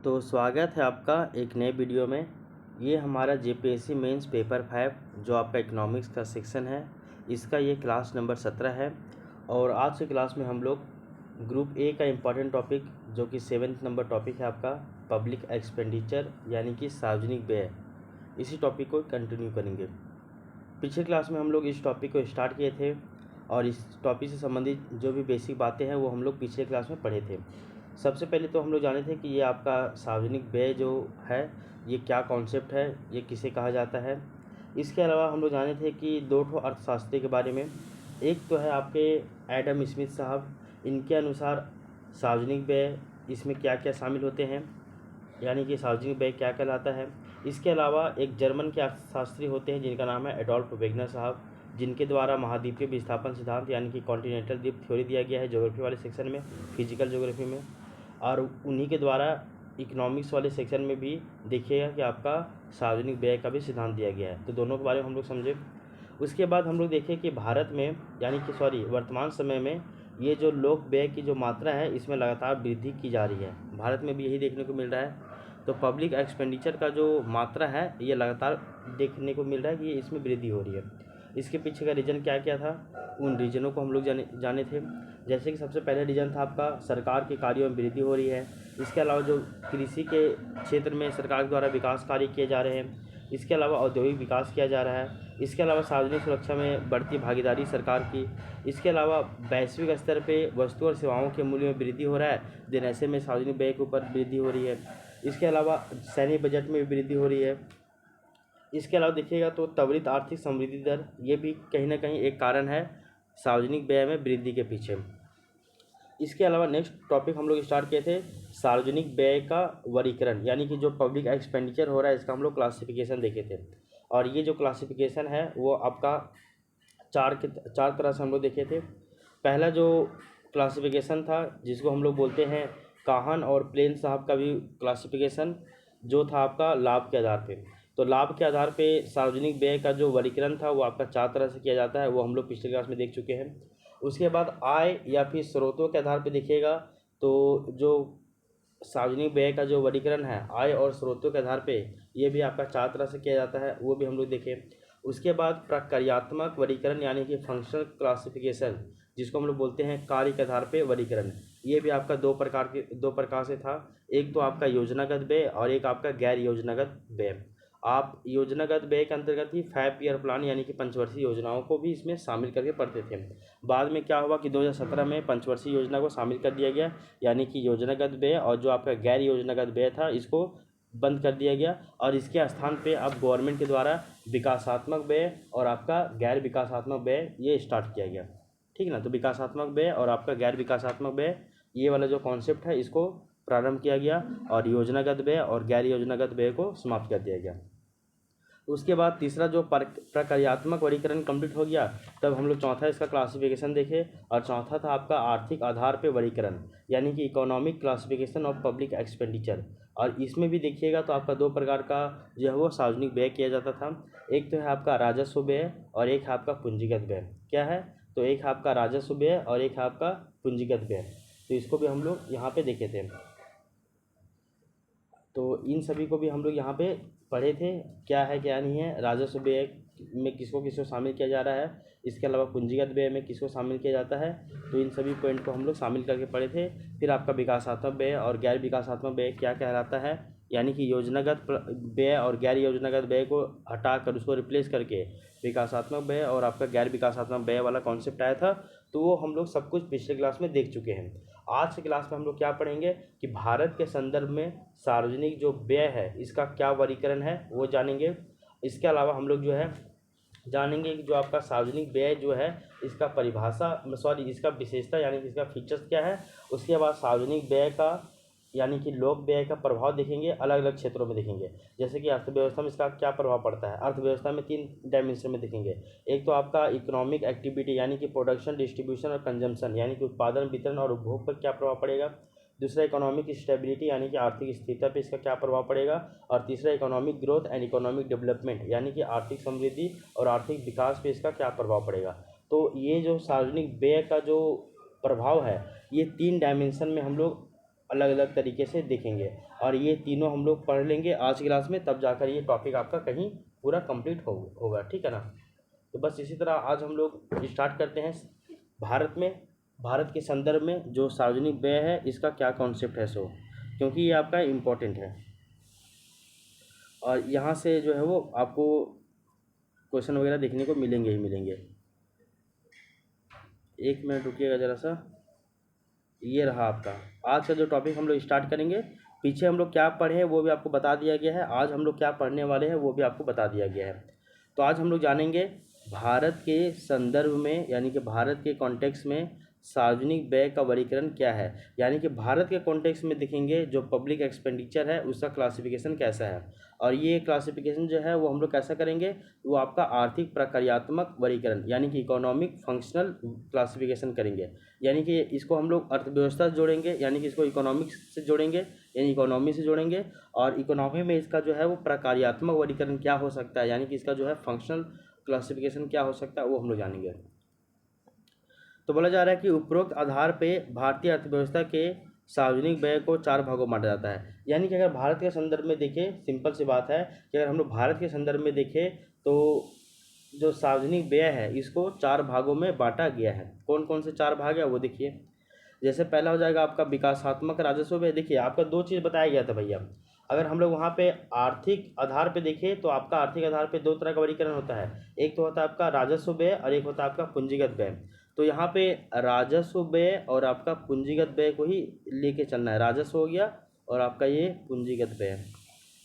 तो स्वागत है आपका एक नए वीडियो में। ये हमारा जेपीएससी मेंस पेपर 5 जो आपका इकोनॉमिक्स का सेक्शन है, इसका ये क्लास नंबर 17 है। और आज के क्लास में हम लोग ग्रुप ए का इम्पॉर्टेंट टॉपिक जो कि 7th नंबर टॉपिक है आपका पब्लिक एक्सपेंडिचर यानी कि सार्वजनिक व्यय, इसी टॉपिक को कंटिन्यू करेंगे। पिछले क्लास में हम लोग इस टॉपिक को स्टार्ट किए थे और इस टॉपिक से संबंधित जो भी बेसिक बातें हैं वो हम लोग पिछले क्लास में पढ़े थे। सबसे पहले तो हम लोग जाने थे कि ये आपका सार्वजनिक व्यय जो है ये क्या कॉन्सेप्ट है, ये किसे कहा जाता है। इसके अलावा हम लोग जाने थे कि दो ठो अर्थशास्त्री के बारे में। एक तो है आपके एडम स्मिथ साहब, इनके अनुसार सार्वजनिक व्यय इसमें क्या क्या शामिल होते हैं, यानी कि सार्वजनिक व्यय क्या कहलाता है। इसके अलावा एक जर्मन के अर्थशास्त्री होते हैं जिनका नाम है एडोल्फ वेगनर साहब, जिनके द्वारा महाद्वीपीय विस्थापन सिद्धांत यानी कि कॉन्टिनेंटल द्वीप थ्योरी दिया गया है ज्योग्राफी वाले सेक्शन में, फिजिकल ज्योग्राफी में। और उन्हीं के द्वारा इकोनॉमिक्स वाले सेक्शन में भी देखिएगा कि आपका सार्वजनिक व्यय का भी सिद्धांत दिया गया है। तो दोनों के बारे में हम लोग समझे। उसके बाद हम लोग देखें कि भारत में यानी कि वर्तमान समय में ये जो लोक व्यय की जो मात्रा है इसमें लगातार वृद्धि की जा रही है। भारत में भी यही देखने को मिल रहा है। तो पब्लिक एक्सपेंडिचर का जो मात्रा है ये लगातार देखने को मिल रहा है कि इसमें वृद्धि हो रही है। इसके पीछे का रीज़न क्या क्या था, उन रीजनों को हम लोग जाने थे। जैसे कि सबसे पहले रीजन था आपका सरकार के कार्यों में वृद्धि हो रही है। इसके अलावा जो कृषि के क्षेत्र में सरकार द्वारा विकास कार्य किए जा रहे हैं। इसके अलावा औद्योगिक विकास किया जा रहा है। इसके अलावा सार्वजनिक सुरक्षा में बढ़ती भागीदारी सरकार की। इसके अलावा वैश्विक स्तर पे वस्तु और सेवाओं के मूल्य में वृद्धि हो रहा है, दिन ऐसे में सार्वजनिक व्यय के ऊपर वृद्धि हो रही है। इसके अलावा सैन्य बजट में भी वृद्धि हो रही है। इसके अलावा देखिएगा तो त्वरित आर्थिक समृद्धि दर, ये भी कहीं ना कहीं एक कारण है सार्वजनिक व्यय में वृद्धि के पीछे। इसके अलावा नेक्स्ट टॉपिक हम लोग स्टार्ट किए थे सार्वजनिक व्यय का वर्गीकरण, यानी कि जो पब्लिक एक्सपेंडिचर हो रहा है इसका हम लोग क्लासिफिकेशन देखे थे। और ये जो क्लासिफिकेशन है वो आपका चार तरह से हम लोग देखे थे। पहला जो क्लासिफिकेशन था जिसको हम लोग बोलते हैं काहन और प्लेन साहब का भी क्लासिफिकेशन जो था आपका लाभ के आधार पे। तो लाभ के आधार पे सार्वजनिक व्यय का जो वर्गीकरण था वो आपका 4 तरह से किया जाता है, वो हम लोग पिछले क्लास में देख चुके हैं। उसके बाद आय या फिर स्रोतों के आधार पे देखिएगा तो जो सार्वजनिक व्यय का जो वर्गीकरण है आय और स्रोतों के आधार पे ये भी आपका 4 तरह से किया जाता है, वो भी हम लोग देखें। उसके बाद प्रक्रियात्मक वर्गीकरण यानी कि फंक्शनल क्लासिफिकेशन जिसको हम लोग बोलते हैं कार्य के आधार पे वर्गीकरण, ये भी आपका दो प्रकार से था। एक तो आपका योजनागत व्यय और एक आपका गैर योजनागत व्यय। आप योजनागत व्यय के अंतर्गत ही 5 ईयर प्लान यानी कि पंचवर्षीय योजनाओं को भी इसमें शामिल करके पढ़ते थे। बाद में क्या हुआ कि 2017 में पंचवर्षीय योजना को शामिल कर दिया गया, यानी कि योजनागत व्यय और जो आपका गैर योजनागत व्यय था इसको बंद कर दिया गया और इसके स्थान पे अब गवर्नमेंट के द्वारा विकासात्मक व्यय और आपका गैर विकासात्मक व्यय ये स्टार्ट किया गया। ठीक ना, तो विकासात्मक व्यय और आपका गैर विकासात्मक व्यय ये वाला जो कॉन्सेप्ट है इसको प्रारंभ किया गया और योजनागत व्यय और गैर योजनागत व्यय को समाप्त कर दिया गया। उसके बाद तीसरा जो प्रक्रियात्मक वर्गीकरण कंप्लीट हो गया, तब हम लोग चौथा इसका क्लासिफिकेशन देखे और चौथा था आपका आर्थिक आधार पे वर्गीकरण यानी कि economic classification of public expenditure. और इसमें भी देखिएगा तो आपका दो प्रकार का जो है वो सार्वजनिक व्यय किया जाता था। एक तो है आपका राजस्व व्यय और एक है आपका पूंजीगत व्यय। क्या है, तो एक है आपका राजस्व व्यय और एक है आपका पूंजीगत व्यय। तो इसको भी हम लोग यहाँ पे देखे थे। तो इन सभी को भी हम लोग यहाँ पे पढ़े थे, क्या है क्या नहीं है, राजस्व व्यय में किसको किसको शामिल किया जा रहा है, इसके अलावा पूंजीगत व्यय में किसको शामिल किया जाता है। तो इन सभी पॉइंट को हम लोग शामिल करके पढ़े थे। फिर आपका विकासात्मक व्यय और गैर विकासात्मक व्यय क्या कहलाता है, यानी कि योजनागत व्यय और गैर योजनागत व्यय को हटाकर उसको रिप्लेस करके विकासात्मक व्यय और आपका गैर विकासात्मक व्यय वाला कॉन्सेप्ट आया था। तो वो हम लोग सब कुछ पिछले क्लास में देख चुके हैं। आज के क्लास में हम लोग क्या पढ़ेंगे कि भारत के संदर्भ में सार्वजनिक जो व्यय है इसका क्या वर्गीकरण है वो जानेंगे। इसके अलावा हम लोग जो है जानेंगे कि जो आपका सार्वजनिक व्यय जो है इसका इसका विशेषता यानी कि इसका फीचर्स क्या है। उसके बाद सार्वजनिक व्यय का यानी कि लोक व्यय का प्रभाव देखेंगे, अलग अलग क्षेत्रों में देखेंगे। जैसे कि अर्थव्यवस्था में इसका क्या प्रभाव पड़ता है, अर्थव्यवस्था में 3 डायमेंशन में देखेंगे। एक तो आपका इकोनॉमिक एक्टिविटी यानी कि प्रोडक्शन, डिस्ट्रीब्यूशन और कंजम्पशन यानी कि उत्पादन, वितरण और उपभोग पर क्या प्रभाव पड़ेगा। दूसरा इकोनॉमिक स्टेबिलिटी यानी कि आर्थिक स्थिरता पे इसका क्या प्रभाव पड़ेगा। और तीसरा economic growth and economic development यानी कि आर्थिक समृद्धि और आर्थिक विकास पे इसका क्या प्रभाव पड़ेगा। तो ये जो सार्वजनिक व्यय का जो प्रभाव है ये 3 डायमेंशन में हम लोग अलग अलग तरीके से देखेंगे, और ये तीनों हम लोग पढ़ लेंगे आज की क्लास में, तब जाकर ये टॉपिक आपका कहीं पूरा कंप्लीट होगा। ठीक है ना। तो बस इसी तरह आज हम लोग स्टार्ट करते हैं। भारत के संदर्भ में जो सार्वजनिक व्यय है इसका क्या कॉन्सेप्ट है, सो क्योंकि ये आपका इम्पोर्टेंट है, और यहाँ से जो है वो आपको क्वेश्चन वगैरह देखने को मिलेंगे ही मिलेंगे। एक मिनट रुकिएगा ज़रा सा। ये रहा आपका आज का जो टॉपिक हम लोग स्टार्ट करेंगे। पीछे हम लोग क्या पढ़े हैं वो भी आपको बता दिया गया है, आज हम लोग क्या पढ़ने वाले हैं वो भी आपको बता दिया गया है। तो आज हम लोग जानेंगे भारत के संदर्भ में, यानी कि भारत के कॉन्टेक्स्ट में सार्वजनिक व्यय का वर्गीकरण क्या है, यानी कि भारत के कॉन्टेक्स्ट में देखेंगे जो पब्लिक एक्सपेंडिचर है उसका क्लासिफिकेशन कैसा है, और ये क्लासिफिकेशन जो है वो हम लोग कैसा करेंगे, वो आपका आर्थिक प्रक्रियात्मक वर्गीकरण यानी कि इकोनॉमिक फंक्शनल क्लासिफिकेशन करेंगे। यानी कि इसको हम लोग अर्थव्यवस्था से जोड़ेंगे, यानी कि इसको इकोनॉमिक्स से जोड़ेंगे, यानी इकोनॉमी से जोड़ेंगे, और इकोनॉमी में इसका जो है वो प्रक्रियात्मक वर्गीकरण क्या हो सकता है, यानी कि इसका जो है फंक्शनल क्लासिफिकेशन क्या हो सकता है वो हम लोग जानेंगे। तो बोला जा रहा है कि उपरोक्त आधार पे भारतीय अर्थव्यवस्था के सार्वजनिक व्यय को 4 भागों में बांटा जाता है। यानी कि अगर भारत के संदर्भ में देखें, सिंपल सी बात है कि अगर हम लोग भारत के संदर्भ में देखें तो जो सार्वजनिक व्यय है इसको 4 भागों में बांटा गया है। कौन कौन से 4 भाग है वो देखिए। जैसे पहला हो जाएगा आपका विकासात्मक राजस्व व्यय। देखिए आपका 2 चीज़ बताया गया था भैया। अगर हम लोग वहाँ पे आर्थिक आधार पे देखें तो आपका आर्थिक आधार पे 2 तरह का वर्गीकरण होता है, एक तो होता है आपका राजस्व व्यय और एक होता है आपका पूंजीगत व्यय। तो यहाँ पे राजस्व व्यय और आपका पूंजीगत व्यय को ही लेके चलना है। राजस्व हो गया और आपका ये पूंजीगत व्यय,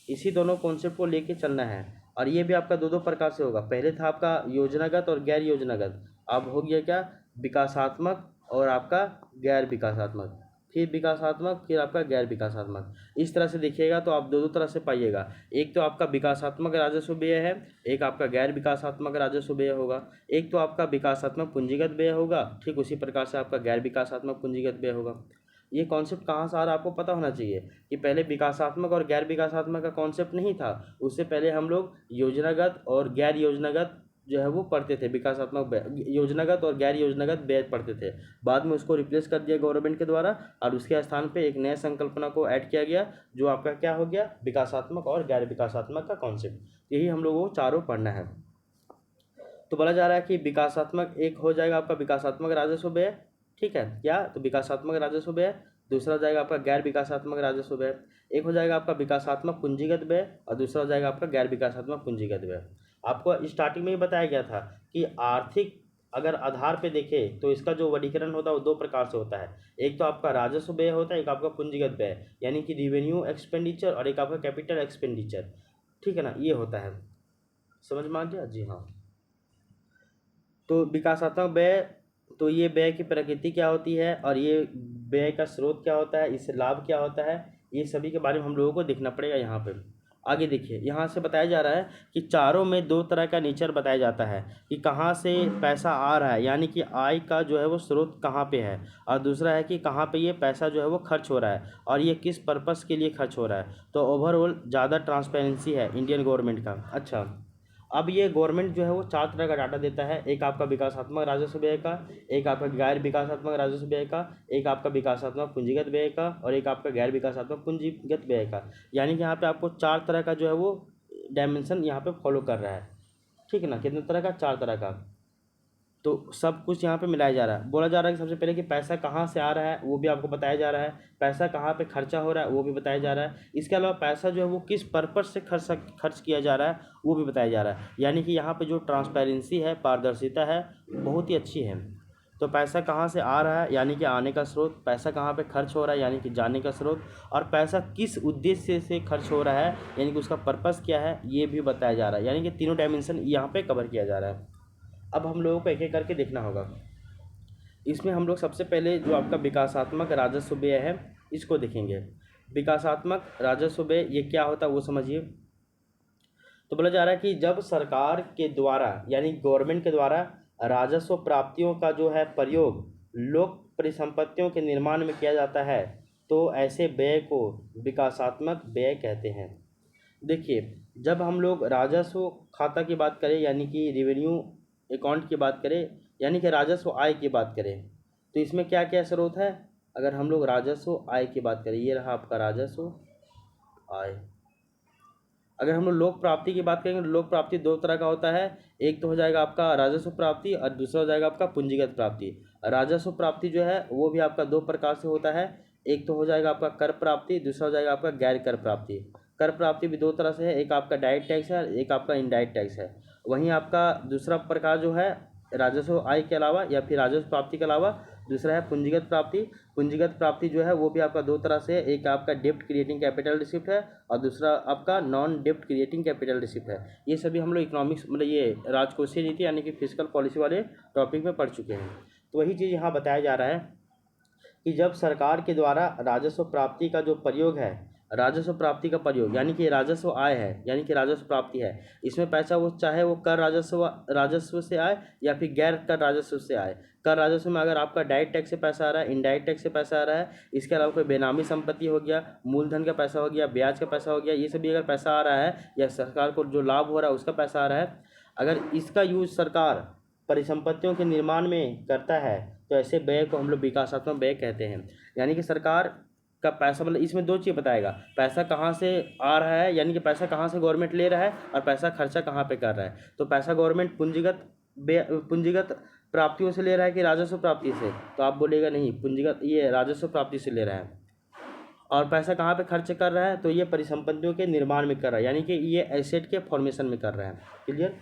इसी दोनों कॉन्सेप्ट को लेके चलना है। और ये भी आपका 2 प्रकार से होगा। पहले था आपका योजनागत और गैर योजनागत, अब हो गया क्या, विकासात्मक और आपका गैर विकासात्मक, फिर विकासात्मक, फिर आपका गैर विकासात्मक। इस तरह से देखिएगा तो आप 2 तरह से पाइएगा। एक तो आपका विकासात्मक राजस्व व्यय है, एक आपका गैर विकासात्मक राजस्व व्यय होगा। एक तो आपका विकासात्मक पूंजीगत व्यय होगा, ठीक उसी प्रकार से आपका गैर विकासात्मक पूंजीगत व्यय होगा। ये कॉन्सेप्ट कहाँ से आ रहा है आपको पता होना चाहिए कि पहले विकासात्मक और गैर विकासात्मक का कॉन्सेप्ट नहीं था। उससे पहले हम लोग योजनागत और गैर योजनागत जो है वो पढ़ते थे, विकासात्मक योजनागत और गैर योजनागत व्यय पढ़ते थे। बाद में उसको रिप्लेस कर दिया गवर्नमेंट के द्वारा, और उसके स्थान पे एक नया संकल्पना को ऐड किया गया जो आपका क्या हो गया, विकासात्मक और गैर विकासात्मक का कॉन्सेप्ट। यही हम लोगों को चारों पढ़ना है। तो बोला जा रहा है कि विकासात्मक एक हो जाएगा आपका विकासात्मक राजस्व व्यय, ठीक है क्या, तो विकासात्मक राजस्व व्यय। दूसरा हो जाएगा आपका गैर विकासात्मक राजस्व व्यय। एक हो जाएगा आपका विकासात्मक पूंजीगत व्यय और दूसरा हो जाएगा आपका गैर विकासात्मक पूंजीगत व्यय। आपको स्टार्टिंग में ही बताया गया था कि आर्थिक अगर आधार पे देखें तो इसका जो वर्गीकरण होता है वो 2 प्रकार से होता है। एक तो आपका राजस्व व्यय होता है, एक आपका पूंजीगत व्यय यानी कि रिवेन्यू एक्सपेंडिचर, और एक आपका कैपिटल एक्सपेंडिचर, ठीक है ना, ये होता है। समझ में आ गया जी। हाँ, तो विकासात्मक व्यय, तो ये व्यय की प्रकृति क्या होती है और ये व्यय का स्रोत क्या होता है, इससे लाभ क्या होता है, ये सभी के बारे में हम लोगों को देखना पड़ेगा। यहाँ पे आगे देखिए, यहाँ से बताया जा रहा है कि चारों में 2 तरह का नेचर बताया जाता है कि कहाँ से पैसा आ रहा है, यानी कि आय का जो है वो स्रोत कहाँ पे है, और दूसरा है कि कहाँ पे ये पैसा जो है वो खर्च हो रहा है और ये किस पर्पस के लिए खर्च हो रहा है। तो ओवरऑल ज़्यादा ट्रांसपेरेंसी है इंडियन गवर्नमेंट का। अच्छा, अब ये गवर्नमेंट जो है वो 4 तरह का डाटा देता है, एक आपका विकासात्मक राजस्व व्यय का, एक आपका गैर विकासात्मक राजस्व व्यय का, एक आपका विकासात्मक पूंजीगत व्यय का, और एक आपका गैर विकासात्मक पूंजीगत व्यय का। यानी कि यहाँ पे आपको 4 तरह का जो है वो डायमेंशन यहाँ पे फॉलो कर रहा है, ठीक है ना। कितने तरह का, 4 तरह का। तो सब कुछ यहाँ पे मिलाया जा रहा है। बोला जा रहा है कि सबसे पहले कि पैसा कहाँ से आ रहा है वो भी आपको बताया जा रहा है, पैसा कहाँ पे खर्चा हो रहा है वो भी बताया जा रहा है, इसके अलावा पैसा जो है वो किस पर्पस से खर्च किया जा रहा है वो भी बताया जा रहा है। यानी कि यहाँ पे जो ट्रांसपेरेंसी है, पारदर्शिता है, बहुत ही अच्छी है। तो पैसा कहाँ से आ रहा है यानी कि आने का स्रोत, पैसा कहाँ पे खर्च हो रहा है यानी कि जाने का स्रोत, और पैसा किस उद्देश्य से खर्च हो रहा है यानी कि उसका पर्पस क्या है ये भी बताया जा रहा है। यानी कि तीनों डायमेंशन यहाँ पे कवर किया जा रहा है। अब हम लोगों को एक एक करके देखना होगा। इसमें हम लोग सबसे पहले जो आपका विकासात्मक राजस्व व्यय है इसको देखेंगे। विकासात्मक राजस्व व्यय ये क्या होता है वो समझिए। तो बोला जा रहा है कि जब सरकार के द्वारा यानी गवर्नमेंट के द्वारा राजस्व प्राप्तियों का जो है प्रयोग लोक परिसंपत्तियों के निर्माण में किया जाता है तो ऐसे व्यय को विकासात्मक व्यय कहते हैं। देखिए, जब हम लोग राजस्व खाता की बात करें यानी कि रेवेन्यू अकाउंट की बात करें यानी कि राजस्व आय की बात करें तो इसमें क्या क्या स्रोत है, अगर हम लोग राजस्व आय की बात करें, ये रहा आपका राजस्व आय। अगर हम लोग लोक प्राप्ति की बात करेंगे तो लोक प्राप्ति दो तरह का होता है, एक तो हो जाएगा आपका राजस्व प्राप्ति और दूसरा हो जाएगा आपका पूंजीगत प्राप्ति। राजस्व प्राप्ति जो है वो भी आपका दो प्रकार से होता है, एक तो हो जाएगा आपका कर प्राप्ति, दूसरा हो जाएगा आपका गैर कर प्राप्ति। कर प्राप्ति भी दो तरह से है, एक आपका डायरेक्ट टैक्स है, एक आपका इनडायरेक्ट टैक्स है। वहीं आपका दूसरा प्रकार जो है राजस्व आय के अलावा या फिर राजस्व प्राप्ति के अलावा दूसरा है पूंजीगत प्राप्ति। पूंजीगत प्राप्ति जो है वो भी आपका दो तरह से है, एक आपका डेप्ट क्रिएटिंग कैपिटल रिसिप्ट है और दूसरा आपका नॉन डेप्ट क्रिएटिंग कैपिटल रिसिप्ट है। ये सभी हम लोग इकोनॉमिक्स मतलब ये राजकोषीय नीति यानी कि फिस्कल पॉलिसी वाले टॉपिक में पढ़ चुके हैं। तो वही चीज़ यहाँ बताया जा रहा है कि जब सरकार के द्वारा राजस्व प्राप्ति का जो प्रयोग है, राजस्व प्राप्ति का प्रयोग यानी कि राजस्व आय है यानी कि राजस्व प्राप्ति है, इसमें पैसा वो चाहे वो कर राजस्व से आए या फिर गैर कर राजस्व से आए। कर राजस्व में अगर आपका डायरेक्ट टैक्स से पैसा आ रहा है, इनडायरेक्ट टैक्स से पैसा आ रहा है, इसके अलावा कोई बेनामी संपत्ति हो गया, मूलधन का पैसा हो गया, ब्याज का पैसा हो गया, ये सभी अगर पैसा आ रहा है या सरकार को जो लाभ हो रहा है उसका पैसा आ रहा है, अगर इसका यूज सरकार परिसंपत्तियों के निर्माण में करता है तो ऐसे व्यय को हम लोग विकासात्मक व्यय कहते हैं। यानी कि सरकार का पैसा मतलब इसमें दो चीज़ बताएगा, पैसा कहाँ से आ रहा है यानी कि पैसा कहाँ से गवर्नमेंट ले रहा है और पैसा खर्चा कहाँ पे कर रहा है। तो पैसा गवर्नमेंट पूंजीगत प्राप्तियों से ले रहा है कि राजस्व प्राप्ति से, तो आप बोलेगा नहीं, पूंजीगत ये राजस्व प्राप्ति से ले रहा है। और पैसा कहाँ पे खर्च कर रहा है, तो ये परिसंपत्तियों के निर्माण में कर रहा है यानी कि ये एसेट के फॉर्मेशन में कर रहा है। क्लियर।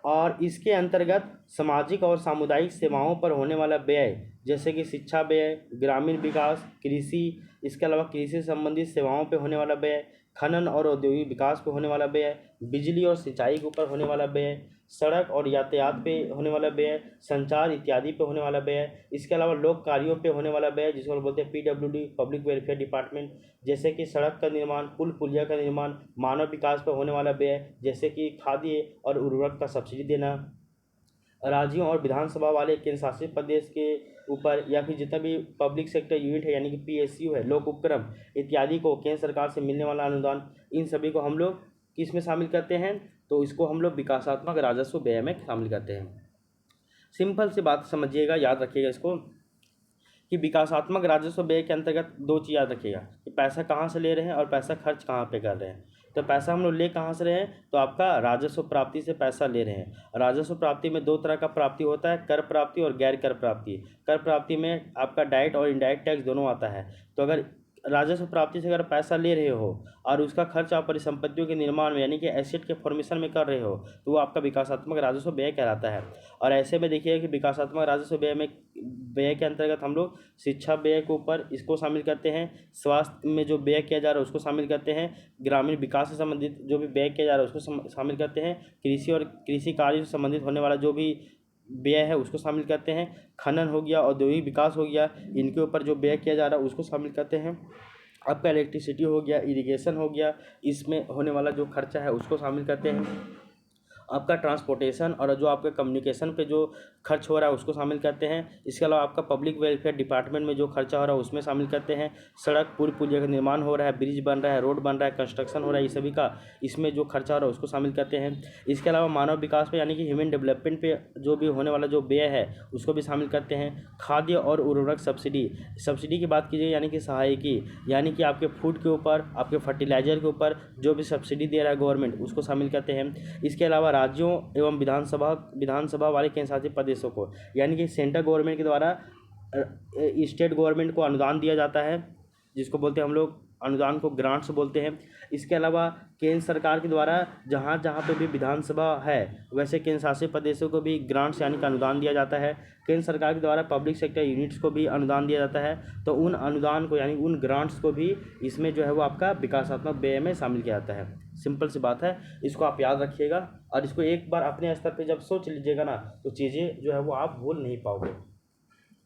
और इसके अंतर्गत सामाजिक और सामुदायिक सेवाओं पर होने वाला व्यय जैसे कि शिक्षा व्यय, ग्रामीण विकास, कृषि, इसके अलावा कृषि से संबंधित सेवाओं पर होने वाला व्यय, खनन और औद्योगिक विकास पर होने वाला व्यय, बिजली और सिंचाई के ऊपर होने वाला व्यय, सड़क और यातायात पे होने वाला व्यय, संचार इत्यादि पे होने वाला व्यय, इसके अलावा लोक कार्यों पे होने वाला व्यय जिसको बोलते हैं PWD पब्लिक वेलफेयर डिपार्टमेंट, जैसे कि सड़क का निर्माण, पुल पुलिया का निर्माण, मानव विकास पर होने वाला व्यय जैसे कि खाद्य और उर्वरक का सब्सिडी देना, राज्यों और विधानसभा वाले केंद्र शासित प्रदेश के ऊपर या फिर जितना भी पब्लिक सेक्टर यूनिट है यानी कि PSU है, लोक उपक्रम इत्यादि को केंद्र सरकार से मिलने वाला अनुदान, इन सभी को हम लोग किस में शामिल करते हैं, तो इसको हम लोग विकासात्मक राजस्व व्यय में शामिल करते हैं। सिंपल सी बात समझिएगा, याद रखिएगा इसको कि विकासात्मक राजस्व व्यय के अंतर्गत दो चीज़ याद रखिएगा कि पैसा कहाँ से ले रहे हैं और पैसा खर्च कहाँ पे कर रहे हैं। तो पैसा हम लोग ले कहाँ से रहे हैं, तो आपका राजस्व प्राप्ति से पैसा ले रहे हैं। राजस्व प्राप्ति में दो तरह का प्राप्ति होता है, कर प्राप्ति और गैर कर प्राप्ति। कर प्राप्ति में आपका डायरेक्ट और इनडायरेक्ट टैक्स दोनों आता है। तो अगर राजस्व प्राप्ति से अगर पैसा ले रहे हो और उसका खर्च आप परिसंपत्तियों के निर्माण में यानी कि एसेट के फॉर्मेशन में कर रहे हो तो वो आपका विकासात्मक राजस्व व्यय कहलाता है। और ऐसे में देखिए कि विकासात्मक राजस्व व्यय के अंतर्गत हम लोग शिक्षा व्यय के ऊपर इसको शामिल करते हैं, स्वास्थ्य में जो व्यय किया जा रहा है उसको शामिल करते हैं, ग्रामीण विकास से संबंधित जो भी व्यय किया जा रहा है उसको शामिल करते हैं, कृषि और कृषि कार्य से संबंधित होने वाला जो भी व्यय है उसको शामिल करते हैं, खनन हो गया, औद्योगिक विकास हो गया, इनके ऊपर जो व्यय किया जा रहा है उसको शामिल करते हैं। आपका इलेक्ट्रिसिटी हो गया, इरिगेशन हो गया, इसमें होने वाला जो खर्चा है उसको शामिल करते हैं। आपका ट्रांसपोर्टेशन और जो आपके कम्युनिकेशन पे जो खर्च हो रहा है उसको शामिल करते हैं। इसके अलावा आपका पब्लिक वेलफेयर डिपार्टमेंट में जो खर्चा हो रहा है उसमें शामिल करते हैं। सड़क पुल पुलिया का निर्माण हो रहा है, ब्रिज बन रहा है, रोड बन रहा है, कंस्ट्रक्शन हो रहा है, ये सभी का इसमें जो खर्चा हो रहा है उसको शामिल करते हैं। इसके अलावा मानव विकास पे यानी कि ह्यूमन डेवलपमेंट पे जो भी होने वाला जो व्यय है उसको भी शामिल करते हैं। खाद्य और उर्वरक सब्सिडी की बात कीजिए यानी कि सहायकी यानी कि आपके फूड के ऊपर, आपके फर्टिलाइजर के ऊपर जो भी सब्सिडी दे रहा है गवर्नमेंट उसको शामिल करते हैं। इसके अलावा राज्यों एवं विधानसभा वाले केंद्र शासित प्रदेशों को यानी कि सेंट्रल गवर्नमेंट के द्वारा स्टेट गवर्नमेंट को अनुदान दिया जाता है जिसको बोलते हैं हम लोग अनुदान को ग्रांट्स बोलते हैं। इसके अलावा केंद्र सरकार के द्वारा जहाँ जहाँ पे भी विधानसभा है वैसे केंद्र शासित प्रदेशों को भी ग्रांट्स यानी कि अनुदान दिया जाता है। केंद्र सरकार के द्वारा पब्लिक सेक्टर यूनिट्स को भी अनुदान दिया जाता है, तो उन अनुदान को यानी उन ग्रांट्स को भी इसमें जो है वो आपका विकासात्मक व्यय में शामिल किया जाता है। सिंपल सी बात है, इसको आप याद रखिएगा और इसको एक बार अपने स्तर पर जब सोच लीजिएगा ना तो चीज़ें जो है वो आप भूल नहीं पाओगे।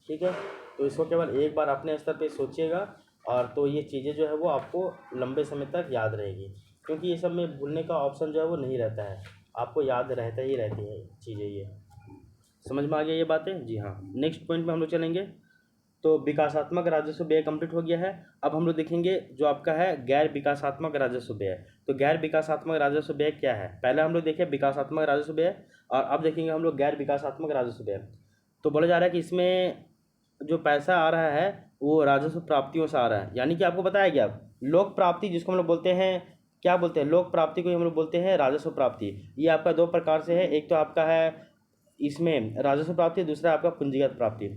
ठीक है, तो इसको केवल एक बार अपने स्तर पर सोचिएगा और तो ये चीज़ें जो है वो आपको लंबे समय तक याद रहेगी, क्योंकि ये सब में भूलने का ऑप्शन जो है वो नहीं रहता है, आपको याद रहता ही रहती है चीज़ें। ये समझ में आ गया ये बातें? जी हाँ। नेक्स्ट पॉइंट में हम लोग चलेंगे। तो विकासात्मक राजस्व व्यय कंप्लीट हो गया है। अब हम लोग देखेंगे जो आपका है गैर विकासात्मक राजस्व व्यय। तो गैर विकासात्मक राजस्व व्यय क्या है? पहले हम लोग देखें विकासात्मक राजस्व व्यय और अब देखेंगे हम लोग गैर विकासात्मक राजस्व व्यय। तो बोला जा रहा है कि इसमें जो पैसा आ रहा है वो राजस्व प्राप्तियों से आ रहा है, यानी कि आपको बताया गया लोक प्राप्ति जिसको हम लोग बोलते हैं, क्या बोलते हैं, लोक प्राप्ति को हम लोग बोलते हैं राजस्व प्राप्ति। ये आपका दो प्रकार से है, एक तो आपका है इसमें राजस्व प्राप्ति, दूसरा आपका पूंजीगत प्राप्ति।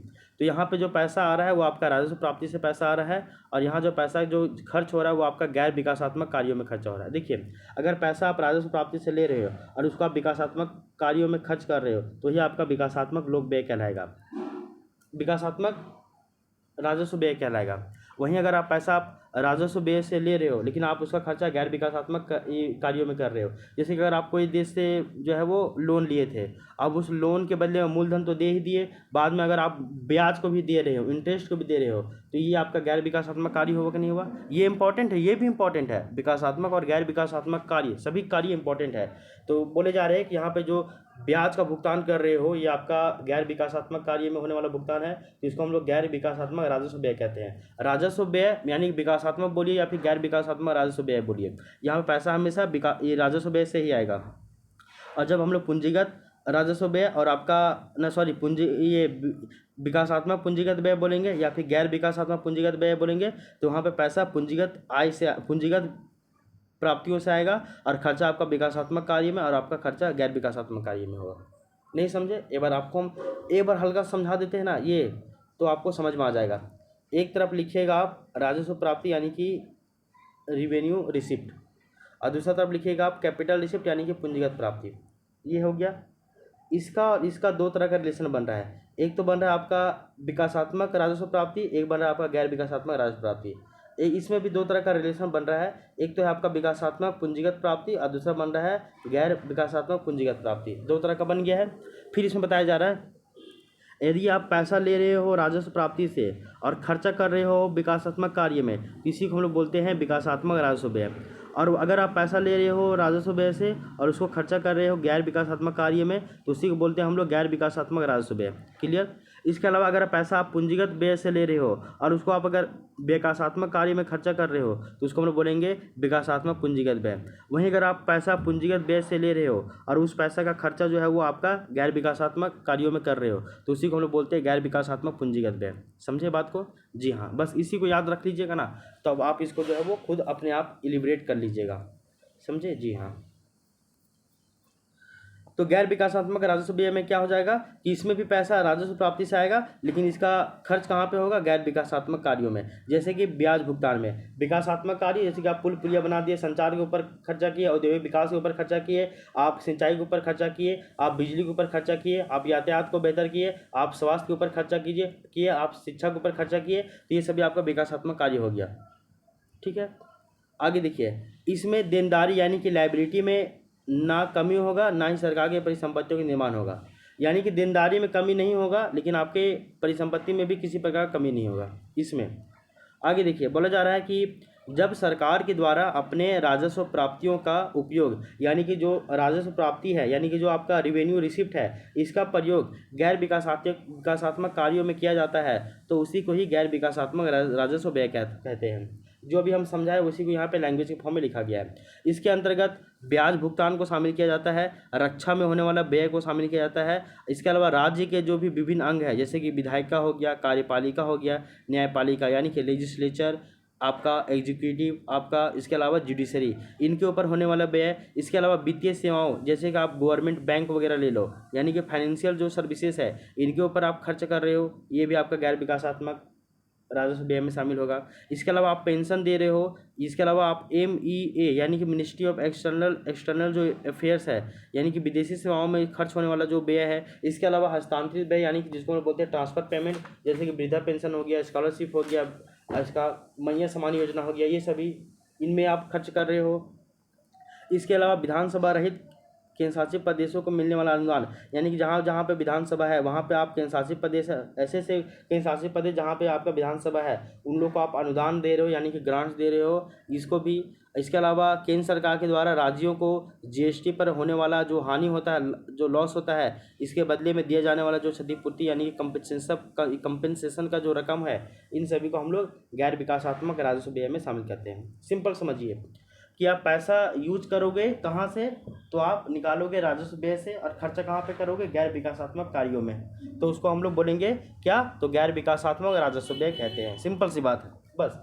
तो यहाँ पे जो पैसा आ रहा है वो आपका राजस्व प्राप्ति से पैसा आ रहा है, और यहाँ जो पैसा जो खर्च हो रहा है वो आपका गैर विकासात्मक कार्यों में खर्च हो रहा है। देखिए, अगर पैसा आप राजस्व प्राप्ति से ले रहे हो और उसको आप विकासात्मक कार्यों में खर्च कर रहे हो तो ये आपका विकासात्मक लोक व्यय कहलाएगा, विकासात्मक राजस्व व्यय कहलाएगा। वहीं अगर आप पैसा आप राजस्व व्यय से ले रहे हो लेकिन आप उसका खर्चा गैर विकासात्मक कार्यों में कर रहे हो, जैसे कि अगर आप कोई देश से जो है वो लोन लिए थे, अब उस लोन के बदले में मूलधन तो दे ही दिए, बाद में अगर आप ब्याज को भी दे रहे हो, इंटरेस्ट को भी दे रहे हो, तो ये आपका गैर विकासात्मक कार्य होगा कि नहीं हुआ। ये इंपॉर्टेंट है, ये भी इंपॉर्टेंट है, विकासात्मक और गैर विकासात्मक कार्य सभी कार्य इंपॉर्टेंट है। तो बोले जा रहे हैं कि यहाँ पे जो ब्याज का भुगतान कर रहे हो ये आपका गैर विकासात्मक कार्य में होने वाला भुगतान है, तो इसको हम लोग गैर विकासात्मक राजस्व व्यय कहते हैं। राजस्व व्यय यानी विकासात्मक बोलिए या फिर गैर विकासात्मक राजस्व व्यय बोलिए, यहाँ पे पैसा हमेशा ये राजस्व व्यय से ही आएगा। और जब हम लोग पूंजीगत राजस्व व्यय और आपका पूंजी ये विकासात्मक पूंजीगत व्यय बोलेंगे या फिर गैर विकासात्मक पूंजीगत व्यय बोलेंगे, तो वहाँ पे पैसा पूंजीगत आय से, पूंजीगत प्राप्तियों से आएगा और खर्चा आपका विकासात्मक कार्य में और आपका खर्चा गैर विकासात्मक कार्य में होगा। नहीं समझे? एक बार आपको हम एक बार हल्का समझा देते हैं ना ये, तो आपको समझ में आ जाएगा। एक तरफ लिखिएगा आप राजस्व प्राप्ति यानी कि रिवेन्यू रिसिप्ट, और दूसरा तरफ लिखिएगा आप कैपिटल रिसिप्ट यानी कि पूंजीगत प्राप्ति। ये हो गया। इसका और इसका दो तरह का रिलेशन बन रहा है, एक तो बन रहा है आपका विकासात्मक राजस्व प्राप्ति, एक बन रहा है आपका गैर विकासात्मक राजस्व प्राप्ति। इसमें भी दो तरह का रिलेशन बन रहा है, एक तो है आपका विकासात्मक पूंजीगत प्राप्ति और दूसरा बन रहा है गैर विकासात्मक पूंजीगत प्राप्ति। दो तरह का बन गया है। फिर इसमें बताया जा रहा है यदि आप पैसा ले रहे हो राजस्व प्राप्ति से और खर्चा कर रहे हो विकासात्मक कार्य में, इसी को हम लोग बोलते हैं विकासात्मक राजस्व व्यय। और अगर आप पैसा ले रहे हो राजस्व व्यय से और उसको खर्चा कर रहे हो गैर विकासात्मक कार्य में, तो उसी को बोलते हैं हम लोग गैर विकासात्मक राजस्व व्यय। क्लियर? इसके अलावा अगर पैसा आप पूंजीगत व्यय से ले रहे हो और उसको आप अगर विकासात्मक कार्य में खर्चा कर रहे हो तो उसको हम लोग बोलेंगे विकासात्मक पूंजीगत व्यय। वहीं अगर आप पैसा पूंजीगत व्यय से ले रहे हो और उस पैसा का खर्चा जो है वो आपका गैर विकासात्मक कार्यों में कर रहे हो, तो उसी को हम लोग बोलते हैं गैर विकासात्मक पूंजीगत व्यय। समझे बात को? जी हाँ, बस इसी को याद रख लीजिएगा ना, तो अब आप इसको जो है वो खुद अपने आप इलिब्रेट कर लीजिएगा। समझे? जी हाँ। तो गैर विकासात्मक राजस्व व्यय में क्या हो जाएगा कि इसमें भी पैसा राजस्व प्राप्ति से आएगा, लेकिन इसका खर्च कहाँ पे होगा? गैर विकासात्मक कार्यों में, जैसे कि ब्याज भुगतान में। विकासात्मक कार्य जैसे कि आप पुल पुलिया बना दिए, संचार के ऊपर खर्चा किए, औद्योगिक विकास के ऊपर खर्चा किए, आप सिंचाई के ऊपर खर्चा किए, आप बिजली के ऊपर खर्चा किए, आप यातायात को बेहतर किए, आप स्वास्थ्य के ऊपर खर्चा किए, आप शिक्षा के ऊपर खर्चा किए, तो ये सभी आपका विकासात्मक कार्य हो गया। ठीक है, आगे देखिए, इसमें देनदारी यानी कि लायबिलिटी में ना कमी होगा ना ही सरकार के परिसंपत्तियों का निर्माण होगा, यानी कि देनदारी में कमी नहीं होगा लेकिन आपके परिसंपत्ति में भी किसी प्रकार का कमी नहीं होगा इसमें। आगे देखिए, बोला जा रहा है कि जब सरकार के द्वारा अपने राजस्व प्राप्तियों का उपयोग, यानी कि जो राजस्व प्राप्ति है यानी कि जो आपका रिवेन्यू रिसिप्ट है, इसका प्रयोग गैर विकासात्मक कार्यों में किया जाता है, तो उसी को ही गैर विकासात्मक राजस्व व्यय कहते हैं। जो भी हम समझाए उसी को यहाँ पे लैंग्वेज के फॉर्म में लिखा गया है। इसके अंतर्गत ब्याज भुगतान को शामिल किया जाता है, रक्षा में होने वाला व्यय को शामिल किया जाता है। इसके अलावा राज्य के जो भी विभिन्न अंग है, जैसे कि विधायिका हो गया, कार्यपालिका हो गया, न्यायपालिका यानी कि लेजिस्लेचर, आपका एग्जीक्यूटिव, आपका इसके अलावा जुडिशरी, इनके ऊपर होने वाला व्यय। इसके अलावा वित्तीय सेवाओं जैसे कि आप गवर्नमेंट बैंक वगैरह ले लो, यानी कि फाइनेंशियल जो सर्विसेज है इनके ऊपर आप खर्च कर रहे हो, ये भी आपका गैर विकासात्मक राजस्व व्यय में शामिल होगा। इसके अलावा आप पेंशन दे रहे हो, इसके अलावा आप MEA यानी कि मिनिस्ट्री ऑफ एक्सटर्नल जो अफेयर्स है, यानी कि विदेशी सेवाओं में खर्च होने वाला जो व्यय है। इसके अलावा हस्तांतरित व्यय यानी कि जिसको हम बोलते हैं ट्रांसफर पेमेंट, जैसे कि वृद्धा पेंशन हो गया, स्कॉलरशिप हो गया, इसका मैया समान योजना हो गया, ये सभी इनमें आप खर्च कर रहे हो। इसके अलावा विधानसभा रहित केंद्र शासित प्रदेशों को मिलने वाला अनुदान, यानी कि जहाँ जहाँ पे विधानसभा है वहाँ पे आप केंद्र शासित प्रदेश, ऐसे केंद्र शासित प्रदेश जहाँ पे आपका विधानसभा है उन लोग को आप अनुदान दे रहे हो, यानी कि ग्रांट्स दे रहे हो, इसको भी। इसके अलावा केंद्र सरकार के द्वारा राज्यों को GST पर होने वाला जो हानि होता है, जो लॉस होता है, इसके बदले में दिया जाने वाला जो क्षतिपूर्ति यानी कि कंपेंसेशन का जो रकम है, इन सभी को हम लोग गैर विकासात्मक राजस्व व्यय में शामिल करते हैं। सिंपल समझिए। कि आप पैसा यूज करोगे कहाँ से, तो आप निकालोगे राजस्व व्यय से, और खर्चा कहाँ पे करोगे, गैर विकासात्मक कार्यों में। तो उसको हम लोग बोलेंगे क्या, तो गैर विकासात्मक राजस्व व्यय कहते हैं। सिंपल सी बात है बस।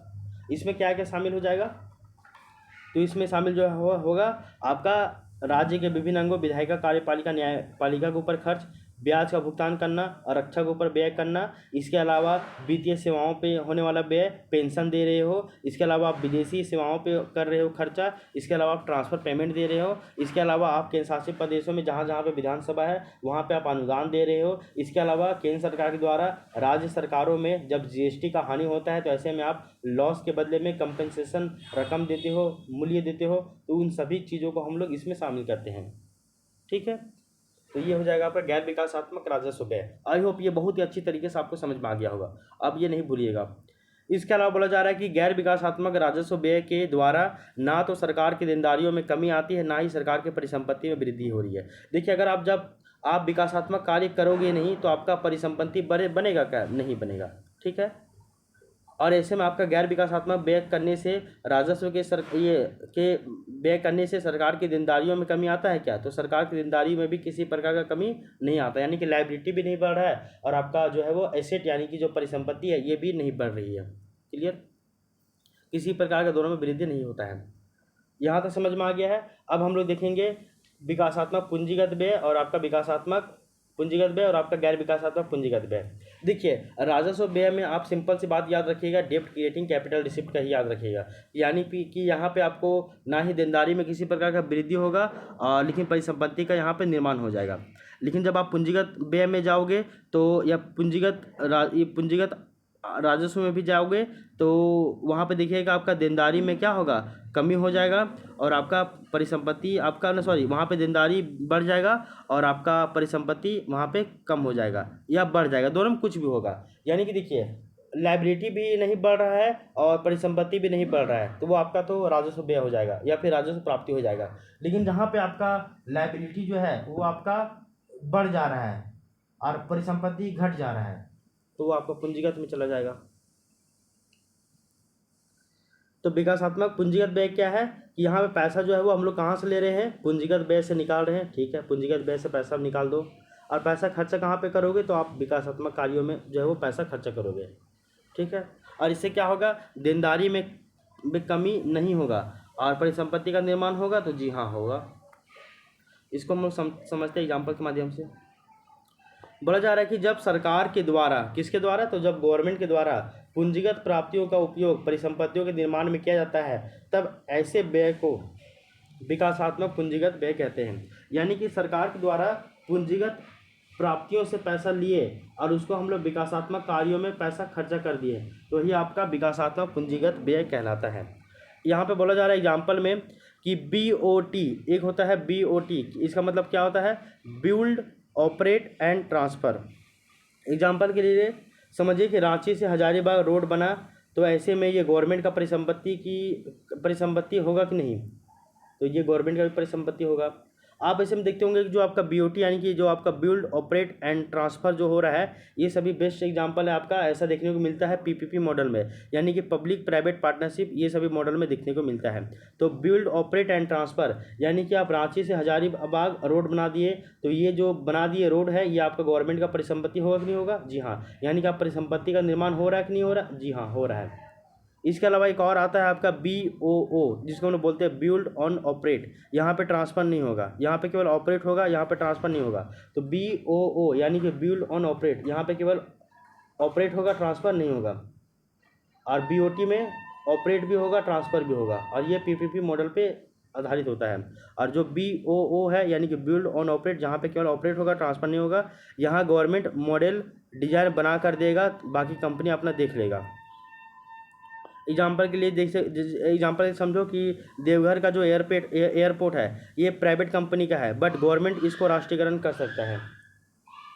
इसमें क्या क्या शामिल हो जाएगा, तो इसमें शामिल जो होगा आपका राज्य के विभिन्न अंगों, विधायिका, कार्यपालिका, न्यायपालिका के ऊपर खर्च, ब्याज का भुगतान करना, आरक्षक के ऊपर व्यय करना, इसके अलावा वित्तीय सेवाओं पे होने वाला व्यय, पेंशन दे रहे हो, इसके अलावा आप विदेशी सेवाओं पे कर रहे हो खर्चा, इसके अलावा आप ट्रांसफ़र पेमेंट दे रहे हो, इसके अलावा आप केंद्र शासित प्रदेशों में जहाँ जहाँ पे विधानसभा है वहाँ पे आप अनुदान दे रहे हो, इसके अलावा केंद्र सरकार के द्वारा राज्य सरकारों में जब जीएसटी का हानि होता है तो ऐसे में आप लॉस के बदले में कंपनसेशन रकम देते हो, मूल्य देते हो, तो उन सभी चीज़ों को हम लोग इसमें शामिल करते हैं। ठीक है, तो ये हो जाएगा आपका गैर विकासात्मक राजस्व व्यय। आई होप ये बहुत ही अच्छी तरीके से आपको समझ में आ गया होगा, अब ये नहीं भूलिएगा। इसके अलावा बोला जा रहा है कि गैर विकासात्मक राजस्व व्यय के द्वारा ना तो सरकार की देनदारियों में कमी आती है, ना ही सरकार की परिसंपत्ति में वृद्धि हो रही है। देखिए, अगर जब आप विकासात्मक कार्य करोगे नहीं तो आपका परिसंपत्ति बनेगा क्या, नहीं बनेगा। ठीक है, और ऐसे में आपका गैर विकासात्मक व्यय करने से राजस्व के व्यय करने से सरकार की देनदारियों में कमी आता है क्या, तो सरकार की देनदारी में भी किसी प्रकार का कमी नहीं आता, यानी कि लायबिलिटी भी नहीं बढ़ रहा है और आपका जो है वो एसेट यानी कि जो परिसंपत्ति है ये भी नहीं बढ़ रही है। क्लियर, किसी प्रकार का दोनों में वृद्धि नहीं होता है। यहाँ तक समझ में आ गया है। अब हम लोग देखेंगे विकासात्मक पूंजीगत व्यय और आपका विकासात्मक पूंजीगत व्यय और आपका गैर विकासात्मक पूंजीगत व्यय। देखिए, राजस्व व्यय में आप सिंपल सी बात याद रखिएगा, डेप्ट क्रिएटिंग कैपिटल रिसिप्ट का ही याद रखिएगा, यानी कि यहाँ पे आपको ना ही देनदारी में किसी प्रकार का वृद्धि होगा लेकिन परिसंपत्ति का यहाँ पे निर्माण हो जाएगा। लेकिन जब आप पूंजीगत व्यय में जाओगे तो या पूंजीगत राजस्व में भी जाओगे तो वहाँ पे देखिएगा आपका देनदारी में क्या होगा, कमी हो जाएगा, और आपका परिसंपत्ति वहाँ पे देनदारी बढ़ जाएगा और आपका परिसंपत्ति वहाँ पे कम हो जाएगा या बढ़ जाएगा, दोनों में कुछ भी होगा। यानी कि देखिए, लायबिलिटी भी नहीं बढ़ रहा है और परिसंपत्ति भी नहीं बढ़ रहा है, तो वो आपका तो राजस्व व्यय हो जाएगा या फिर राजस्व प्राप्ति हो जाएगा। लेकिन जहाँ पे आपका लायबिलिटी जो है वो आपका बढ़ जा रहा है और परिसंपत्ति घट जा रहा है, तो वो आपका पूंजीगत में चला जाएगा। तो विकासात्मक पूंजीगत व्यय क्या है कि यहाँ पे पैसा जो है वो हम लोग कहाँ से ले रहे हैं, पूंजीगत व्यय से निकाल रहे हैं। ठीक है, पूंजीगत व्यय से पैसा निकाल दो, और पैसा खर्चा कहाँ पे करोगे, तो आप विकासात्मक कार्यों में जो है वो पैसा खर्चा करोगे। ठीक है, और इससे क्या होगा, देनदारी में कमी नहीं होगा और परिसंपत्ति का निर्माण होगा, तो जी हाँ होगा। इसको हम लोग समझते हैं एग्जाम्पल के माध्यम से। बोला जा रहा है कि जब सरकार के द्वारा, किसके द्वारा, तो जब गवर्नमेंट के द्वारा पूंजीगत प्राप्तियों का उपयोग परिसंपत्तियों के निर्माण में किया जाता है, तब ऐसे व्यय को विकासात्मक पूंजीगत व्यय कहते हैं। यानी कि सरकार के द्वारा पूंजीगत प्राप्तियों से पैसा लिए और उसको हम लोग विकासात्मक कार्यों में पैसा खर्चा कर दिए, तो ही आपका विकासात्मक पूंजीगत व्यय कहलाता है। यहाँ पे बोला जा रहा है एग्जाम्पल में कि BOT, एक होता है BOT, इसका मतलब क्या होता है, build, operate and transfer. Example के लिए समझिए कि रांची से हजारीबाग रोड बना, तो ऐसे में ये गवर्नमेंट का परिसंपत्ति होगा कि नहीं, तो ये गवर्नमेंट का भी परिसंपत्ति होगा। आप ऐसे में देखते होंगे कि जो आपका BOT यानी कि जो आपका बिल्ड, ऑपरेट एंड ट्रांसफ़र जो हो रहा है, ये सभी बेस्ट एग्जांपल है आपका, ऐसा देखने को मिलता है PPP मॉडल में, यानी कि पब्लिक प्राइवेट पार्टनरशिप, ये सभी मॉडल में देखने को मिलता है। तो बिल्ड, ऑपरेट एंड ट्रांसफ़र यानी कि आप रांची से हजारीबाग रोड बना दिए, तो ये जो बना दिए रोड है ये आपका गवर्नमेंट का परिसंपत्ति होगा कि नहीं होगा, जी हाँ, यानी कि आप परिसंपत्ति का निर्माण हो रहा है कि नहीं हो रहा, जी हाँ हो रहा है। इसके अलावा एक और आता है आपका BOO, जिसको हम लोग बोलते हैं बिल्ड ऑन ऑपरेट। यहाँ पे ट्रांसफ़र नहीं होगा, यहाँ पे केवल ऑपरेट होगा, यहाँ पे ट्रांसफ़र नहीं होगा। तो BOO यानी कि बिल्ड ऑन ऑपरेट, यहाँ पे केवल ऑपरेट होगा, ट्रांसफ़र नहीं होगा। और BOT में ऑपरेट भी होगा, ट्रांसफ़र भी होगा, और ये PPP मॉडल पे आधारित होता है। और जो BOO है यानी कि बिल्ड ऑन ऑपरेट, जहाँ पे केवल ऑपरेट होगा, ट्रांसफ़र नहीं होगा, यहाँ गवर्नमेंट मॉडल डिजाइन बना कर देगा, बाकी कंपनी अपना देख लेगा। एग्जाम्पल के लिए एग्जाम्पल समझो कि देवघर का जो एयरपोर्ट है ये प्राइवेट कंपनी का है, बट गवर्नमेंट इसको राष्ट्रीयकरण कर सकता है।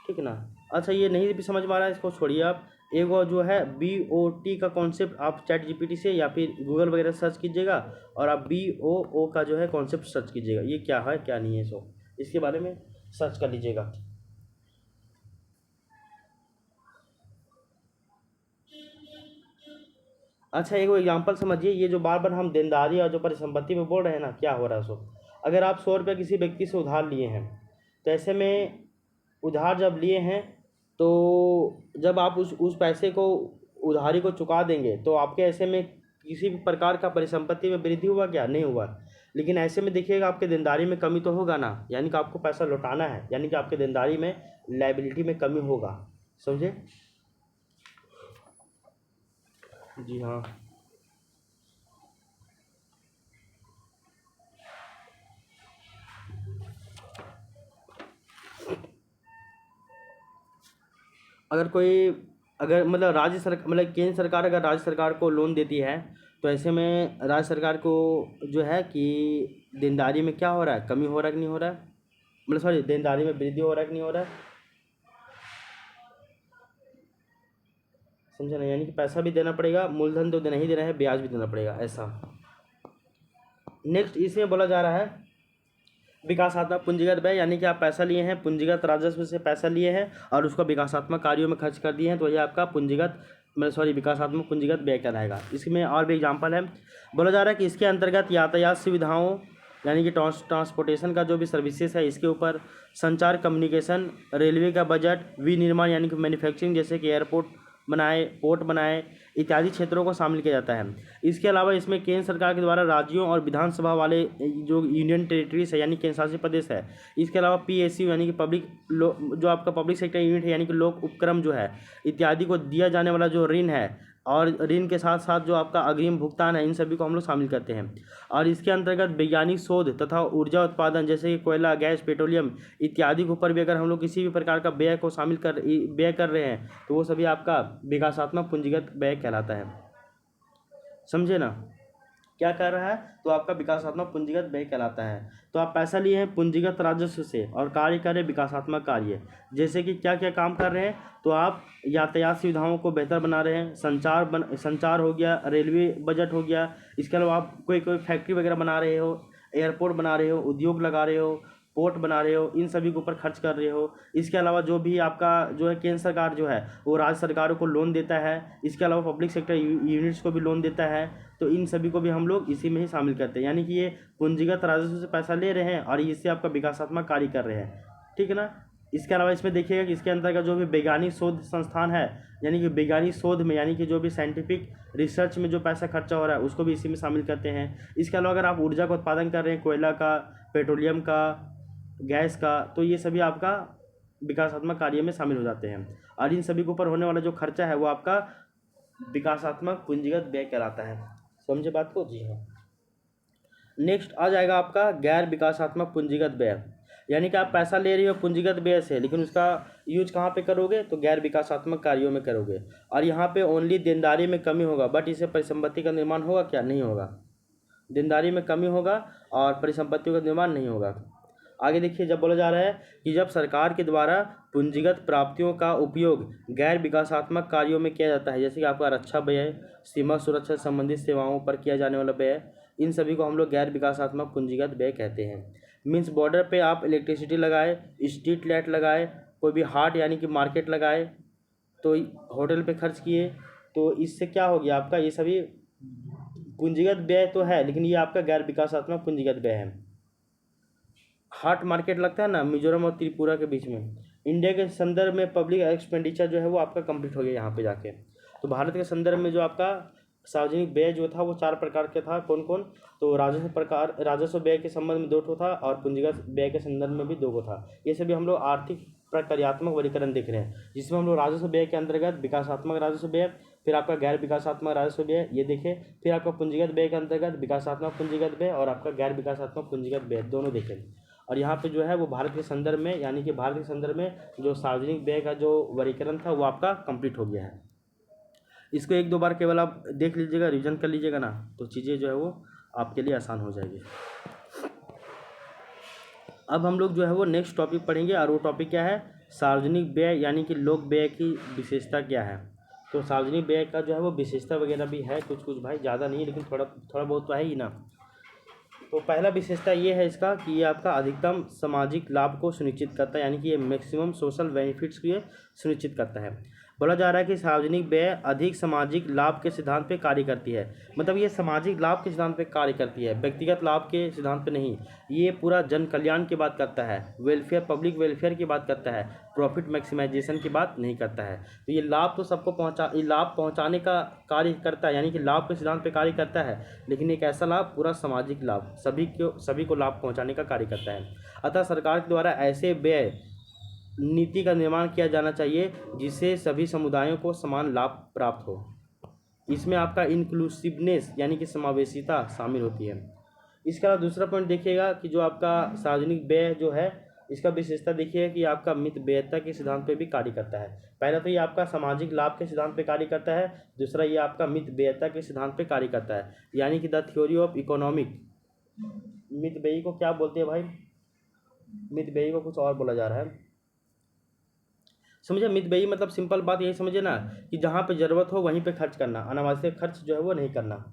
ठीक है ना। अच्छा, ये नहीं भी समझ में आ रहा है, इसको छोड़िए आप। एक वो जो है BOT का कॉन्सेप्ट आप ChatGPT से या फिर गूगल वगैरह सर्च कीजिएगा और आप BOO का जो है कॉन्सेप्ट सर्च कीजिएगा, ये क्या है क्या नहीं है, सो इसके बारे में सर्च कर लीजिएगा। अच्छा एक एग्जांपल समझिए, ये जो बार बार हम देनदारी और जो परिसंपत्ति में बोल रहे हैं ना, क्या हो रहा है सो, अगर आप 100 रुपये किसी व्यक्ति से उधार लिए हैं, तो ऐसे में उधार जब लिए हैं, तो जब आप उस पैसे को, उधारी को चुका देंगे, तो आपके ऐसे में किसी भी प्रकार का परिसंपत्ति में वृद्धि हुआ क्या? नहीं हुआ। लेकिन ऐसे में देखिएगा आपके देनदारी में कमी तो होगा ना, यानी कि आपको पैसा लौटाना है, यानी कि आपके देनदारी में, लायबिलिटी में कमी होगा। समझे? जी हाँ। अगर कोई, अगर मतलब राज्य सरकार, मतलब केंद्र सरकार अगर राज्य सरकार को लोन देती है, तो ऐसे में राज्य सरकार को जो है कि देनदारी में क्या हो रहा है, कमी हो रहा है कि नहीं हो रहा है, मतलब सॉरी, देनदारी में वृद्धि हो रहा है कि नहीं हो रहा है? समझे ना? यानी कि पैसा भी देना पड़ेगा, मूलधन तो देना ही देना है, ब्याज भी देना पड़ेगा, ऐसा। नेक्स्ट इसमें बोला जा रहा है विकासात्मक पूंजीगत व्यय, यानी कि आप पैसा लिए हैं, पूंजीगत राजस्व से पैसा लिए हैं और उसको विकासात्मक कार्यों में खर्च कर दिए हैं, तो ये आपका पूंजीगत, मतलब सॉरी, विकासात्मक पूंजीगत व्यय कहलाएगा। इसमें और भी एग्जांपल है, बोला जा रहा है कि इसके अंतर्गत यातायात सुविधाओं, यानी कि ट्रांसपोर्टेशन का जो भी सर्विसेज है इसके ऊपर, संचार कम्युनिकेशन, रेलवे का बजट, विनिर्माण यानी कि मैन्युफैक्चरिंग, जैसे कि एयरपोर्ट बनाए, पोर्ट बनाए, इत्यादि क्षेत्रों को शामिल किया जाता है। इसके अलावा इसमें केंद्र सरकार के द्वारा राज्यों और विधानसभा वाले जो यूनियन टेरिटरीज है, यानी केंद्र शासित प्रदेश है, इसके अलावा PSU यानी कि पब्लिक, जो आपका पब्लिक सेक्टर यूनिट है, यानी कि लोक उपक्रम जो है, इत्यादि को दिया जाने वाला जो ऋण है, और ऋण के साथ साथ जो आपका अग्रिम भुगतान है, इन सभी को हम लोग शामिल करते हैं। और इसके अंतर्गत वैज्ञानिक शोध तथा ऊर्जा उत्पादन, जैसे कि कोयला, गैस, पेट्रोलियम इत्यादि के ऊपर भी अगर हम लोग किसी भी प्रकार का व्यय को शामिल कर व्यय कर रहे हैं, तो वो सभी आपका विकासात्मक पूंजीगत व्यय कहलाता है। समझे ना? क्या कर रहा है? तो आपका विकासात्मक पूंजीगत व्यय कहलाता है। तो आप पैसा लिए हैं पूंजीगत राजस्व से और कार्य कर रहे विकासात्मक कार्य, जैसे कि क्या क्या काम कर रहे हैं, तो आप यातायात सुविधाओं को बेहतर बना रहे हैं, संचार हो गया, रेलवे बजट हो गया, इसके अलावा आप कोई फैक्ट्री वगैरह बना रहे हो, एयरपोर्ट बना रहे हो, उद्योग लगा रहे हो, पोर्ट बना रहे हो, इन सभी के ऊपर खर्च कर रहे हो। इसके अलावा जो भी आपका जो है केंद्र सरकार जो है वो राज्य सरकारों को लोन देता है, इसके अलावा पब्लिक सेक्टर यूनिट्स को भी लोन देता है, तो इन सभी को भी हम लोग इसी में ही शामिल करते हैं। यानी कि ये पूंजीगत राजस्व से पैसा ले रहे हैं और इससे आपका विकासात्मक कार्य कर रहे हैं, ठीक है ना। इसके अलावा इसमें देखिएगा कि इसके अंतर्गत जो भी वैज्ञानिक शोध संस्थान है, यानी कि वैज्ञानिक शोध में, यानी कि जो भी साइंटिफिक रिसर्च में जो पैसा खर्चा हो रहा है उसको भी इसी में शामिल करते हैं। इसके अलावा अगर आप ऊर्जा का उत्पादन कर रहे हैं, कोयला का, पेट्रोलियम का, गैस का, तो ये सभी आपका विकासात्मक कार्य में शामिल हो जाते हैं और इन सभी के ऊपर होने वाला जो खर्चा है वो आपका विकासात्मक पूंजीगत व्यय कहलाता है। समझे बात को? जी हाँ। नेक्स्ट आ जाएगा आपका गैर विकासात्मक पूंजीगत व्यय, यानी कि आप पैसा ले रहे हो पूंजीगत व्यय से, लेकिन उसका यूज कहाँ पे करोगे, तो गैर विकासात्मक कार्यों में करोगे। और यहाँ पे ओनली देनदारी में कमी होगा, बट इससे परिसंपत्ति का निर्माण होगा क्या? नहीं होगा। देनदारी में कमी होगा और परिसंपत्तियों का निर्माण नहीं होगा। आगे देखिए, जब बोला जा रहा है कि जब सरकार के द्वारा पूंजीगत प्राप्तियों का उपयोग गैर विकासात्मक कार्यों में किया जाता है, जैसे कि आपका रक्षा व्यय, सीमा सुरक्षा से संबंधित सेवाओं पर किया जाने वाला व्यय, इन सभी को हम लोग गैर विकासात्मक पूंजीगत व्यय कहते हैं। मीन्स बॉर्डर पे आप इलेक्ट्रिसिटी लगाए, स्ट्रीट लाइट लगाए, कोई भी हाट यानी कि मार्केट लगाए, तो होटल पे खर्च किए, तो इससे क्या हो गया आपका, ये सभी पूंजीगत व्यय तो है, लेकिन ये आपका गैर विकासात्मक पूंजीगत व्यय है। हाट मार्केट लगता है ना मिजोरम और त्रिपुरा के बीच में, इंडिया के संदर्भ में पब्लिक एक्सपेंडिचर जो है वो आपका कंप्लीट हो गया यहाँ पे जाके। तो भारत के संदर्भ में जो आपका सार्वजनिक व्यय जो था वो 4 प्रकार के था। कौन कौन? तो राजस्व व्यय के संबंध में 2 ठो था और पूंजीगत व्यय के संदर्भ में भी 2 को था। ये सभी हम लोग आर्थिक प्रक्रियात्मक वर्गीकरण देख रहे हैं, जिसमें हम लोग राजस्व व्यय के अंतर्गत विकासात्मक राजस्व व्यय, फिर आपका गैर विकासात्मक राजस्व व्यय ये देखें, फिर आपका पूंजीगत व्यय के अंतर्गत विकासात्मक पूंजीगत व्यय और आपका गैर विकासात्मक पूंजीगत व्यय दोनों देखें। और यहाँ पे जो है वो भारत के संदर्भ में, यानी कि भारत के संदर्भ में जो सार्वजनिक व्यय का जो वर्गीकरण था वो आपका कंप्लीट हो गया है। इसको 1-2 बार केवल आप देख लीजिएगा, रिविजन कर लीजिएगा ना, तो चीज़ें जो है वो आपके लिए आसान हो जाएगी। अब हम लोग जो है वो नेक्स्ट टॉपिक पढ़ेंगे और वो टॉपिक क्या है, सार्वजनिक व्यय यानी कि लोक व्यय की विशेषता क्या है। तो सार्वजनिक व्यय का जो है वो विशेषता वगैरह भी है कुछ कुछ भाई, ज़्यादा नहीं लेकिन थोड़ा बहुत तो है ही ना। तो पहला विशेषता ये है इसका कि ये आपका अधिकतम सामाजिक लाभ को सुनिश्चित करता है, यानी कि ये मैक्सिमम सोशल बेनिफिट्स को ये सुनिश्चित करता है। बोला जा रहा है कि सार्वजनिक व्यय अधिक सामाजिक लाभ के सिद्धांत पे कार्य करती है। मतलब ये सामाजिक लाभ के सिद्धांत पे कार्य करती है, व्यक्तिगत लाभ के सिद्धांत पे नहीं। ये पूरा जन कल्याण की बात करता है, वेलफेयर, पब्लिक वेलफेयर की बात करता है, प्रॉफिट मैक्सिमाइजेशन की बात नहीं करता है। तो ये लाभ तो सबको ये लाभ पहुँचाने का कार्य करता है, यानी कि लाभ के सिद्धांत पे कार्य करता है, लेकिन एक ऐसा लाभ पूरा सामाजिक लाभ, सभी को लाभ पहुँचाने का कार्य करता है। अतः सरकार के द्वारा ऐसे व्यय नीति का निर्माण किया जाना चाहिए जिससे सभी समुदायों को समान लाभ प्राप्त हो। इसमें आपका इंक्लूसिवनेस यानी कि समावेशिता शामिल होती है। इसका दूसरा पॉइंट देखिएगा कि जो आपका सार्वजनिक व्यय जो है, इसका विशेषता देखिए कि आपका मितव्ययिता के सिद्धांत पे भी कार्य करता है। पहला तो ये आपका सामाजिक लाभ के सिद्धांत पे कार्य करता है, दूसरा ये आपका मितव्ययिता के सिद्धांत पे कार्य करता है, यानी कि द थ्योरी ऑफ इकोनॉमिक। मितव्ययी को क्या बोलते हैं भाई? मितव्ययी को कुछ और बोला जा रहा है, समझे? मितव्ययी मतलब सिंपल बात यही समझे ना कि जहाँ पे ज़रूरत हो वहीं पे खर्च करना, अनावश्यक खर्च जो है वो नहीं करना।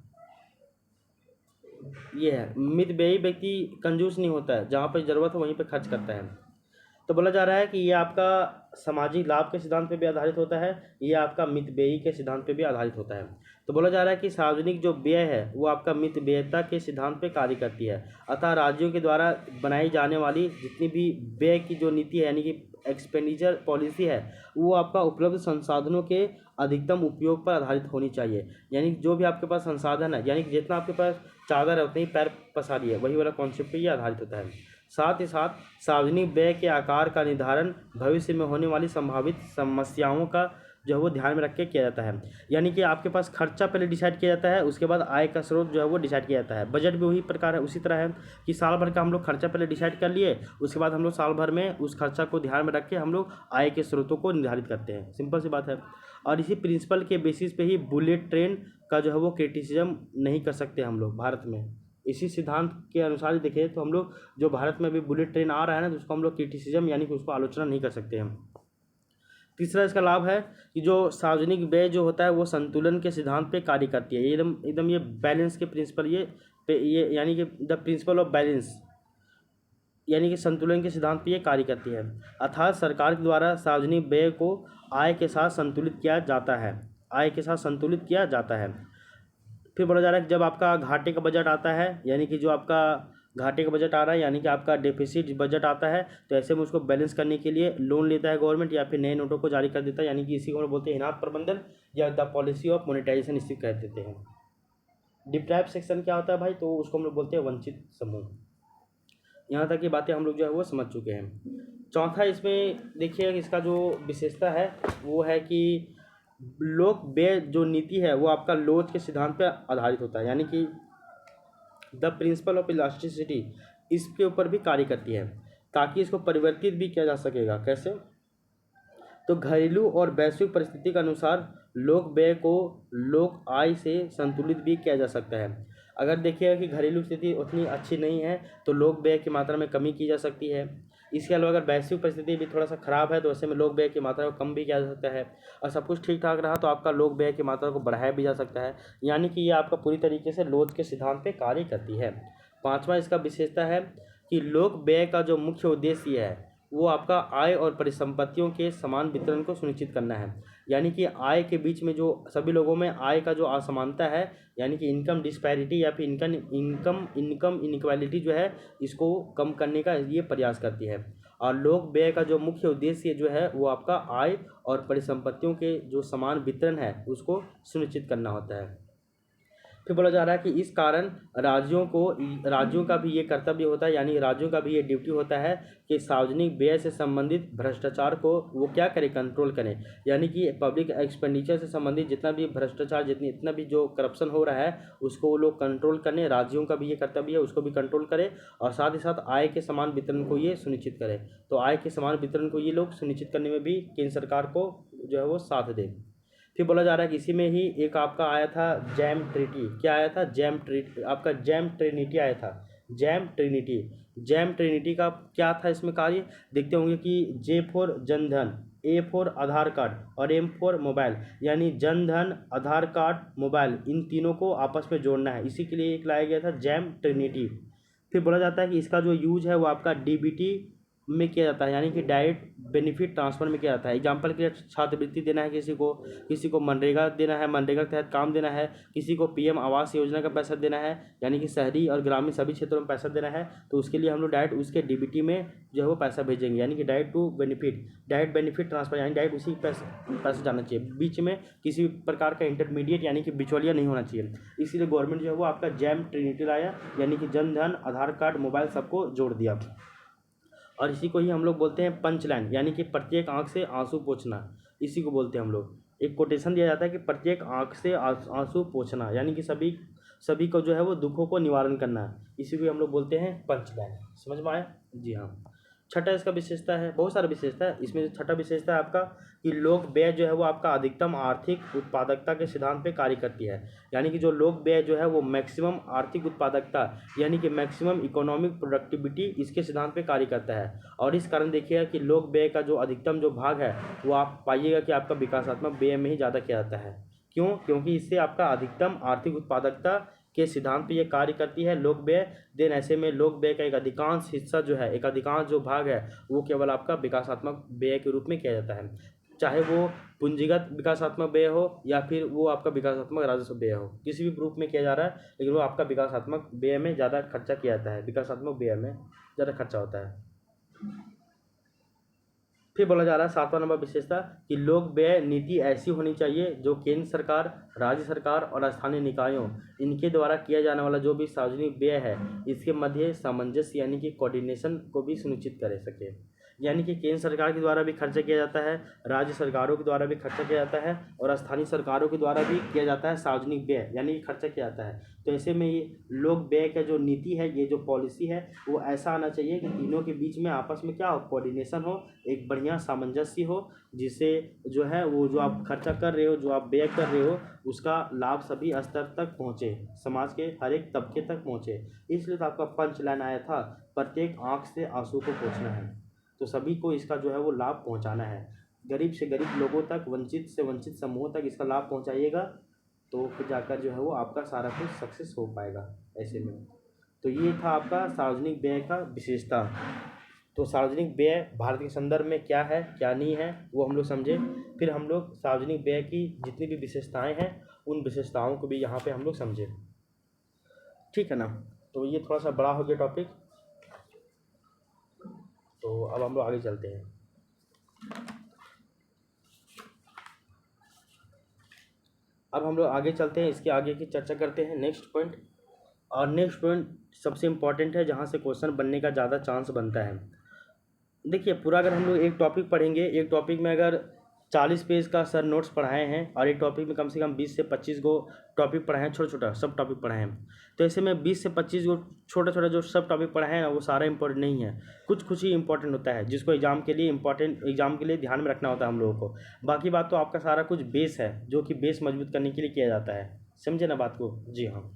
ये है मितव्ययी व्यक्ति कंजूस नहीं होता है, जहाँ पे ज़रूरत हो वहीं पे खर्च करता है। तो बोला जा रहा है कि ये आपका सामाजिक लाभ के सिद्धांत पे भी आधारित होता है, ये आपका मितव्ययी के सिद्धांत पे भी आधारित होता है। तो बोला जा रहा है कि सार्वजनिक जो व्यय है वो आपका मितव्ययिता के सिद्धांत पे कार्य करती है। अतः राज्यों के द्वारा बनाई जाने वाली जितनी भी व्यय की जो नीति है, यानी कि एक्सपेंडिचर पॉलिसी है, वो आपका उपलब्ध संसाधनों के अधिकतम उपयोग पर आधारित होनी चाहिए। यानी कि जो भी आपके पास संसाधन है, यानी कि जितना आपके पास चादर है उतने ही पैर पसारी है, वही वाला कॉन्सेप्ट पे ये आधारित होता है। साथ ही साथ सार्वजनिक व्यय के आकार का निर्धारण भविष्य में होने वाली संभावित समस्याओं का जो है वो ध्यान में रख के किया जाता है। यानी कि आपके पास खर्चा पहले डिसाइड किया जाता है, उसके बाद आय का स्रोत जो है वो डिसाइड किया जाता है। बजट भी वही प्रकार है, उसी तरह है कि साल भर का हम लोग खर्चा पहले डिसाइड कर लिए, उसके बाद हम लोग साल भर में उस खर्चा को ध्यान में रख के हम लोग आय के स्रोतों को निर्धारित करते हैं। सिंपल सी बात है। और इसी प्रिंसिपल के बेसिस पे ही बुलेट ट्रेन का जो है वो क्रिटिसिज्म नहीं कर सकते हम लोग भारत में। इसी सिद्धांत के अनुसार ही देखें तो हम लोग जो भारत में अभी बुलेट ट्रेन आ रहा है ना, तो उसको हम लोग क्रिटिसिज्म यानी कि उसको आलोचना नहीं कर सकते हम। तीसरा इसका लाभ है कि जो सार्वजनिक व्यय जो होता है वो संतुलन के सिद्धांत पे कार्य करती है। एकदम एकदम ये बैलेंस के प्रिंसिपल ये यानी कि द प्रिंसिपल ऑफ बैलेंस, यानी कि संतुलन के सिद्धांत पे ये कार्य करती है। अर्थात सरकार के द्वारा सार्वजनिक व्यय को आय के साथ संतुलित किया जाता है, आय के साथ संतुलित किया जाता है। फिर बोला जा रहा है कि जब आपका घाटे का बजट आता है, यानी कि जो आपका घाटे का बजट आ रहा है, यानी कि आपका डेफिसिट बजट आता है, तो ऐसे में उसको बैलेंस करने के लिए लोन लेता है गवर्नमेंट या फिर नए नोटों को जारी कर देता है, यानी कि इसी को हम बोलते हैं इनाम प्रबंधन या द पॉलिसी ऑफ मोनेटाइजेशन, इसी कह देते हैं। डिप्राइव्ड सेक्शन क्या होता है भाई? तो उसको हम लोग बोलते हैं वंचित समूह। यहाँ तक की बातें हम लोग जो है वो समझ चुके हैं। चौथा इसमें देखिए इसका जो विशेषता है वो है कि लोक व्यय जो नीति है वो आपका लोच के सिद्धांत पर आधारित होता है, यानी कि द प्रिंसिपल ऑफ इलास्टिसिटी, इसके ऊपर भी कार्य करती है ताकि इसको परिवर्तित भी किया जा सकेगा। कैसे? तो घरेलू और वैश्विक परिस्थिति के अनुसार लोक व्यय को लोक आय से संतुलित भी किया जा सकता है। अगर देखिएगा कि घरेलू स्थिति उतनी अच्छी नहीं है तो लोक व्यय की मात्रा में कमी की जा सकती है। इसके अलावा अगर वैश्विक परिस्थिति भी थोड़ा सा खराब है तो ऐसे में लोक व्यय की मात्रा को कम भी किया जा सकता है, और सब कुछ ठीक ठाक रहा तो आपका लोक व्यय की मात्रा को बढ़ाया भी जा सकता है। यानी कि ये आपका पूरी तरीके से लोच के सिद्धांत पे कार्य करती है। पांचवा इसका विशेषता है कि लोक व्यय का जो मुख्य उद्देश्य है वो आपका आय और परिसंपत्तियों के समान वितरण को सुनिश्चित करना है। यानी कि आय के बीच में जो सभी लोगों में आय का जो असमानता है, यानी कि इनकम डिस्पैरिटी या फिर इनकम इनइक्वालिटी जो है, इसको कम करने का ये प्रयास करती है। और लोक व्यय का जो मुख्य उद्देश्य जो है वो आपका आय और परिसंपत्तियों के जो समान वितरण है उसको सुनिश्चित करना होता है। फिर बोला जा रहा है कि इस कारण राज्यों का भी ये कर्तव्य होता है, यानी राज्यों का भी ये ड्यूटी होता है कि सार्वजनिक व्यय से संबंधित भ्रष्टाचार को वो क्या करें, कंट्रोल करें। यानी कि पब्लिक एक्सपेंडिचर से संबंधित जितना भी भ्रष्टाचार, इतना भी जो करप्शन हो रहा है उसको वो लोग कंट्रोल करें। राज्यों का भी ये कर्तव्य है, उसको भी कंट्रोल करें, और साथ ही साथ आय के समान वितरण को ये सुनिश्चित करें। तो आय के समान वितरण को ये लोग सुनिश्चित करने में भी केंद्र सरकार को जो है वो साथ दें। फिर बोला जा रहा है कि इसी में ही एक आपका आया था जैम ट्रिटी। क्या आया था? आपका जैम ट्रिनिटी आया था। जैम ट्रिनिटी का क्या था इसमें कार्य? देखते होंगे कि J for Jan Dhan, A for Aadhaar card और एम फॉर मोबाइल, यानी जनधन, आधार कार्ड, मोबाइल, इन तीनों को आपस में जोड़ना है, इसी के लिए एक लाया गया था जैम ट्रिनिटी। फिर बोला जाता है कि इसका जो यूज है वो आपका डीबीटी में किया जाता है, यानी कि डायरेक्ट बेनिफिट ट्रांसफ़र में किया जाता है। एग्जाम्पल के लिए छात्रवृत्ति देना है किसी को मनरेगा देना है, मनरेगा के तहत काम देना है, किसी को पीएम आवास योजना का पैसा देना है, यानी कि शहरी और ग्रामीण सभी क्षेत्रों में पैसा देना है, तो उसके लिए हम लोग डायरेक्ट उसके डीबीटी में जो है वो पैसा भेजेंगे, यानी कि डायरेक्ट बेनिफिट ट्रांसफ़र, यानी डायरेक्ट उसी पैसा जाना चाहिए। बीच में किसी प्रकार का इंटरमीडिएट यानी कि बिचौलिया नहीं होना चाहिए। इसीलिए गवर्नमेंट जो है वो आपका जैम ट्रिनिटी लाया, यानी कि जन धन, आधार कार्ड, मोबाइल सबको जोड़ दिया। और इसी को ही हम लोग बोलते हैं पंच लाइन, यानी कि प्रत्येक आंख से आंसू पोंछना, इसी को बोलते हैं हम लोग। एक कोटेशन दिया जाता है कि प्रत्येक आंख से आंसू पोंछना, यानी कि सभी को जो है वो दुखों को निवारण करना है, इसी को हम लोग बोलते हैं पंच लाइन। समझ में आया? जी हाँ। छठा इसका विशेषता है, बहुत सारा विशेषता है, इसमें जो छठा विशेषता है आपका कि लोक व्यय जो है वो आपका अधिकतम आर्थिक उत्पादकता के सिद्धांत पे कार्य करती है, यानी कि जो लोक व्यय जो है वो मैक्सिमम आर्थिक उत्पादकता यानी कि मैक्सिमम इकोनॉमिक प्रोडक्टिविटी इसके सिद्धांत पे कार्य करता है। और इस कारण देखिएगा कि लोक व्यय का जो अधिकतम जो भाग है वो आप पाइएगा कि आपका विकासात्मक व्यय में ही ज़्यादा किया जाता है। क्यों? क्योंकि इससे आपका अधिकतम आर्थिक उत्पादकता के सिद्धांत पे ये कार्य करती है लोक व्यय। देन ऐसे में लोक व्यय का एक अधिकांश हिस्सा जो है, एक अधिकांश जो भाग है वो केवल आपका विकासात्मक व्यय के रूप में किया जाता है, चाहे वो पूंजीगत विकासात्मक व्यय हो या फिर वो आपका विकासात्मक राजस्व व्यय हो, किसी भी रूप में किया जा रहा है, लेकिन वो आपका विकासात्मक व्यय में ज़्यादा खर्चा किया जाता है, विकासात्मक व्यय में ज़्यादा खर्चा होता है। फिर बोला जा रहा है 7वां नंबर विशेषता कि लोक व्यय नीति ऐसी होनी चाहिए जो केंद्र सरकार, राज्य सरकार और स्थानीय निकायों इनके द्वारा किया जाने वाला जो भी सार्वजनिक व्यय है इसके मध्य सामंजस्य यानी कि कोऑर्डिनेशन को भी सुनिश्चित कर सके। यानी कि केंद्र सरकार के द्वारा भी खर्चा किया जाता है, राज्य सरकारों के द्वारा भी खर्चा किया जाता है और स्थानीय सरकारों के द्वारा भी किया जाता है सार्वजनिक व्यय, यानी कि खर्चा किया जाता है। तो ऐसे में ये लोक व्यय का जो नीति है, ये जो पॉलिसी है वो ऐसा आना चाहिए कि तीनों के बीच में आपस में क्या हो, कोऑर्डिनेशन हो, एक बढ़िया सामंजस्य हो, जिससे जो है वो जो आप खर्चा कर रहे हो, जो आप व्यय कर रहे हो, उसका लाभ सभी स्तर तक पहुँचे, समाज के हर एक तबके तक पहुँचे। इसलिए तो आपका पंच लाइन आया था, प्रत्येक आँख से आंसू को पोंछना है। तो सभी को इसका जो है वो लाभ पहुंचाना है, गरीब से गरीब लोगों तक, वंचित से वंचित समूहों तक इसका लाभ पहुंचाइएगा, तो फिर जाकर जो है वो आपका सारा कुछ सक्सेस हो पाएगा ऐसे में। तो ये था आपका सार्वजनिक व्यय का विशेषता। तो सार्वजनिक व्यय भारत के संदर्भ में क्या है क्या नहीं है वो हम लोग समझे। फिर हम लोग सार्वजनिक व्यय की जितनी भी विशेषताएँ हैं उन विशेषताओं को भी यहाँ पर हम लोग समझे, ठीक है ना। तो ये थोड़ा सा बड़ा हो गया टॉपिक, तो अब हम लोग आगे चलते हैं। अब हम लोग आगे चलते हैं, इसके आगे की चर्चा करते हैं नेक्स्ट पॉइंट। और नेक्स्ट पॉइंट सबसे इम्पॉर्टेंट है, जहाँ से क्वेश्चन बनने का ज़्यादा चांस बनता है। देखिए पूरा अगर हम लोग एक टॉपिक पढ़ेंगे, एक टॉपिक में अगर 40 पेज का सर नोट्स पढ़ाए हैं और एक टॉपिक में कम से कम 20 से 25 गो टॉपिक पढ़ाए हैं, छोटा छोटा सब टॉपिक पढ़ाए हैं, तो ऐसे में 20 से 25 गो छोटा छोटा जो सब टॉपिक पढ़ाए हैं ना वो सारा इंपॉर्टेंट नहीं है, कुछ ही इंपॉर्टेंट होता है जिसको एग्जाम के लिए ध्यान में रखना होता है हम लोगों को। बाकी बात तो आपका सारा कुछ बेस है, जो कि बेस मजबूत करने के लिए किया जाता है, समझे ना बात को। जी हाँ।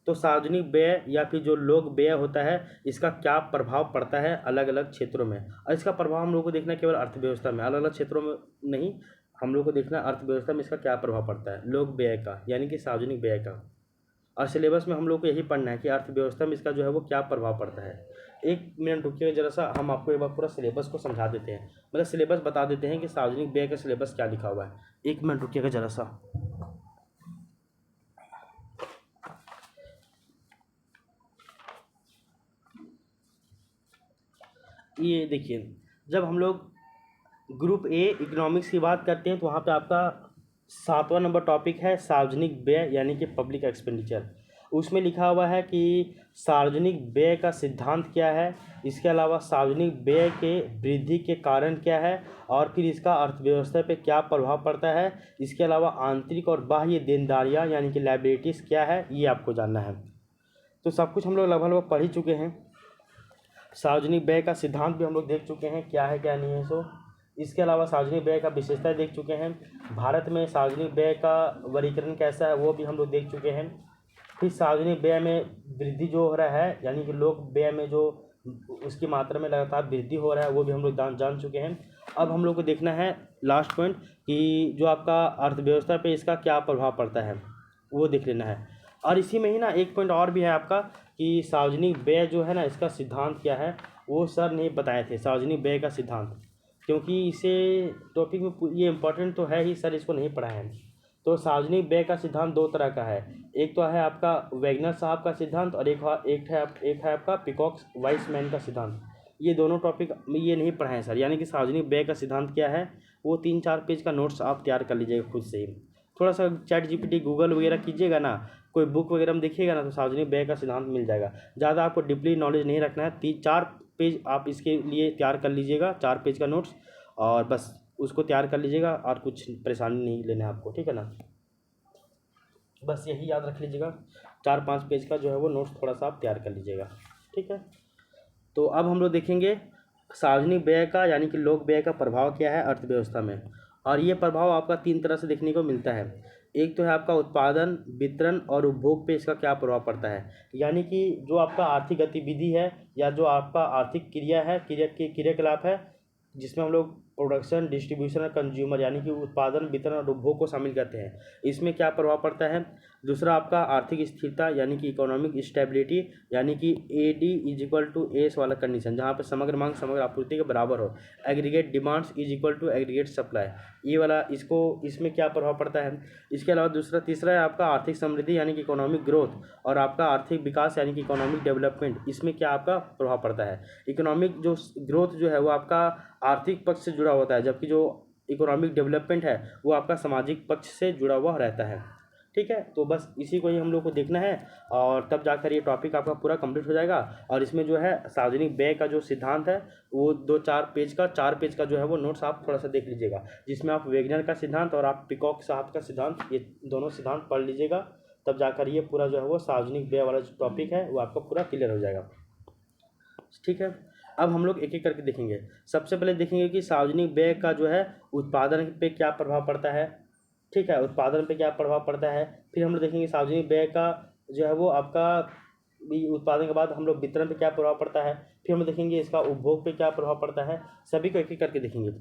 तो सार्वजनिक व्यय या फिर जो लोक व्यय होता है इसका क्या प्रभाव पड़ता है अलग अलग क्षेत्रों में, और इसका प्रभाव हम लोग को देखना केवल अर्थव्यवस्था में, अलग अलग क्षेत्रों में नहीं, हम लोग को देखना अर्थव्यवस्था में इसका क्या प्रभाव पड़ता है लोक व्यय का, यानी कि सार्वजनिक व्यय का। और सिलेबस में हम लोग को यही पढ़ना है कि अर्थव्यवस्था में इसका जो है वो क्या प्रभाव पड़ता है। एक मिनट रुकिए जरा सा, हम आपको एक बार पूरा सिलेबस को समझा देते हैं, मतलब सिलेबस बता देते हैं कि सार्वजनिक व्यय का सिलेबस क्या लिखा हुआ है। एक मिनट रुकिएगा जरा सा। ये देखिए, जब हम लोग ग्रुप ए इकोनॉमिक्स की बात करते हैं तो वहाँ पे आपका 7वां नंबर टॉपिक है सार्वजनिक व्यय यानी कि पब्लिक एक्सपेंडिचर। उसमें लिखा हुआ है कि सार्वजनिक व्यय का सिद्धांत क्या है, इसके अलावा सार्वजनिक व्यय के वृद्धि के कारण क्या है, और फिर इसका अर्थव्यवस्था पे क्या प्रभाव पड़ता है, इसके अलावा आंतरिक और बाह्य देनदारियाँ यानी कि लायबिलिटीज़ क्या है, ये आपको जानना है। तो सब कुछ हम लोग लगभग पढ़ ही चुके हैं। सार्वजनिक व्यय का सिद्धांत भी हम लोग देख चुके हैं क्या है क्या नहीं है। सो इसके अलावा सार्वजनिक व्यय का विशेषता देख चुके हैं। भारत में सार्वजनिक व्यय का वर्गीकरण कैसा है वो भी हम लोग देख चुके हैं। फिर सार्वजनिक व्यय में वृद्धि जो हो रहा है यानी कि लोक व्यय में जो उसकी मात्रा में लगातार वृद्धि हो रहा है वो भी हम लोग जान चुके हैं। अब हम लोग को देखना है लास्ट पॉइंट कि जो आपका अर्थव्यवस्था पे इसका क्या प्रभाव पड़ता है वो देख लेना है। और इसी में ही ना एक पॉइंट और भी है आपका कि सार्वजनिक व्यय जो है ना इसका सिद्धांत क्या है वो सर नहीं बताए थे, सार्वजनिक व्यय का सिद्धांत, क्योंकि इसे टॉपिक में ये इम्पोर्टेंट तो है ही सर, इसको नहीं पढ़ा है। तो सार्वजनिक व्यय का सिद्धांत दो तरह का है, एक तो है आपका वैगनर साहब का सिद्धांत और एक है आपका पिकॉक वाइसमैन का सिद्धांत। ये दोनों टॉपिक ये नहीं पढ़ाए सर। यानी कि सार्वजनिक व्यय का सिद्धांत क्या है, वो 3-4 पेज का नोट्स आप तैयार कर लीजिएगा खुद से ही। थोड़ा सा चैट जीपीटी गूगल वगैरह कीजिएगा ना, कोई बुक वगैरह में देखिएगा ना, तो सार्वजनिक व्यय का सिद्धांत मिल जाएगा। ज़्यादा आपको डीपली नॉलेज नहीं रखना है, 3-4 पेज आप इसके लिए तैयार कर लीजिएगा, 4 पेज का नोट्स, और बस उसको तैयार कर लीजिएगा और कुछ परेशानी नहीं लेना है आपको, ठीक है ना। बस यही याद रख लीजिएगा, 4-5 पेज का जो है वो नोट्स थोड़ा सा आप तैयार कर लीजिएगा, ठीक है। तो अब हम लोग देखेंगे सार्वजनिक व्यय का यानी कि लोक व्यय का प्रभाव क्या है अर्थव्यवस्था में। और ये प्रभाव आपका 3 तरह से देखने को मिलता है। एक तो है आपका उत्पादन, वितरण और उपभोग पे इसका क्या प्रभाव पड़ता है। यानी कि जो आपका आर्थिक गतिविधि है या जो आपका आर्थिक क्रिया है, क्रियाकलाप है, जिसमें हम लोग प्रोडक्शन, डिस्ट्रीब्यूशन और कंज्यूमर यानी कि उत्पादन, वितरण और उपभोग को शामिल करते हैं, इसमें क्या प्रभाव पड़ता है। दूसरा आपका आर्थिक स्थिरता यानी कि इकोनॉमिक स्टेबिलिटी, यानी कि AD=AS वाला कंडीशन, जहाँ पर समग्र मांग समग्र आपूर्ति के बराबर हो। एग्रीगेट डिमांड्स एग्रीगेट सप्लाई, ये वाला इसमें क्या प्रभाव पड़ता है। इसके अलावा तीसरा है आपका आर्थिक समृद्धि यानी कि इकोनॉमिक ग्रोथ, और आपका आर्थिक विकास यानी कि इकोनॉमिक डेवलपमेंट, इसमें क्या आपका प्रभाव पड़ता है। इकोनॉमिक जो ग्रोथ जो है वो आपका आर्थिक पक्ष से जुड़ा होता है, जबकि जो इकोनॉमिक डेवलपमेंट है वो आपका सामाजिक पक्ष से जुड़ा हुआ रहता है, ठीक है। तो बस इसी को ही हम लोग को देखना है, और तब जाकर ये टॉपिक आपका पूरा कंप्लीट हो जाएगा। और इसमें जो है सार्वजनिक व्यय का जो सिद्धांत है वो 4 पेज का जो है वो नोट्स आप थोड़ा सा देख लीजिएगा, जिसमें आप वेगनर का सिद्धांत और आप पिकॉक साहब का सिद्धांत, ये दोनों सिद्धांत पढ़ लीजिएगा। तब जाकर ये पूरा जो है वो सार्वजनिक व्यय वाला जो टॉपिक है वो आपका पूरा क्लियर हो जाएगा, ठीक है। अब हम लोग एक एक करके देखेंगे। सबसे पहले देखेंगे कि सार्वजनिक व्यय का जो है उत्पादन पे क्या प्रभाव पड़ता है, ठीक है, उत्पादन पे क्या प्रभाव पड़ता है। फिर हम लोग देखेंगे सार्वजनिक व्यय का जो है वो आपका उत्पादन के बाद हम लोग वितरण पे क्या प्रभाव पड़ता है। फिर हम देखेंगे इसका उपभोग पे क्या प्रभाव पड़ता है। सभी को एक एक करके देखेंगे।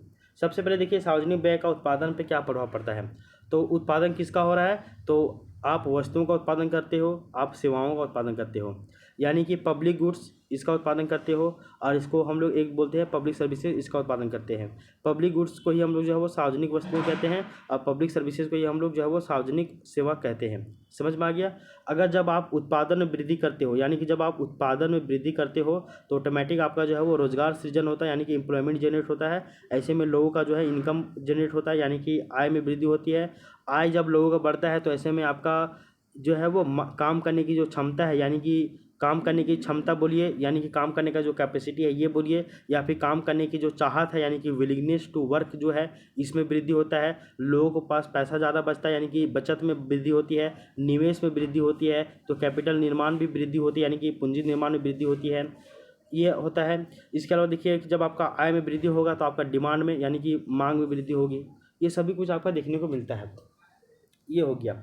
सबसे पहले देखिए सार्वजनिक व्यय का उत्पादन पे क्या प्रभाव पड़ता है। तो उत्पादन किसका हो रहा है, तो आप वस्तुओं का उत्पादन करते हो, आप सेवाओं का उत्पादन करते हो, यानी कि पब्लिक गुड्स इसका उत्पादन करते हो, और इसको हम लोग एक बोलते हैं पब्लिक सर्विसेज, इसका उत्पादन करते हैं। पब्लिक गुड्स को ही हम लोग जो है वो सार्वजनिक वस्तुएं कहते हैं, और पब्लिक सर्विसेज को ही हम लोग जो है वो सार्वजनिक सेवा कहते हैं। समझ में आ गया। अगर जब आप उत्पादन में वृद्धि करते हो, यानी कि जब आप उत्पादन में वृद्धि करते हो तो ऑटोमेटिक आपका जो है वो रोजगार सृजन होता है, यानी कि एम्प्लॉयमेंट जनरेट होता है। ऐसे में लोगों का जो है इनकम जनरेट होता है, यानी कि आय में वृद्धि होती है। आय जब लोगों का बढ़ता है तो ऐसे में आपका जो है वो काम करने की जो क्षमता है, यानी कि काम करने की क्षमता बोलिए, यानी कि काम करने का जो कैपेसिटी है ये बोलिए, या फिर काम करने की जो चाहत है यानी कि विलिंगनेस टू वर्क जो है, इसमें वृद्धि होता है। लोगों के पास पैसा ज़्यादा बचता है, यानी कि बचत में वृद्धि होती है, निवेश में वृद्धि होती है, तो कैपिटल निर्माण भी वृद्धि होती है, यानी कि पूंजी निर्माण में वृद्धि होती है, ये होता है। इसके अलावा देखिए कि जब आपका आय में वृद्धि होगा तो आपका डिमांड में यानी कि मांग में वृद्धि होगी। ये सभी कुछ आपका देखने को मिलता है। ये हो गया।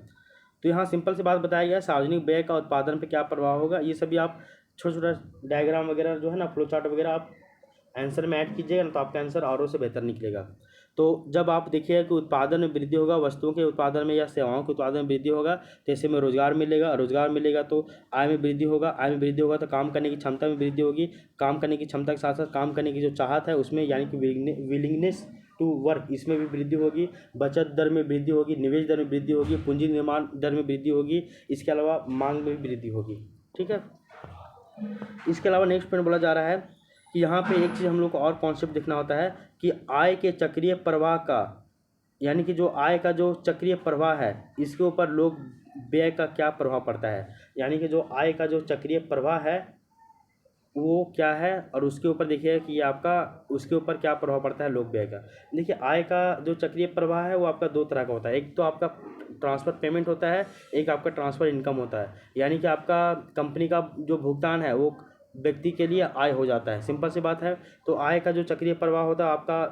तो यहाँ सिंपल सी बात बताया गया सार्वजनिक व्यय का उत्पादन पे क्या प्रभाव होगा। ये सभी आप छोटा छोटा डायग्राम वगैरह जो है ना, फ्लो चार्ट वगैरह आप आंसर में ऐड कीजिएगा ना, तो आपका आंसर और से बेहतर निकलेगा। तो जब आप देखिएगा कि उत्पादन में वृद्धि होगा, वस्तुओं के उत्पादन में या सेवाओं के उत्पादन में वृद्धि होगा, तो ऐसे में रोजगार मिलेगा तो आय में वृद्धि होगा तो काम करने की क्षमता में वृद्धि होगी। काम करने की क्षमता के साथ साथ काम करने की जो चाहत है उसमें, यानी कि विलिंगनेस टू वर्क, इसमें भी वृद्धि होगी। बचत दर में वृद्धि होगी, निवेश दर में वृद्धि होगी, पूंजी निर्माण दर में वृद्धि होगी। इसके अलावा मांग में भी वृद्धि होगी, ठीक है। इसके अलावा नेक्स्ट पॉइंट बोला जा रहा है कि यहाँ पे एक चीज़ हम लोग को और कॉन्सेप्ट देखना होता है कि आय के चक्रीय प्रवाह का, यानी कि जो आय का जो चक्रीय प्रवाह है इसके ऊपर लोक व्यय का क्या प्रभाव पड़ता है। यानी कि जो आय का जो चक्रीय प्रवाह है वो क्या है, और उसके ऊपर देखिए कि आपका उसके ऊपर क्या प्रभाव पड़ता है लोक व्यय का। देखिए आय का जो चक्रीय प्रवाह है वो आपका 2 तरह का होता है। एक तो आपका ट्रांसफ़र पेमेंट होता है, एक आपका ट्रांसफ़र इनकम होता है। यानी कि आपका कंपनी का जो भुगतान है वो व्यक्ति के लिए आय हो जाता है, सिंपल सी बात है। तो आय का जो चक्रीय प्रवाह होता है आपका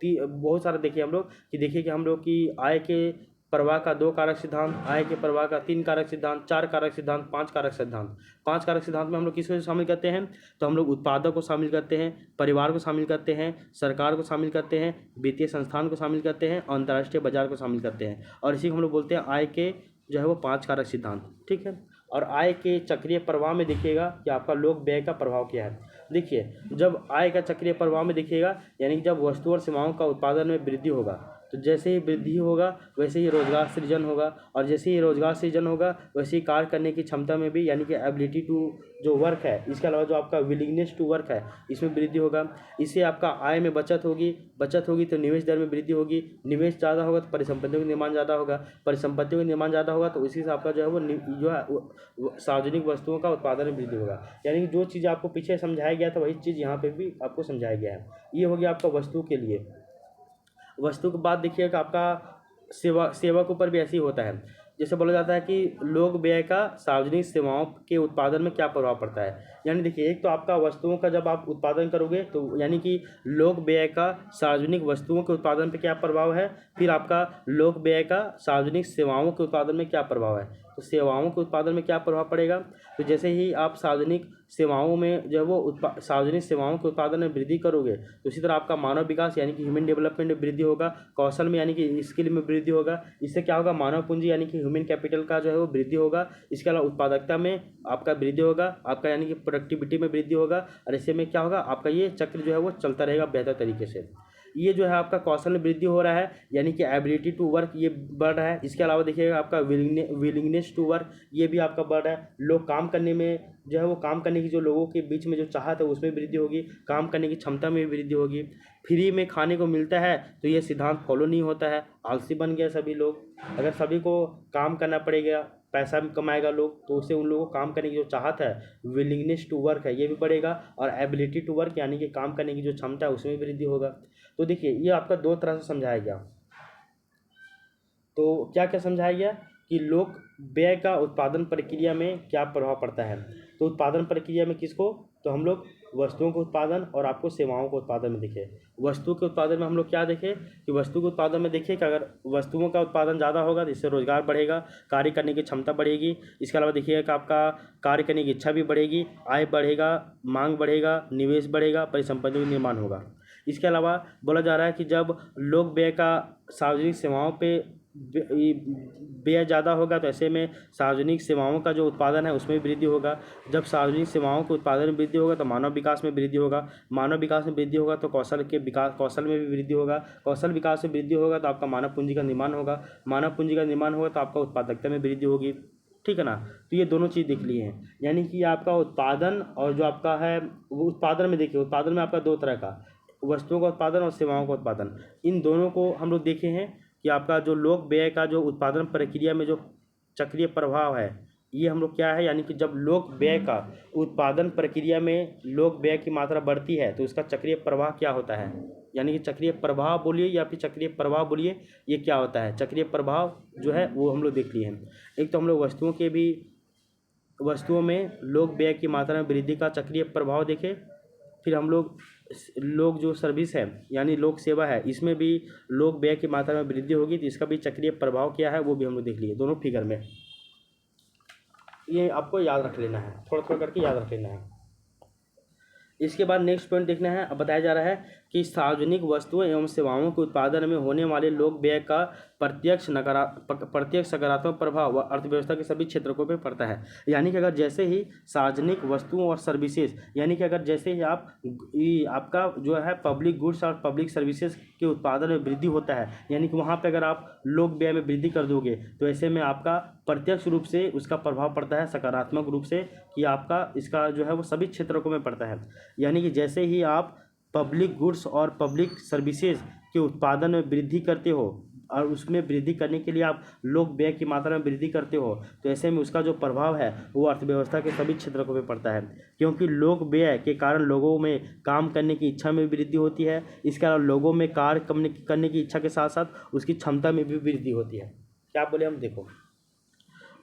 बहुत सारा देखिए हम लोग कि हम लोग की आय के प्रवाह का 2 कारक सिद्धांत, आय के प्रवाह का 3 कारक सिद्धांत, 4 कारक सिद्धांत, 5 कारक सिद्धांत। 5 कारक सिद्धांत में हम लोग किसको शामिल करते हैं, तो हम लोग उत्पादक को शामिल करते हैं, परिवार को शामिल करते हैं, सरकार को शामिल करते हैं, वित्तीय संस्थान को शामिल करते हैं, और अंतर्राष्ट्रीय बाजार को शामिल करते हैं। और इसी को हम लोग बोलते हैं आय के जो है वो 5 कारक सिद्धांत, ठीक है। और आय के चक्रीय प्रवाह में देखिएगा कि आपका लोक व्यय का प्रभाव क्या है। देखिए जब आय का चक्रीय प्रभाव में देखिएगा, यानी कि जब वस्तु और सेवाओं का उत्पादन में वृद्धि होगा तो जैसे ही वृद्धि होगा वैसे ही रोजगार सृजन होगा, और जैसे ही रोजगार सृजन होगा वैसे ही कार्य करने की क्षमता में भी, यानी कि एबिलिटी टू जो वर्क है, इसके अलावा जो आपका विलिंगनेस टू वर्क है इसमें वृद्धि होगा। इससे आपका आय में बचत होगी तो निवेश दर में वृद्धि होगी, निवेश ज़्यादा होगा तो परिसंपत्तियों का निर्माण ज़्यादा होगा, परिसंपत्तियों का निर्माण ज़्यादा होगा तो इसी से आपका जो है वो सार्वजनिक वस्तुओं का उत्पादन में वृद्धि होगा। यानी कि जो चीज़ आपको पीछे समझाया गया था वही चीज़ यहाँ पे भी आपको समझाया गया है। ये हो गया आपका वस्तु के लिए। वस्तु के बाद देखिएगा आपका सेवा के ऊपर भी ऐसे ही होता है। जैसे बोला जाता है कि लोक व्यय का सार्वजनिक सेवाओं के उत्पादन में क्या प्रभाव पड़ता है। यानी देखिए एक तो आपका वस्तुओं का जब आप उत्पादन करोगे तो यानी कि लोक व्यय का सार्वजनिक वस्तुओं के उत्पादन पे क्या प्रभाव है, फिर आपका लोक व्यय का सार्वजनिक सेवाओं के उत्पादन में क्या प्रभाव है। तो सेवाओं के उत्पादन में क्या प्रभाव पड़ेगा, तो जैसे ही आप सार्वजनिक सेवाओं में जो है वो सार्वजनिक सेवाओं के उत्पादन में वृद्धि करोगे तो इसी तरह आपका मानव विकास यानी कि ह्यूमन डेवलपमेंट में वृद्धि होगा, कौशल में यानी कि स्किल में वृद्धि होगा। इससे क्या होगा, मानव पूंजी यानी कि ह्यूमन कैपिटल का जो है वो वृद्धि होगा। इसके अलावा उत्पादकता में आपका वृद्धि होगा, आपका यानी कि प्रोडक्टिविटी में वृद्धि होगा, और ऐसे में क्या होगा, आपका ये चक्र जो है वो चलता रहेगा बेहतर तरीके से। ये जो है आपका कौशल में वृद्धि हो रहा है, यानी कि एबिलिटी टू वर्क ये बढ़ रहा है। इसके अलावा देखिएगा आपका विलिंगनेस टू वर्क ये भी आपका बढ़ रहा है। लोग काम करने में जो है वो काम करने की जो लोगों के बीच में जो चाहत है उसमें वृद्धि होगी, काम करने की क्षमता में भी वृद्धि होगी। फ्री में खाने को मिलता है तो ये सिद्धांत फॉलो नहीं होता है, आलसी बन गया सभी लोग। अगर सभी को काम करना पड़ेगा, पैसा भी कमाएगा लोग, तो उससे उन लोगों को काम करने की जो चाहत है, विलिंगनेस टू वर्क है, ये भी बढ़ेगा, और एबिलिटी टू वर्क यानी कि काम करने की जो क्षमता है उसमें वृद्धि होगा। तो देखिए ये आपका दो तरह से समझाया गया। तो क्या क्या समझाया गया कि लोक व्यय का उत्पादन प्रक्रिया में क्या प्रभाव पड़ता है। तो उत्पादन प्रक्रिया में किसको, तो हम लोग वस्तुओं के उत्पादन और आपको सेवाओं के उत्पादन में देखें। वस्तु के उत्पादन में हम लोग क्या देखें कि वस्तु के उत्पादन में देखिए कि अगर वस्तुओं का उत्पादन ज़्यादा होगा तो इससे रोजगार बढ़ेगा, कार्य करने की क्षमता बढ़ेगी। इसके अलावा देखिएगा कि आपका कार्य करने की इच्छा भी बढ़ेगी, आय बढ़ेगा, मांग बढ़ेगा, निवेश बढ़ेगा, परिसंपत्तियों का निर्माण होगा। इसके अलावा बोला जा रहा है कि जब लोक व्यय का सार्वजनिक सेवाओं पे व्यय ज़्यादा होगा तो ऐसे में सार्वजनिक सेवाओं का जो उत्पादन है उसमें वृद्धि होगा। जब सार्वजनिक सेवाओं के उत्पादन में वृद्धि होगा तो मानव विकास में वृद्धि होगा, मानव विकास में वृद्धि होगा तो कौशल में भी वृद्धि होगा, कौशल विकास में वृद्धि होगा तो आपका मानव पूंजी का निर्माण होगा, मानव पूंजी का निर्माण होगा तो आपका उत्पादकता में वृद्धि होगी। ठीक है ना। तो ये दोनों चीज़ देख लिए हैं, यानी कि आपका उत्पादन और जो आपका है वो उत्पादन में देखिए, उत्पादन में आपका दो तरह का, वस्तुओं का उत्पादन और सेवाओं का उत्पादन, इन दोनों को हम लोग देखे हैं कि आपका जो लोक व्यय का जो उत्पादन प्रक्रिया में जो चक्रीय प्रभाव है ये हम लोग क्या है, यानी कि जब लोक व्यय का उत्पादन प्रक्रिया में लोक व्यय की मात्रा बढ़ती है तो इसका चक्रीय प्रवाह क्या होता है। यानी कि चक्रीय प्रभाव बोलिए या फिर चक्रीय प्रभाव बोलिए, ये क्या होता है। चक्रीय प्रभाव जो है वो हम लोग देख लिए हैं। एक तो हम लोग वस्तुओं में लोक व्यय की मात्रा में वृद्धि का चक्रीय प्रभाव देखे, फिर हम लोग जो सर्विस है यानी लोक सेवा है इसमें भी लोक व्यय की मात्रा में वृद्धि होगी तो इसका भी चक्रीय प्रभाव क्या है वो भी हम लोग देख लिए दोनों फिगर में। ये आपको याद रख लेना है, थोड़ा थोड़ा करके याद रख लेना है। इसके बाद नेक्स्ट पॉइंट देखना है। अब बताया जा रहा है कि सार्वजनिक वस्तुओं एवं सेवाओं के उत्पादन में होने वाले लोक व्यय का प्रत्यक्ष सकारात्मक प्रभाव अर्थव्यवस्था के सभी क्षेत्रों पे पड़ता है। यानी कि अगर जैसे ही सार्वजनिक वस्तुओं और सर्विसेज, यानी कि अगर जैसे ही आपका जो है पब्लिक गुड्स और पब्लिक सर्विसेज के उत्पादन में वृद्धि होता है, यानी कि वहाँ पे अगर आप लोक व्यय में वृद्धि कर दोगे तो ऐसे में आपका प्रत्यक्ष रूप से उसका प्रभाव पड़ता है सकारात्मक रूप से, कि आपका इसका जो है वो सभी क्षेत्रों में पड़ता है। यानी कि जैसे ही आप पब्लिक गुड्स और पब्लिक सर्विसेज के उत्पादन में वृद्धि करते हो और उसमें वृद्धि करने के लिए आप लोक व्यय की मात्रा में वृद्धि करते हो तो ऐसे में उसका जो प्रभाव है वो अर्थव्यवस्था के सभी क्षेत्रों में पड़ता है, क्योंकि लोक व्यय के कारण लोगों में काम करने की इच्छा में वृद्धि होती है। इसके अलावा लोगों में कार्य करने की इच्छा के साथ साथ उसकी क्षमता में भी वृद्धि होती है। क्या बोले हम, देखो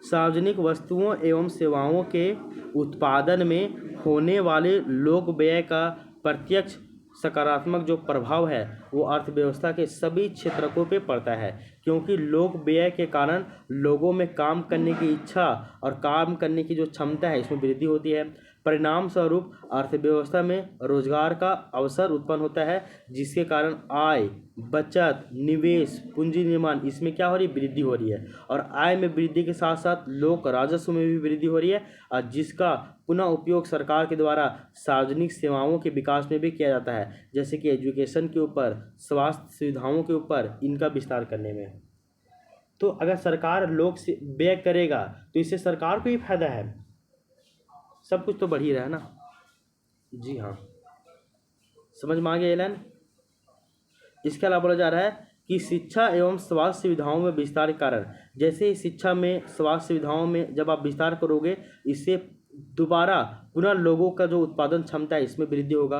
सार्वजनिक वस्तुओं एवं सेवाओं के उत्पादन में होने वाले लोक व्यय का प्रत्यक्ष सकारात्मक जो प्रभाव है वो अर्थव्यवस्था के सभी क्षेत्रकों पे पड़ता है, क्योंकि लोक व्यय के कारण लोगों में काम करने की इच्छा और काम करने की जो क्षमता है इसमें वृद्धि होती है। परिणाम स्वरूप अर्थव्यवस्था में रोजगार का अवसर उत्पन्न होता है, जिसके कारण आय, बचत, निवेश, पूंजी निर्माण इसमें क्या हो रही है, वृद्धि हो रही है। और आय में वृद्धि के साथ साथ लोक राजस्व में भी वृद्धि हो रही है, और जिसका पुनः उपयोग सरकार के द्वारा सार्वजनिक सेवाओं के विकास में भी किया जाता है, जैसे कि एजुकेशन के ऊपर, स्वास्थ्य सुविधाओं के ऊपर इनका विस्तार करने में। तो अगर सरकार लोक से व्यय करेगा तो इससे सरकार को ही फायदा है, सब कुछ तो बढ़ ही रहा है ना। जी हाँ, समझ में आ गया एलन। इसके अलावा बोला जा रहा है कि शिक्षा एवं स्वास्थ्य सुविधाओं में विस्तार के कारण, जैसे ही शिक्षा में, स्वास्थ्य सुविधाओं में जब आप विस्तार करोगे, इससे दोबारा पुनः लोगों का जो उत्पादन क्षमता है इसमें वृद्धि होगा,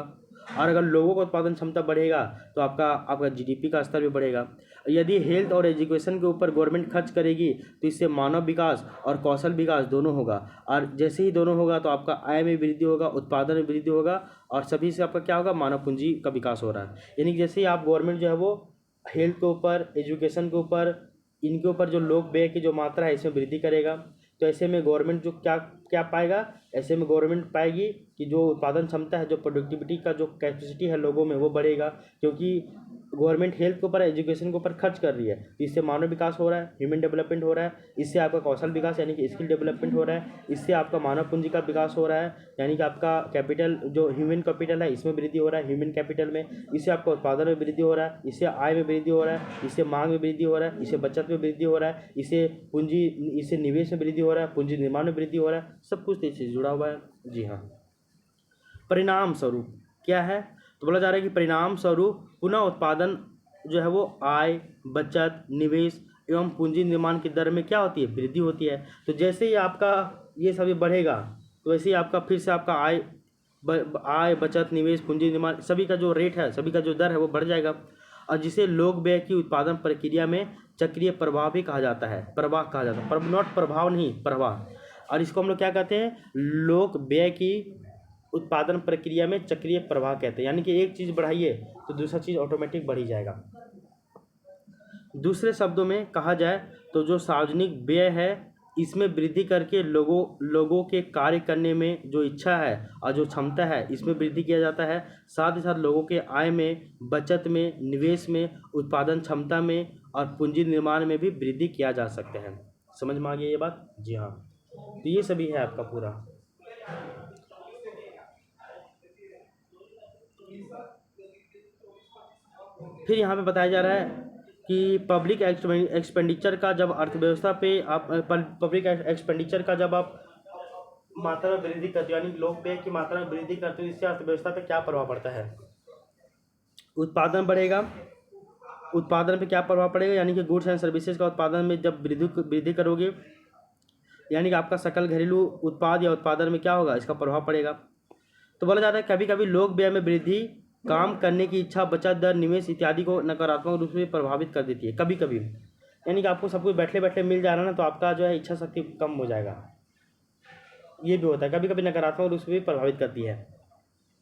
और अगर लोगों का उत्पादन क्षमता बढ़ेगा तो आपका जीडीपी का स्तर भी बढ़ेगा। यदि हेल्थ और एजुकेशन के ऊपर गवर्नमेंट खर्च करेगी तो इससे मानव विकास और कौशल विकास दोनों होगा, और जैसे ही दोनों होगा तो आपका आय में वृद्धि होगा, उत्पादन में वृद्धि होगा, और सभी से आपका क्या होगा, मानव पूंजी का विकास हो रहा है। यानी कि जैसे ही आप गवर्नमेंट जो है वो हेल्थ के ऊपर, एजुकेशन के ऊपर, इनके ऊपर जो लोक व्यय की जो मात्रा है इसमें वृद्धि करेगा, तो ऐसे में गवर्नमेंट जो क्या पाएगा, ऐसे में गवर्नमेंट पाएगी कि जो उत्पादन क्षमता है, जो प्रोडक्टिविटी का जो कैपेसिटी है लोगों में वो बढ़ेगा, क्योंकि गवर्नमेंट हेल्थ के ऊपर, एजुकेशन के ऊपर खर्च कर रही है, तो इससे मानव विकास हो रहा है, ह्यूमन डेवलपमेंट हो रहा है, इससे आपका कौशल विकास यानी कि स्किल डेवलपमेंट हो रहा है, इससे आपका मानव पूंजी का विकास हो रहा है, यानी कि आपका कैपिटल जो ह्यूमन कैपिटल है इसमें वृद्धि हो रहा है, ह्यूमन कैपिटल में, इससे आपका उत्पादन में वृद्धि हो रहा है, इससे आय में वृद्धि हो रहा है, इससे मांग में वृद्धि हो रहा है, इससे बचत में वृद्धि हो रहा है, इससे निवेश में वृद्धि हो रहा है, पूंजी निर्माण में वृद्धि हो रहा है, सब कुछ इससे जुड़ा हुआ है। जी हाँ, परिणाम स्वरूप क्या है, तो बोला जा रहा है कि परिणाम स्वरूप पुनः उत्पादन जो है वो आय, बचत, निवेश एवं पूंजी निर्माण की दर में क्या होती है, वृद्धि होती है। तो जैसे ही आपका ये सभी बढ़ेगा तो वैसे ही आपका फिर से आपका आय, बचत, निवेश, पूंजी निर्माण सभी का जो रेट है, सभी का जो दर है वो बढ़ जाएगा, और जिसे लोक व्यय की उत्पादन प्रक्रिया में चक्रीय प्रवाह भी कहा जाता है, प्रवाह कहा जाता है, नॉट प्रभाव नहीं, प्रवाह। और इसको हम लोग क्या कहते हैं, लोक व्यय की उत्पादन प्रक्रिया में चक्रीय प्रवाह कहते हैं, यानी कि एक चीज़ बढ़ाइए तो दूसरा चीज़ ऑटोमेटिक बढ़ ही जाएगा। दूसरे शब्दों में कहा जाए तो जो सार्वजनिक व्यय है इसमें वृद्धि करके लोगों के कार्य करने में जो इच्छा है और जो क्षमता है इसमें वृद्धि किया जाता है, साथ ही साथ लोगों के आय में, बचत में, निवेश में, उत्पादन क्षमता में और पूंजी निर्माण में भी वृद्धि किया जा सकता है। समझ में आ गई ये बात। जी हाँ, तो ये सभी है आपका पूरा। फिर यहाँ पे बताया जा रहा है कि पब्लिक एक्सपेंडिचर का जब अर्थव्यवस्था पे आप पब्लिक एक्सपेंडिचर का जब आप मात्रा में वृद्धि करते हो, यानी लोक व्यय की मात्रा में वृद्धि करते हो, इससे अर्थव्यवस्था पे क्या प्रभाव पड़ता है, उत्पादन बढ़ेगा। उत्पादन पे क्या प्रभाव पड़ेगा, यानी कि गुड्स एंड सर्विसेज का उत्पादन में जब वृद्धि करोगे, यानी कि आपका सकल घरेलू उत्पाद या उत्पादन में क्या होगा, इसका प्रभाव पड़ेगा। तो बोला जाता है कभी कभी लोक व्यय में वृद्धि काम करने की इच्छा, बचत दर, निवेश इत्यादि को नकारात्मक रूप से प्रभावित कर देती है कभी कभी, यानी कि आपको सब कुछ बैठे बैठे मिल जा रहा है ना, तो आपका जो है इच्छा शक्ति कम हो जाएगा, ये भी होता है, कभी कभी नकारात्मक रूप से भी प्रभावित करती है।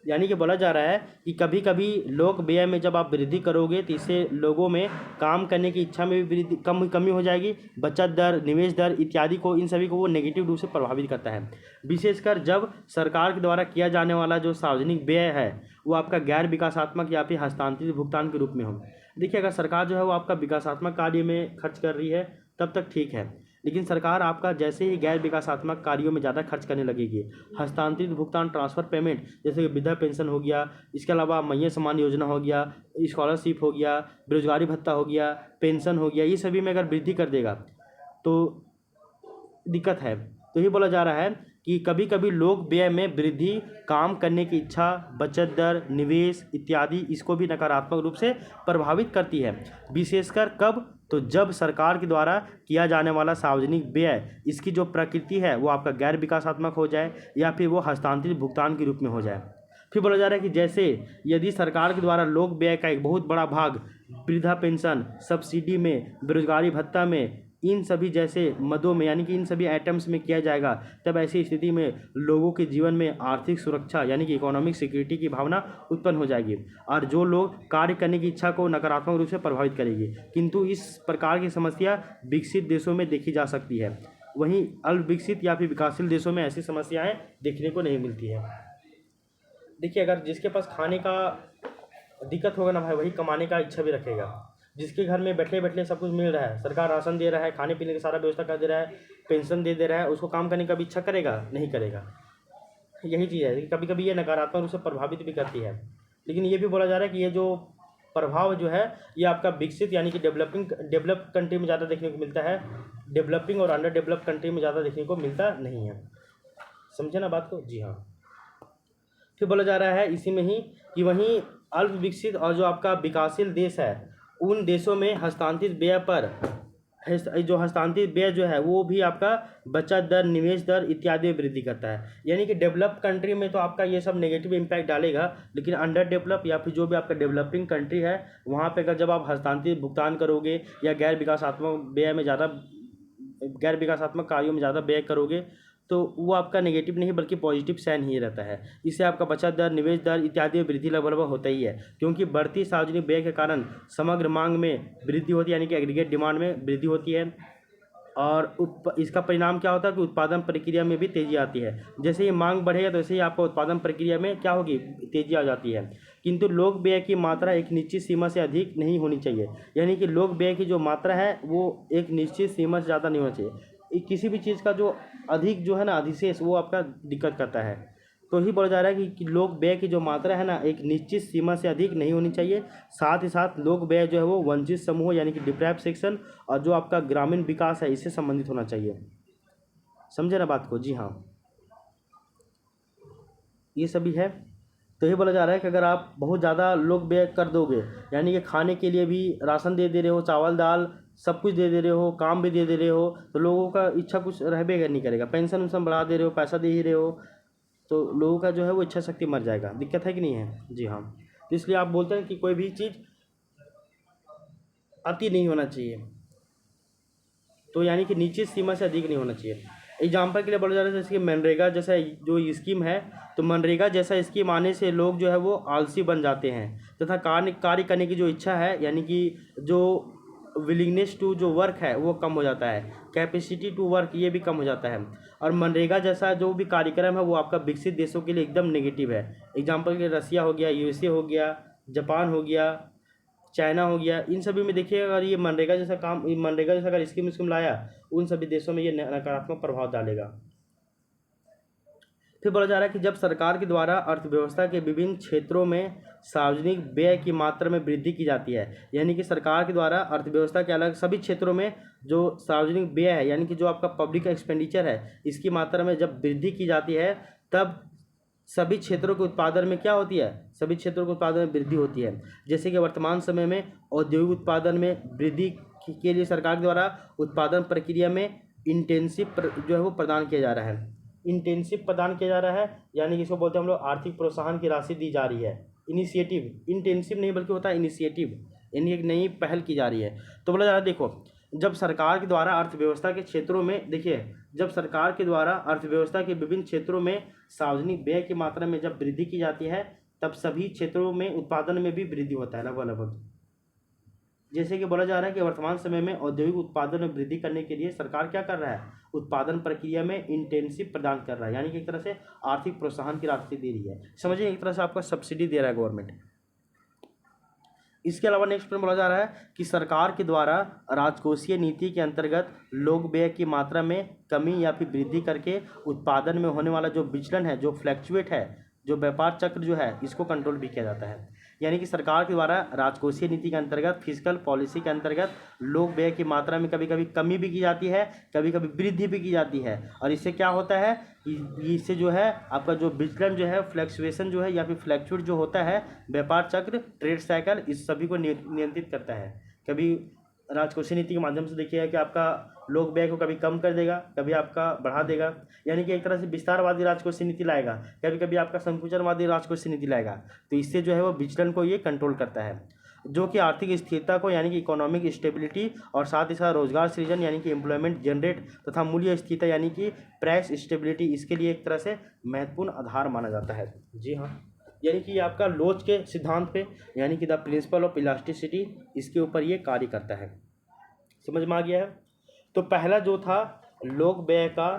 यानी कि बोला जा रहा है कि कभी कभी लोक व्यय में जब आप वृद्धि करोगे तो इससे लोगों में काम करने की इच्छा में भी वृद्धि कमी हो जाएगी, बचत दर, निवेश दर इत्यादि को, इन सभी को वो नेगेटिव रूप से प्रभावित करता है। विशेषकर जब सरकार के द्वारा किया जाने वाला जो सार्वजनिक व्यय है वो आपका गैर विकासात्मक या फिर हस्तांतरित भुगतान के रूप में हो। देखिए, अगर सरकार जो है वो आपका विकासात्मक कार्य में खर्च कर रही है तब तक ठीक है, लेकिन सरकार आपका जैसे ही गैर विकासात्मक कार्यों में ज़्यादा खर्च करने लगेगी, हस्तांतरित भुगतान, ट्रांसफ़र पेमेंट, जैसे कि वृद्धा पेंशन हो गया, इसके अलावा मैया सम्मान योजना हो गया, स्कॉलरशिप हो गया, बेरोजगारी भत्ता हो गया, पेंशन हो गया, ये सभी में अगर वृद्धि कर देगा तो दिक्कत है। तो ये बोला जा रहा है कि कभी कभी लोक व्यय में वृद्धि काम करने की इच्छा, बचत दर, निवेश इत्यादि इसको भी नकारात्मक रूप से प्रभावित करती है। विशेषकर कब, तो जब सरकार के द्वारा किया जाने वाला सार्वजनिक व्यय, इसकी जो प्रकृति है वो आपका गैर विकासात्मक हो जाए या फिर वो हस्तांतरित भुगतान के रूप में हो जाए। फिर बोला जा रहा है कि जैसे यदि सरकार के द्वारा लोक व्यय का एक बहुत बड़ा भाग वृद्धा पेंशन, सब्सिडी में, बेरोजगारी भत्ता में, इन सभी जैसे मदों में यानी कि इन सभी आइटम्स में किया जाएगा, तब ऐसी स्थिति में लोगों के जीवन में आर्थिक सुरक्षा यानी कि इकोनॉमिक सिक्योरिटी की भावना उत्पन्न हो जाएगी और जो लोग कार्य करने की इच्छा को नकारात्मक रूप से प्रभावित करेगी। किंतु इस प्रकार की समस्या विकसित देशों में देखी जा सकती है, वहीं अल्प विकसित या फिर विकासशील देशों में ऐसी समस्याएं देखने को नहीं मिलती है। देखिए, अगर जिसके पास खाने का दिक्कत होगा ना भाई, वही कमाने का इच्छा भी रखेगा। जिसके घर में बैठे बैठे सब कुछ मिल रहा है, सरकार राशन दे रहा है, खाने पीने की सारा व्यवस्था कर दे रहा है, पेंशन दे रहा है, उसको काम करने का भी इच्छा करेगा? नहीं करेगा। यही चीज़ है, कभी कभी ये नकारात्मक रूप से प्रभावित भी करती है। लेकिन ये भी बोला जा रहा है कि ये जो प्रभाव जो है ये आपका विकसित यानी कि डेवलप कंट्री में ज़्यादा देखने को मिलता है, डेवलपिंग और अंडर डेवलप कंट्री में ज़्यादा देखने को मिलता नहीं है। समझे ना बात को? जी हाँ। फिर बोला जा रहा है इसी में ही कि वहीं अल्प विकसित और जो आपका विकासशील देश है, उन देशों में हस्तांतरित व्यय पर जो हस्तांतरित व्यय जो है वो भी आपका बचत दर, निवेश दर इत्यादि में वृद्धि करता है। यानी कि डेवलप कंट्री में तो आपका ये सब नेगेटिव इम्पैक्ट डालेगा, लेकिन अंडर डेवलप या फिर जो भी आपका डेवलपिंग कंट्री है वहाँ पे अगर जब आप हस्तांतरित भुगतान करोगे या गैर विकासात्मक कार्यों में ज़्यादा व्यय करोगे तो वो आपका नेगेटिव नहीं बल्कि पॉजिटिव साइन ही रहता है। इससे आपका बचत दर, निवेश दर इत्यादि में वृद्धि लगभग होता ही है, क्योंकि बढ़ती सार्वजनिक व्यय के कारण समग्र मांग में वृद्धि होती है यानी कि एग्रीगेट डिमांड में वृद्धि होती है और इसका परिणाम क्या होता है कि उत्पादन प्रक्रिया में भी तेज़ी आती है। जैसे ही मांग बढ़ेगा तो वैसे ही आपका उत्पादन प्रक्रिया में क्या होगी? तेज़ी आ जाती है। किंतु लोक व्यय की मात्रा एक निश्चित सीमा से अधिक नहीं होनी चाहिए, यानी कि लोक व्यय की जो मात्रा है वो एक निश्चित सीमा से ज़्यादा नहीं होना चाहिए। किसी भी चीज़ का जो अधिक जो है ना अधिशेष, वो आपका दिक्कत करता है। तो ही बोला जा रहा है कि लोक व्यय की जो मात्रा है ना एक निश्चित सीमा से अधिक नहीं होनी चाहिए। साथ ही साथ लोक व्यय जो है वो वंचित समूह यानी कि डिप्राइव्ड सेक्शन और जो आपका ग्रामीण विकास है इससे संबंधित होना चाहिए। समझे ना बात को? जी हाँ, ये सभी है। तो ये बोला जा रहा है कि अगर आप बहुत ज़्यादा लोक व्यय कर दोगे, यानी कि खाने के लिए भी राशन दे रहे हो, चावल दाल सब कुछ दे रहे हो, काम भी दे रहे हो, तो लोगों का इच्छा कुछ रहबे नहीं करेगा। पेंशन उनसन बढ़ा दे रहे हो, पैसा दे ही रहे हो, तो लोगों का जो है वो इच्छा शक्ति मर जाएगा। दिक्कत है कि नहीं है? जी हाँ। तो इसलिए आप बोलते हैं कि कोई भी चीज़ अति नहीं होना चाहिए, तो यानी कि निश्चित सीमा से अधिक नहीं होना चाहिए। एग्जाम्पल के लिए बोला जा रहा है जैसे कि मनरेगा जैसा जो स्कीम है, तो मनरेगा जैसा स्कीम आने से लोग जो है वो आलसी बन जाते हैं तथा कार्य करने की जो इच्छा है यानी कि जो विलिंगनेस टू जो वर्क है वो कम हो जाता है, कैपेसिटी टू वर्क ये भी कम हो जाता है। और मनरेगा जैसा जो भी कार्यक्रम है वो आपका विकसित देशों के लिए एकदम नेगेटिव है। एग्जाम्पल के लिए रसिया हो गया, यूएसए हो गया, जापान हो गया, चाइना हो गया, इन सभी में देखिए अगर ये मनरेगा जैसा अगर स्कीम लाया, उन सभी देशों में ये नकारात्मक प्रभाव डालेगा। फिर बोला जा रहा है कि जब सरकार के द्वारा अर्थव्यवस्था के विभिन्न क्षेत्रों में सार्वजनिक व्यय की मात्रा में वृद्धि की जाती है, यानी कि सरकार के द्वारा अर्थव्यवस्था के अलग सभी क्षेत्रों में जो सार्वजनिक व्यय है यानी कि जो आपका पब्लिक एक्सपेंडिचर है इसकी मात्रा में जब वृद्धि की जाती है, तब सभी क्षेत्रों के उत्पादन में क्या होती है? सभी क्षेत्रों के उत्पादन में वृद्धि होती है। जैसे कि वर्तमान समय में औद्योगिक उत्पादन में वृद्धि के लिए सरकार के द्वारा उत्पादन प्रक्रिया में इंटेंसिव जो है वो प्रदान किया जा रहा है। इंटेंसिव प्रदान किया जा रहा है यानी कि इसको बोलते हैं हम लोग आर्थिक प्रोत्साहन की राशि दी जा रही है। इनिशिएटिव, इंटेंसिव नहीं बल्कि होता है इनिशिएटिव, यानी एक नई पहल की जा रही है। तो बोला जा रहा है देखो, जब सरकार के द्वारा अर्थव्यवस्था के क्षेत्रों में जब सरकार के द्वारा अर्थव्यवस्था के विभिन्न क्षेत्रों में सार्वजनिक व्यय की मात्रा में जब वृद्धि की जाती है, तब सभी क्षेत्रों में उत्पादन में भी वृद्धि होता है लगभग। जैसे कि बोला जा रहा है कि वर्तमान समय में औद्योगिक उत्पादन में वृद्धि करने के लिए सरकार क्या कर रहा है? उत्पादन प्रक्रिया में इंटेंसिव प्रदान कर रहा है, यानी कि एक तरह से आर्थिक प्रोत्साहन की राशि दे रही है। समझिए, एक तरह से आपका सब्सिडी दे रहा है गवर्नमेंट। इसके अलावा नेक्स्ट पॉइंट बोला जा रहा है कि सरकार के द्वारा राजकोषीय नीति के अंतर्गत लोक व्यय की मात्रा में कमी या फिर वृद्धि करके उत्पादन में होने वाला जो विचलन है, जो फ्लैक्चुएट है, जो व्यापार चक्र जो है, इसको कंट्रोल भी किया जाता है। यानी कि सरकार के द्वारा राजकोषीय नीति के अंतर्गत, फिजिकल पॉलिसी के अंतर्गत लोक व्यय की मात्रा में कभी कभी कमी भी की जाती है, कभी कभी वृद्धि भी की जाती है। और इससे क्या होता है, इससे जो है आपका जो विचलन जो है, फ्लैक्चुएशन जो है या फिर फ्लैक्चुएट जो होता है, व्यापार चक्र, ट्रेड साइकिल, इस सभी को नियंत्रित करता है। कभी राजकोषीय नीति के माध्यम से देखिएगा कि आपका लोक व्यय को कभी कम कर देगा, कभी आपका बढ़ा देगा, यानी कि एक तरह से विस्तारवादी राजकोषीय नीति लाएगा, कभी कभी आपका संकुचनवादी राजकोषीय नीति लाएगा। तो इससे जो है वो विचलन को ये कंट्रोल करता है। जो कि आर्थिक स्थिरता को यानी कि इकोनॉमिक स्टेबिलिटी और साथ ही साथ रोजगार सृजन यानी कि एम्प्लॉयमेंट जनरेट तथा मूल्य स्थिरता यानी कि प्राइस स्टेबिलिटी इसके लिए एक तरह से महत्वपूर्ण आधार माना जाता है। जी हाँ, यानी कि ये आपका लोच के सिद्धांत पे यानी कि द प्रिंसिपल ऑफ इलास्टिसिटी इसके ऊपर ये कार्य करता है। समझ में आ गया है। तो पहला जो था लोक व्यय का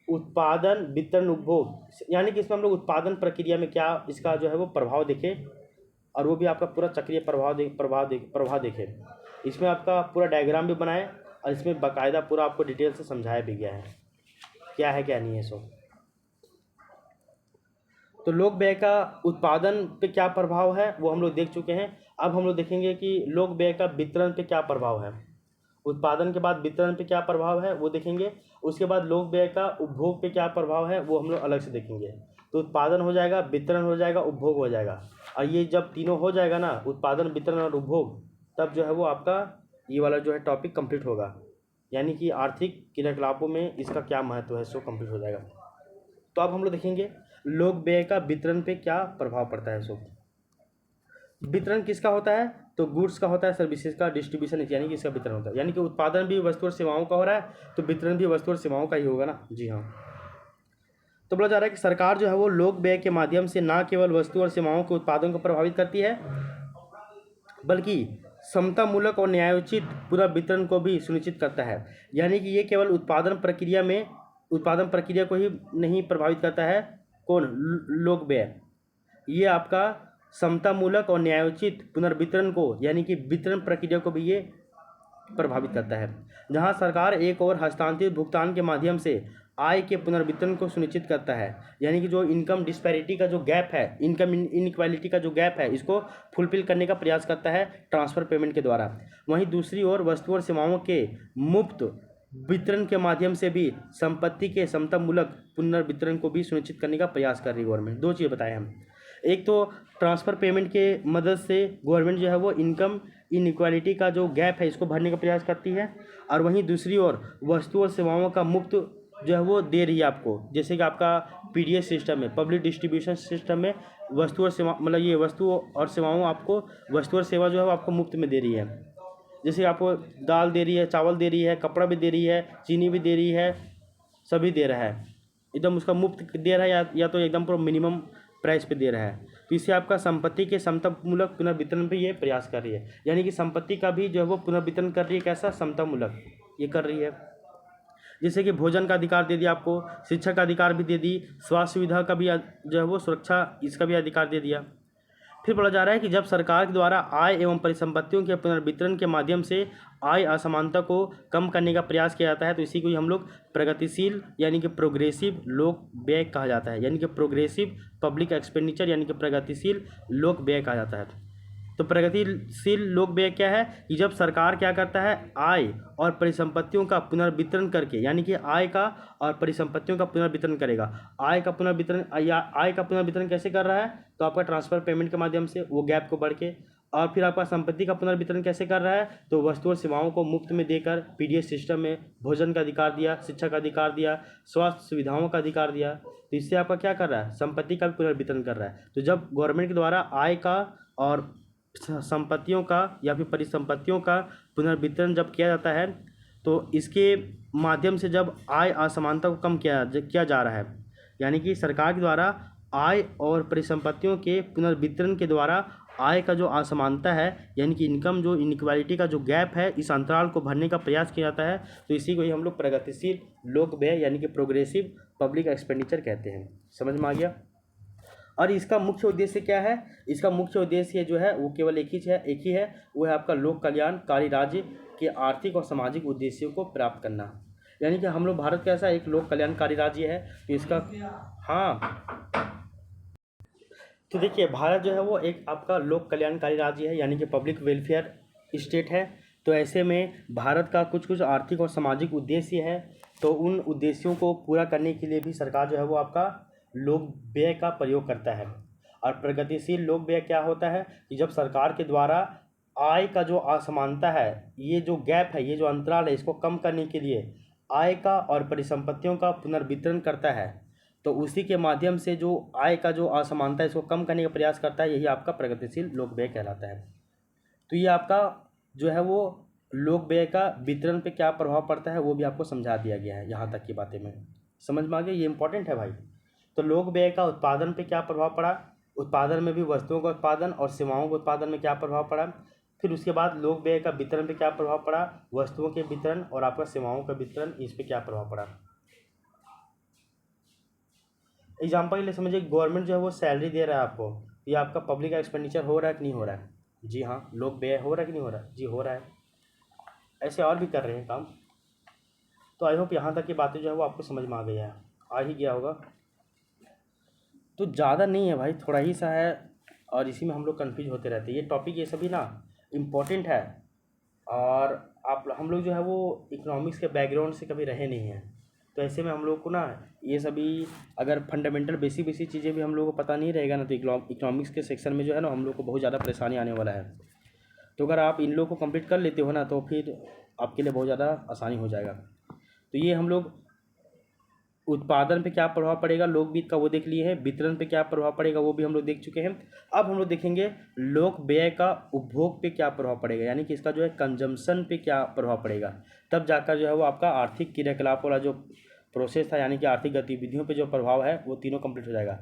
उत्पादन वितरण उपभोग, यानी कि इसमें हम लोग उत्पादन प्रक्रिया में क्या इसका जो है वो प्रभाव देखे और वो भी आपका पूरा चक्रीय प्रभाव देखे। इसमें आपका पूरा डायग्राम भी बनाए और इसमें बाकायदा पूरा आपको डिटेल से समझाया भी गया है क्या है क्या नहीं है सो। तो लोक व्यय का उत्पादन पे क्या प्रभाव है वो हम लोग देख चुके हैं। अब हम लोग देखेंगे कि लोक व्यय का वितरण पे क्या प्रभाव है। उत्पादन के बाद वितरण पे क्या प्रभाव है वो देखेंगे। उसके बाद लोक व्यय का उपभोग पे क्या प्रभाव है वो हम लोग अलग से देखेंगे। तो उत्पादन हो जाएगा, वितरण हो जाएगा, उपभोग हो जाएगा, और ये जब तीनों हो जाएगा ना, उत्पादन वितरण और उपभोग, तब जो है वो आपका ये वाला जो है टॉपिक कंप्लीट होगा, यानी कि आर्थिक क्रियाकलापों में इसका क्या महत्व है सो कंप्लीट हो जाएगा। तो अब हम लोग देखेंगे लोक व्यय का वितरण पे क्या प्रभाव पड़ता है सो। वितरण किसका होता है, तो गुड्स का होता है, सर्विसेज का डिस्ट्रीब्यूशन यानी कि इसका वितरण होता है। यानी कि उत्पादन भी वस्तु और सेवाओं का हो रहा है तो वितरण भी वस्तु और सेवाओं का ही होगा ना। जी हाँ। तो बोला जा रहा है कि सरकार जो है वो लोक व्यय के माध्यम से न केवल वस्तु और सेवाओं के उत्पादन को प्रभावित करती है बल्कि समतामूलक और न्यायोचित पूरा वितरण को भी सुनिश्चित करता है। यानी कि ये केवल उत्पादन प्रक्रिया को ही नहीं प्रभावित करता है, कौन, लोक व्यय, ये आपका समतामूलक और न्यायोचित पुनर्वितरण को यानी कि वितरण प्रक्रिया को भी ये प्रभावित करता है। जहां सरकार एक और हस्तांतरित भुगतान के माध्यम से आय के पुनर्वितरण को सुनिश्चित करता है, यानी कि जो इनकम डिस्पैरिटी का जो गैप है, इनकम इनइक्वालिटी का जो गैप है, इसको फुलफिल करने का प्रयास करता है ट्रांसफर पेमेंट के द्वारा। वहीं दूसरी ओर वस्तु और सेवाओं के मुफ्त वितरण के माध्यम से भी संपत्ति के समतामूलक पुनर्वितरण को भी सुनिश्चित करने का प्रयास कर रही है गवर्नमेंट। दो चीज़ें बताएं हम, एक तो ट्रांसफ़र पेमेंट के मदद से गवर्नमेंट जो है वो इनकम इनइक्वालिटी का जो गैप है इसको भरने का प्रयास करती है, और वहीं दूसरी ओर वस्तु और सेवाओं का मुफ्त जो है वो दे रही है आपको। जैसे कि आपका पीडीएस सिस्टम में, पब्लिक डिस्ट्रीब्यूशन सिस्टम में वस्तु और सेवा मतलब ये वस्तु और सेवाओं आपको वस्तु और सेवा जो है वो आपको मुफ्त में दे रही है। जैसे आपको दाल दे रही है, चावल दे रही है, कपड़ा भी दे रही है, चीनी भी दे रही है, सभी दे रहा है, एकदम उसका मुफ्त दे रहा है या तो एकदम पूरा मिनिमम प्राइस पे दे रहा है। तो इससे आपका संपत्ति के समतामूलक पुनर्वितरण पे ये प्रयास कर रही है, यानी कि संपत्ति का भी जो है वो पुनर्वितरण कर रही है। कैसा, समतामूलक ये कर रही है। जैसे कि भोजन का अधिकार दे दिया आपको, शिक्षा का अधिकार भी दे दी, स्वास्थ्य सुविधा का भी जो है वो सुरक्षा इसका भी अधिकार दे दिया। फिर बोला जा रहा है कि जब सरकार के द्वारा आय एवं परिसंपत्तियों के पुनर्वितरण के माध्यम से आय असमानता को कम करने का प्रयास किया जाता है, तो इसी को ही हम लोग प्रगतिशील यानी कि प्रोग्रेसिव लोक व्यय कहा जाता है, यानी कि प्रोग्रेसिव पब्लिक एक्सपेंडिचर यानी कि प्रगतिशील लोक व्यय कहा जाता है। तो प्रगतिशील लोक व्यय क्या है कि जब सरकार क्या करता है, आय और परिसंपत्तियों का पुनर्वितरण करके, यानी कि आय का और परिसंपत्तियों का पुनर्वितरण करेगा। आय का पुनर्वितरण कैसे कर रहा है, तो आपका ट्रांसफर पेमेंट के माध्यम से वो गैप को बढ़ के, और फिर आपका संपत्ति का पुनर्वितरण कैसे कर रहा है, तो वस्तु और सेवाओं को मुफ्त में देकर पीडीएस सिस्टम में भोजन का अधिकार दिया, शिक्षा का अधिकार दिया, स्वास्थ्य सुविधाओं का अधिकार दिया। तो इससे आपका क्या कर रहा है, संपत्ति का भी पुनर्वितरण कर रहा है। तो जब गवर्नमेंट के द्वारा आय का और संपत्तियों का या फिर परिसंपत्तियों का पुनर्वितरण जब किया जाता है, तो इसके माध्यम से जब आय असमानता को कम किया जा रहा है, यानी कि सरकार के द्वारा आय और परिसंपत्तियों के पुनर्वितरण के द्वारा आय का जो असमानता है, यानी कि इनकम जो इनइक्वालिटी का जो गैप है, इस अंतराल को भरने का प्रयास किया जाता है। तो इसी को ही हम लोग प्रगतिशील लोक व्यय यानी कि प्रोग्रेसिव पब्लिक एक्सपेंडिचर कहते हैं। समझ में आ गया। और इसका मुख्य उद्देश्य क्या है, इसका मुख्य उद्देश्य जो है वो केवल एक ही है, वो है आपका लोक कल्याणकारी राज्य के आर्थिक और सामाजिक उद्देश्यों को प्राप्त करना। यानी कि हम लोग भारत कैसा एक लोक कल्याणकारी राज्य है, तो इसका तो देखिए भारत जो है वो एक आपका लोक कल्याणकारी राज्य है, यानी कि पब्लिक वेलफेयर स्टेट है। तो ऐसे में भारत का कुछ आर्थिक और सामाजिक उद्देश्य है, तो उन उद्देश्यों को पूरा करने के लिए भी सरकार जो है वो आपका लोक व्यय का प्रयोग करता है। और प्रगतिशील लोक व्यय क्या होता है कि जब सरकार के द्वारा आय का जो असमानता है, ये जो गैप है, ये जो अंतराल है, इसको कम करने के लिए आय का और परिसंपत्तियों का पुनर्वितरण करता है, तो उसी के माध्यम से जो आय का जो असमानता है इसको कम करने का प्रयास करता है, यही आपका प्रगतिशील लोक व्यय कहलाता है। तो ये आपका जो है वो लोक व्यय का वितरण पे क्या प्रभाव पड़ता है वो भी आपको समझा दिया गया है। यहाँ तक की बातें में समझ में आ गया, ये इंपॉर्टेंट है भाई। तो लोक व्यय का उत्पादन पे क्या प्रभाव पड़ा, उत्पादन में भी वस्तुओं का उत्पादन और सेवाओं के उत्पादन में क्या प्रभाव पड़ा। फिर उसके बाद लोक व्यय का वितरण पे क्या प्रभाव पड़ा, वस्तुओं के वितरण और आपका सेवाओं का वितरण, इस पे क्या प्रभाव पड़ा। एग्जाम्पल के लिए समझिए, गवर्नमेंट जो है वो सैलरी दे रहा है आपको, ये आपका पब्लिक का एक्सपेंडिचर हो रहा है कि नहीं हो रहा है। जी हाँ, लोक व्यय हो रहा है कि नहीं हो रहा है, जी हो रहा है। ऐसे और भी कर रहे हैं काम। तो आई होप यहाँ तक की बातें जो है वो आपको समझ में आ गई है, आ ही गया होगा। तो ज़्यादा नहीं है भाई, थोड़ा ही सा है और इसी में हम लोग कन्फ्यूज होते रहते हैं। ये टॉपिक ये सभी ना इम्पोर्टेंट है, और हम लोग जो है वो इकोनॉमिक्स के बैकग्राउंड से कभी रहे नहीं हैं, तो ऐसे में हम लोग को ना ये सभी अगर फंडामेंटल बेसिक चीज़ें भी हम लोग को पता नहीं रहेगा ना, तो इकोनॉमिक्स के सेक्शन में जो है ना हम लोग को बहुत ज़्यादा परेशानी आने वाला है। तो अगर आप इन लोग को कंप्लीट कर लेते हो ना तो फिर आपके लिए बहुत ज़्यादा आसानी हो जाएगा। तो ये हम लोग उत्पादन पे क्या प्रभाव पड़ेगा लोकवित्त का वो देख लिए हैं, वितरण पे क्या प्रभाव पड़ेगा वो भी हम लोग देख चुके हैं। अब हम लोग देखेंगे लोक व्यय का उपभोग पे क्या प्रभाव पड़ेगा, यानी कि इसका जो है कंजम्पशन पे क्या प्रभाव पड़ेगा। तब जाकर जो है वो आपका आर्थिक क्रियाकलाप वाला जो प्रोसेस था, यानी कि आर्थिक गतिविधियों पे जो प्रभाव है वो तीनों कंप्लीट हो जाएगा।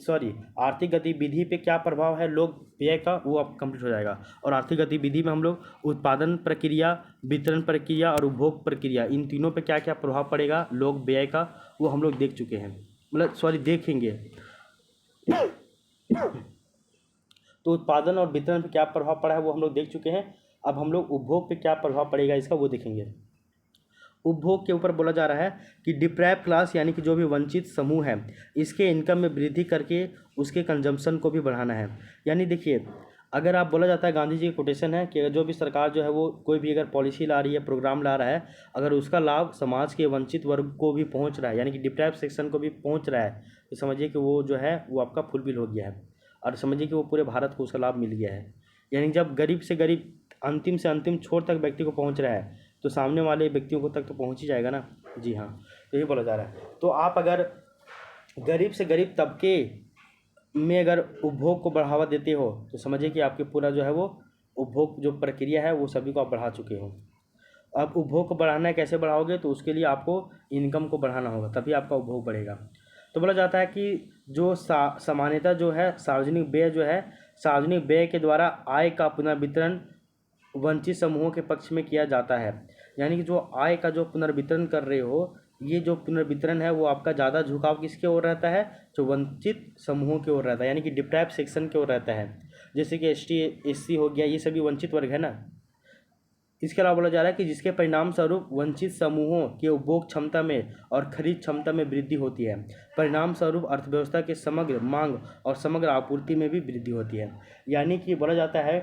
सॉरी, आर्थिक गतिविधि पे क्या प्रभाव है लोक व्यय का, वो अब कंप्लीट हो जाएगा। और आर्थिक गतिविधि में हम लोग उत्पादन प्रक्रिया, वितरण प्रक्रिया और उपभोग प्रक्रिया, इन तीनों पे क्या क्या प्रभाव पड़ेगा लोक व्यय का, वो हम लोग देख चुके हैं, मतलब सॉरी देखेंगे। तो उत्पादन और वितरण पे क्या प्रभाव पड़ा है वो हम लोग देख चुके हैं। अब हम लोग उपभोग पे क्या प्रभाव पड़ेगा इसका वो देखेंगे। उपभोग के ऊपर बोला जा रहा है कि डिप्राइव क्लास, यानी कि जो भी वंचित समूह है, इसके इनकम में वृद्धि करके उसके कंजम्पशन को भी बढ़ाना है। यानी देखिए, अगर आप बोला जाता है, गांधी जी की कोटेशन है कि जो भी सरकार जो है वो कोई भी अगर पॉलिसी ला रही है, प्रोग्राम ला रहा है, अगर उसका लाभ समाज के वंचित वर्ग को भी पहुंच रहा है, यानी कि डिप्राइव सेक्शन को भी पहुंच रहा है, तो समझिए कि वो जो है वो आपका फुलफिल हो गया है, और समझिए कि वो पूरे भारत को उसका लाभ मिल गया है। यानी जब गरीब से गरीब, अंतिम से अंतिम छोर तक व्यक्ति को पहुंच रहा है, तो सामने वाले व्यक्तियों को तक तो पहुंच ही जाएगा ना। जी हाँ, यही बोला जा रहा है। तो आप अगर गरीब से गरीब तबके में अगर उपभोग को बढ़ावा देते हो, तो समझिए कि आपके पूरा जो है वो उपभोग जो प्रक्रिया है वो सभी को आप बढ़ा चुके हो। अब उपभोग को बढ़ाना है, कैसे बढ़ाओगे, तो उसके लिए आपको इनकम को बढ़ाना होगा, तभी आपका उपभोग बढ़ेगा। तो बोला जाता है कि जो सामान्यतः जो है सार्वजनिक व्यय जो है, सार्वजनिक व्यय के द्वारा आय का पुनर्वितरण वंचित समूहों के पक्ष में किया जाता है। यानी कि जो आय का जो पुनर्वितरण कर रहे हो, ये जो पुनर्वितरण है वो आपका ज़्यादा झुकाव किसके ओर रहता है, जो वंचित समूहों की ओर रहता है, यानी कि डिप्राइव सेक्शन की ओर रहता है। जैसे कि ST SC हो गया, ये सभी वंचित वर्ग है ना। इसके अलावा बोला जा रहा है कि जिसके परिणाम स्वरूप वंचित समूहों के उपभोग क्षमता में और खरीद क्षमता में वृद्धि होती है। परिणाम स्वरूप अर्थव्यवस्था के समग्र मांग और समग्र आपूर्ति में भी वृद्धि होती है। यानी कि बोला जाता है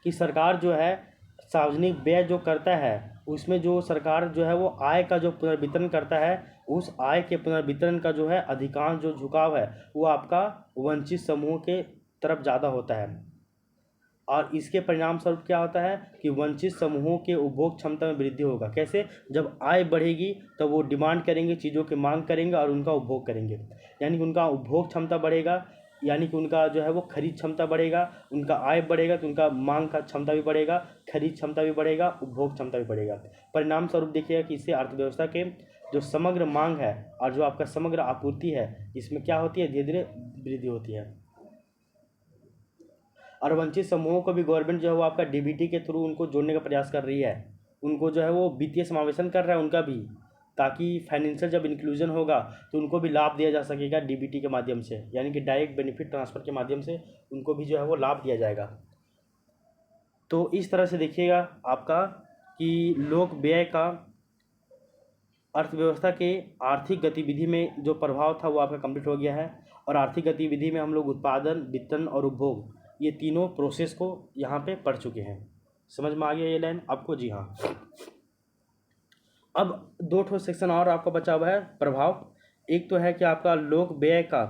कि सरकार जो है सार्वजनिक व्यय जो करता है, उसमें जो सरकार जो है वो आय का जो पुनर्वितरण करता है, उस आय के पुनर्वितरण का जो है अधिकांश जो झुकाव है वो आपका वंचित समूह के तरफ ज़्यादा होता है। और इसके परिणाम स्वरूप क्या होता है कि वंचित समूहों के उपभोग क्षमता में वृद्धि होगा। कैसे, जब आय बढ़ेगी तो वो डिमांड करेंगे, चीज़ों की मांग करेंगे और उनका उपभोग करेंगे, यानी कि उनका उपभोग क्षमता बढ़ेगा, यानी कि उनका जो है वो खरीद क्षमता बढ़ेगा। उनका आय बढ़ेगा तो उनका मांग का क्षमता भी बढ़ेगा, खरीद क्षमता भी बढ़ेगा, उपभोग क्षमता भी बढ़ेगा। परिणाम स्वरूप देखिएगा कि इससे अर्थव्यवस्था के जो समग्र मांग है और जो आपका समग्र आपूर्ति है, इसमें क्या होती है, धीरे धीरे वृद्धि होती है। और वंचित समूहों को भी गवर्नमेंट जो है वो आपका DBT के थ्रू उनको जोड़ने का प्रयास कर रही है, उनको जो है वो वित्तीय समावेशन कर रहा है उनका भी, ताकि फाइनेंशियल जब इंक्लूजन होगा तो उनको भी लाभ दिया जा सकेगा DBT के माध्यम से, यानी कि डायरेक्ट बेनिफिट ट्रांसफ़र के माध्यम से उनको भी जो है वो लाभ दिया जाएगा। तो इस तरह से देखिएगा आपका कि लोक व्यय का अर्थव्यवस्था के आर्थिक गतिविधि में जो प्रभाव था वो आपका कंप्लीट हो गया है। और आर्थिक गतिविधि में हम लोग उत्पादन, वितरण और उपभोग, ये तीनों प्रोसेस को यहाँ पे पढ़ चुके हैं। समझ में आ गया ये लाइन आपको? जी हाँ। अब दो ठो सेक्शन और आपका बचा हुआ है प्रभाव। एक तो है कि आपका लोक व्यय का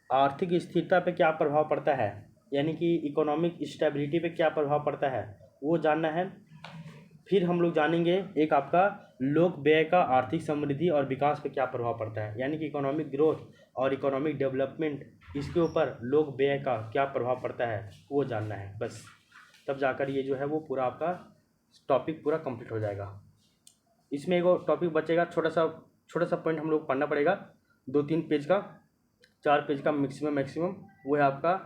आर्थिक स्थिरता पे क्या प्रभाव पड़ता है, यानी कि इकोनॉमिक स्टेबिलिटी पे क्या प्रभाव पड़ता है, वो जानना है। फिर हम लोग जानेंगे एक आपका लोक व्यय का आर्थिक समृद्धि और विकास पे क्या प्रभाव पड़ता है, यानी कि इकोनॉमिक ग्रोथ और इकोनॉमिक डेवलपमेंट, इसके ऊपर लोक व्यय का क्या प्रभाव पड़ता है वो जानना है बस। तब जाकर ये जो है वो पूरा आपका टॉपिक पूरा कंप्लीट हो जाएगा। इसमें एक और टॉपिक बचेगा, छोटा सा पॉइंट हम लोग पढ़ना पड़ेगा, 2-3 पेज का, 4 पेज का मैक्सिमम। वो है आपका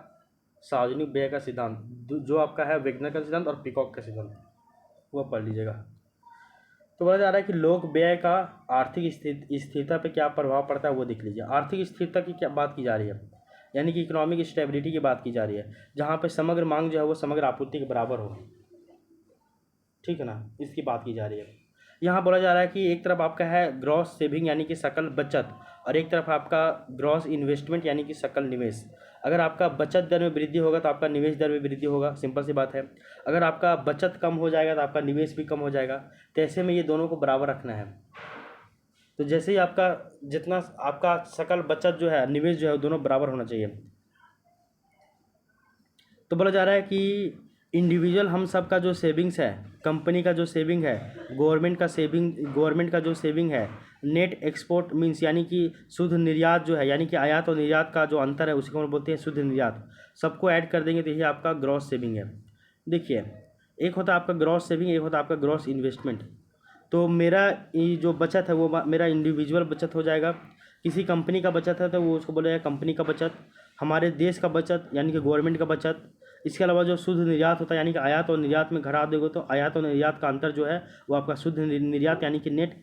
सार्वजनिक व्यय का सिद्धांत, जो आपका है वेगनर का सिद्धांत और पिकॉक का सिद्धांत, वो पढ़ लीजिएगा। तो बोला जा रहा है कि लोक व्यय का आर्थिक स्थिरता पे क्या प्रभाव पड़ता है वो देख लीजिए। आर्थिक स्थिरता की क्या बात की जा रही है, यानी कि इकोनॉमिक स्टेबिलिटी की बात की जा रही है, जहाँ पे समग्र मांग जो है वो समग्र आपूर्ति के बराबर हो, ठीक है ना, इसकी बात की जा रही है। यहाँ बोला जा रहा है कि एक तरफ आपका है ग्रॉस सेविंग यानी कि सकल बचत, और एक तरफ आपका ग्रॉस इन्वेस्टमेंट यानी कि सकल निवेश। अगर आपका बचत दर में वृद्धि होगा तो आपका निवेश दर में वृद्धि होगा, सिंपल सी बात है। अगर आपका बचत कम हो जाएगा तो आपका निवेश भी कम हो जाएगा। तो ऐसे में ये दोनों को बराबर रखना है। तो जैसे ही आपका जितना आपका सकल बचत जो है, निवेश जो है, दोनों बराबर होना चाहिए। तो बोला जा रहा है कि इंडिविजुअल हम सब का जो सेविंग्स है, कंपनी का जो सेविंग है, गवर्नमेंट का जो सेविंग है, नेट एक्सपोर्ट मीन्स यानी कि शुद्ध निर्यात जो है, यानी कि आयात और निर्यात का जो अंतर है उसी को हम बोलते हैं शुद्ध निर्यात, सबको ऐड कर देंगे तो ये आपका ग्रॉस सेविंग है। देखिए, एक होता है आपका ग्रॉस सेविंग, एक होता है आपका ग्रॉस इन्वेस्टमेंट। तो मेरा ये जो बचत है वो मेरा इंडिविजुअल बचत हो जाएगा। किसी कंपनी का बचत है तो वो उसको बोलेगा कंपनी का बचत। हमारे देश का बचत यानी कि गवर्नमेंट का बचत। इसके अलावा जो शुद्ध निर्यात होता है, यानी कि आयात और निर्यात में घटा दोगे तो आयात और निर्यात का अंतर जो है वो आपका शुद्ध निर्यात यानी कि नेट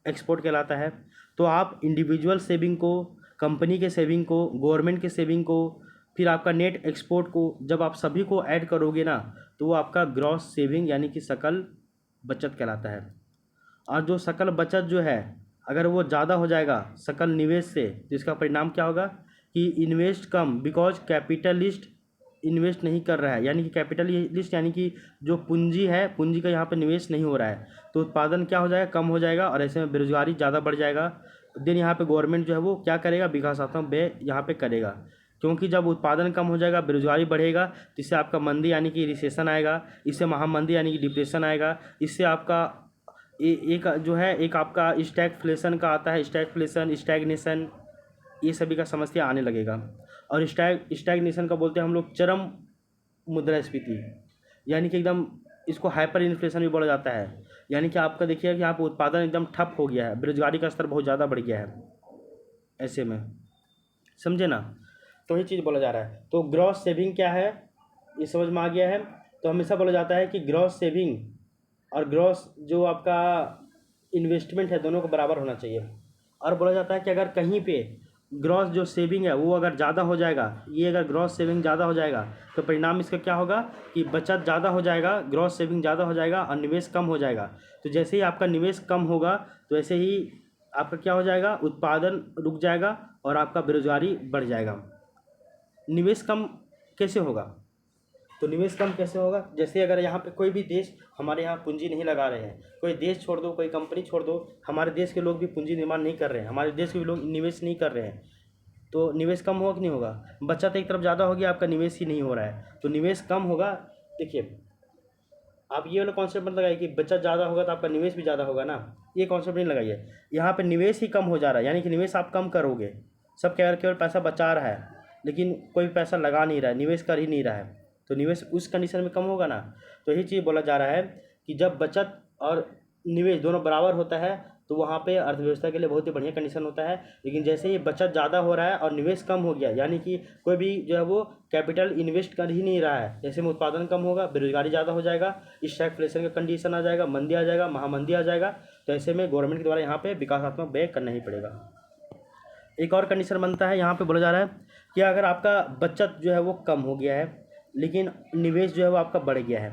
एक्सपोर्ट कहलाता है। तो आप इंडिविजुअल सेविंग को, कंपनी के सेविंग को, गवर्नमेंट के सेविंग को, फिर आपका नेट एक्सपोर्ट को, जब आप सभी को ऐड करोगे ना तो वो आपका ग्रॉस सेविंग यानी कि सकल बचत कहलाता है। और जो सकल बचत जो है अगर वो ज़्यादा हो जाएगा सकल निवेश से तो इसका परिणाम क्या होगा कि invest come, because capitalist invest नहीं कर रहा है, यानी कि कैपिटलिस्ट यानी कि जो पूंजी है, पूंजी का यहाँ पर निवेश नहीं हो रहा है, तो उत्पादन क्या हो जाएगा, कम हो जाएगा, और ऐसे में बेरोजगारी ज़्यादा बढ़ जाएगा। देन यहाँ पे गवर्नमेंट जो है वो क्या करेगा, विकासात्मक व्यय यहाँ पे करेगा, क्योंकि जब उत्पादन कम हो जाएगा, बेरोजगारी बढ़ेगा, तो इससे आपका मंदी यानी कि रिसेशन आएगा, इससे महामंदी यानी कि डिप्रेशन आएगा, इससे आपका एक जो है एक आपका स्टैगफ्लेशन का आता है, स्टैगफ्लेशन, स्टैग्नेशन, ये सभी का समस्या आने लगेगा। और स्टैग्नेशन का बोलते हैं हम लोग चरम मुद्रास्फीति, यानी कि एकदम इसको हाइपर इन्फ्लेशन भी बोला जाता है। यानी कि आपका देखिए कि यहाँ पर उत्पादन एकदम ठप हो गया है, बेरोजगारी का स्तर बहुत ज़्यादा बढ़ गया है, ऐसे में समझे ना। तो ये चीज़ बोला जा रहा है। तो ग्रॉस सेविंग क्या है ये समझ में आ गया है। तो हमेशा बोला जाता है कि ग्रॉस सेविंग और ग्रॉस जो आपका इन्वेस्टमेंट है दोनों को बराबर होना चाहिए। और बोला जाता है कि अगर कहीं पे ग्रॉस जो सेविंग है वो अगर ज़्यादा हो जाएगा, ये अगर ग्रॉस सेविंग ज़्यादा हो जाएगा तो परिणाम इसका क्या होगा कि बचत ज़्यादा हो जाएगा, ग्रॉस सेविंग ज़्यादा हो जाएगा और निवेश कम हो जाएगा। तो जैसे ही आपका निवेश कम होगा तो ऐसे ही आपका क्या हो जाएगा, उत्पादन रुक जाएगा और आपका बेरोजगारी बढ़ जाएगा। निवेश कम कैसे होगा, तो निवेश कम कैसे होगा, जैसे अगर यहाँ पे कोई भी देश हमारे यहाँ पूंजी नहीं लगा रहे हैं, कोई देश छोड़ दो, कोई कंपनी छोड़ दो, हमारे देश के लोग भी पूंजी निर्माण नहीं कर रहे हैं, हमारे देश के भी लोग निवेश नहीं कर रहे हैं, तो निवेश कम होगा कि नहीं होगा। बचत एक तरफ ज़्यादा होगी, आपका निवेश ही नहीं हो रहा है, तो निवेश कम होगा। देखिए आप ये वाला कॉन्सेप्ट मत लगाइए कि बचत ज़्यादा होगा तो आपका निवेश भी ज़्यादा होगा ना, ये कॉन्सेप्ट नहीं लगाइए। यहाँ पर निवेश ही कम हो जा रहा है, यानी कि निवेश आप कम करोगे, सब केवल पैसा बचा रहा है लेकिन कोई पैसा लगा नहीं रहा है, निवेश कर ही नहीं रहा है, तो निवेश उस कंडीशन में कम होगा ना। तो यही चीज़ बोला जा रहा है कि जब बचत और निवेश दोनों बराबर होता है तो वहाँ पे अर्थव्यवस्था के लिए बहुत ही बढ़िया कंडीशन होता है। लेकिन जैसे ही बचत ज़्यादा हो रहा है और निवेश कम हो गया, यानी कि कोई भी जो है वो कैपिटल इन्वेस्ट कर ही नहीं रहा है, जैसे में उत्पादन कम होगा, बेरोजगारी ज़्यादा हो जाएगा, स्टैगफ्लेशन का कंडीशन आ जाएगा, मंदी आ जाएगा, महामंदी आ जाएगा। तो ऐसे में गवर्नमेंट के द्वारा यहाँ पर विकासात्मक व्यय करना ही पड़ेगा। एक और कंडीशन बनता है, यहाँ पर बोला जा रहा है कि अगर आपका बचत जो है वो कम हो गया है लेकिन निवेश जो है वो आपका बढ़ गया है,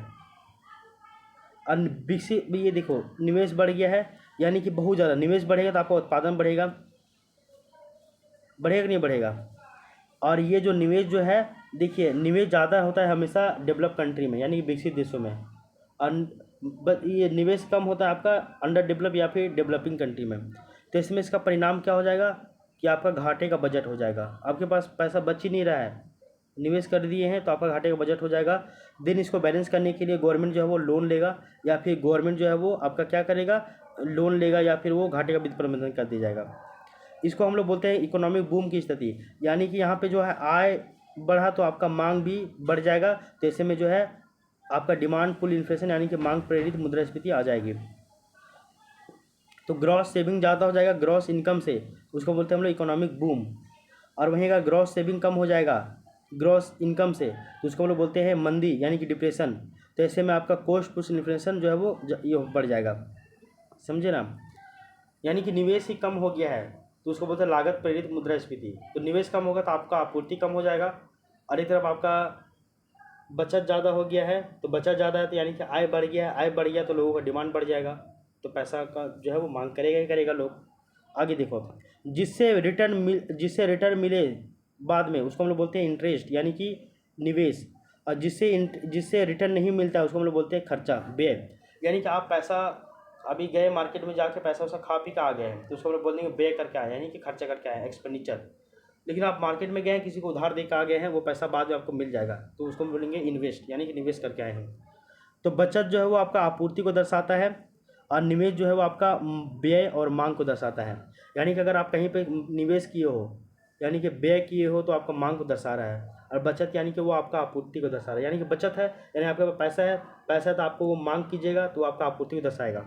और ये देखो निवेश बढ़ गया है यानी कि बहुत ज़्यादा निवेश बढ़ेगा तो आपका उत्पादन बढ़ेगा, बढ़ेगा कि नहीं बढ़ेगा। और ये जो निवेश जो है, देखिए निवेश ज़्यादा होता है हमेशा डेवलप कंट्री में, यानी कि विकसित देशों में, और ये निवेश कम होता है आपका अंडर डेवलप या फिर डेवलपिंग कंट्री में। तो इसमें इसका परिणाम क्या हो जाएगा कि आपका घाटे का बजट हो जाएगा, आपके पास पैसा बच ही नहीं रहा है, निवेश कर दिए हैं तो आपका घाटे का बजट हो जाएगा। देन इसको बैलेंस करने के लिए गवर्नमेंट जो है वो लोन लेगा, या फिर गवर्नमेंट जो है वो आपका क्या करेगा, लोन लेगा, या फिर वो घाटे का वित्त प्रबंधन कर दिया जाएगा। इसको हम लोग बोलते हैं इकोनॉमिक बूम की स्थिति, यानी कि यहाँ पे जो है आय बढ़ा तो आपका मांग भी बढ़ जाएगा, तो ऐसे में जो है आपका डिमांड पुल इन्फ्लेशन यानी कि मांग प्रेरित मुद्रास्फीति आ जाएगी। तो ग्रॉस सेविंग ज़्यादा हो जाएगा ग्रॉस इनकम से, उसको बोलते हैं हम लोग इकोनॉमिक बूम। और वहीं का ग्रॉस सेविंग कम हो जाएगा ग्रॉस इनकम से, तो उसको हम लोग बोलते हैं मंदी यानी कि डिप्रेशन। तो ऐसे में आपका कॉस्ट पुश इन्फ्लेशन जो है वो ये बढ़ जाएगा, समझे ना। यानी कि निवेश ही कम हो गया है तो उसको बोलते हैं लागत प्रेरित मुद्रास्फीति। तो निवेश कम होगा तो आपका आपूर्ति कम हो जाएगा, और एक तरफ आपका बचत ज़्यादा हो गया है, तो बचत ज़्यादा है तो यानी कि आय बढ़ गया है, आय बढ़ गया तो लोगों का डिमांड बढ़ जाएगा, तो पैसा का जो है वो मांग करेगा ही करेगा लोग। आगे देखो, जिससे रिटर्न मिले बाद में उसको हम लोग बोलते हैं इंटरेस्ट यानी कि निवेश। और जिससे रिटर्न नहीं मिलता है उसको हम लोग बोलते हैं खर्चा, व्यय। यानी कि आप पैसा अभी गए मार्केट में जाके पैसा वैसा खा पी के आ गए हैं तो उसको हम लोग बोल देंगे व्यय करके आए, यानी कि खर्चा करके आए, एक्सपेंडिचर। लेकिन आप मार्केट में गए हैं किसी को उधार दे के आ गए हैं, वो पैसा बाद में आपको मिल जाएगा तो उसको हम बोलेंगे इन्वेस्ट यानी कि निवेश करके आए हैं। तो बचत जो है वो आपका आपूर्ति को दर्शाता है, और निवेश जो है वो आपका व्यय और मांग को दर्शाता है। यानी कि अगर आप कहीं पे निवेश किए हो यानी कि व्यय किए हो तो आपका मांग को दर्शा रहा है, और बचत यानी कि वो आपका आपूर्ति को दर्शा रहा है। यानी कि बचत है यानी आपके पास पैसा है तो आपको वो मांग कीजिएगा तो आपका आपूर्ति को दर्शाएगा।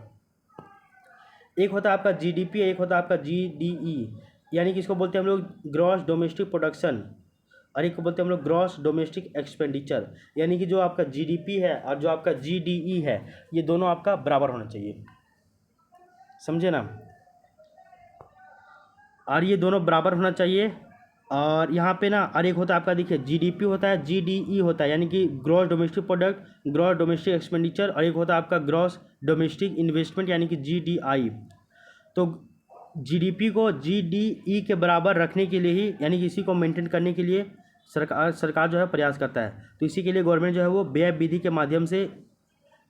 एक होता है आपका जीडीपी, एक होता है आपका जीडीई, यानी कि इसको बोलते हैं हम लोग ग्रॉस डोमेस्टिक प्रोडक्शन, और एक को बोलते हैं हम लोग ग्रॉस डोमेस्टिक एक्सपेंडिचर। यानी कि जो आपका जीडीपी है और जो आपका जीडीई है ये दोनों आपका बराबर होना चाहिए, समझे ना। और ये दोनों बराबर होना चाहिए। और यहाँ पे ना और एक होता है आपका देखिए जीडीपी होता है, जीडीई होता है यानी कि gross domestic product, gross domestic expenditure, और एक होता है आपका ग्रॉस डोमेस्टिक इन्वेस्टमेंट यानी कि जीडीआई। तो जीडीपी को जीडीई के बराबर रखने के लिए ही यानी कि इसी को मेंटेन करने के लिए सरकार जो है प्रयास करता है। तो इसी के लिए गवर्नमेंट जो है वो व्यय विधि के माध्यम से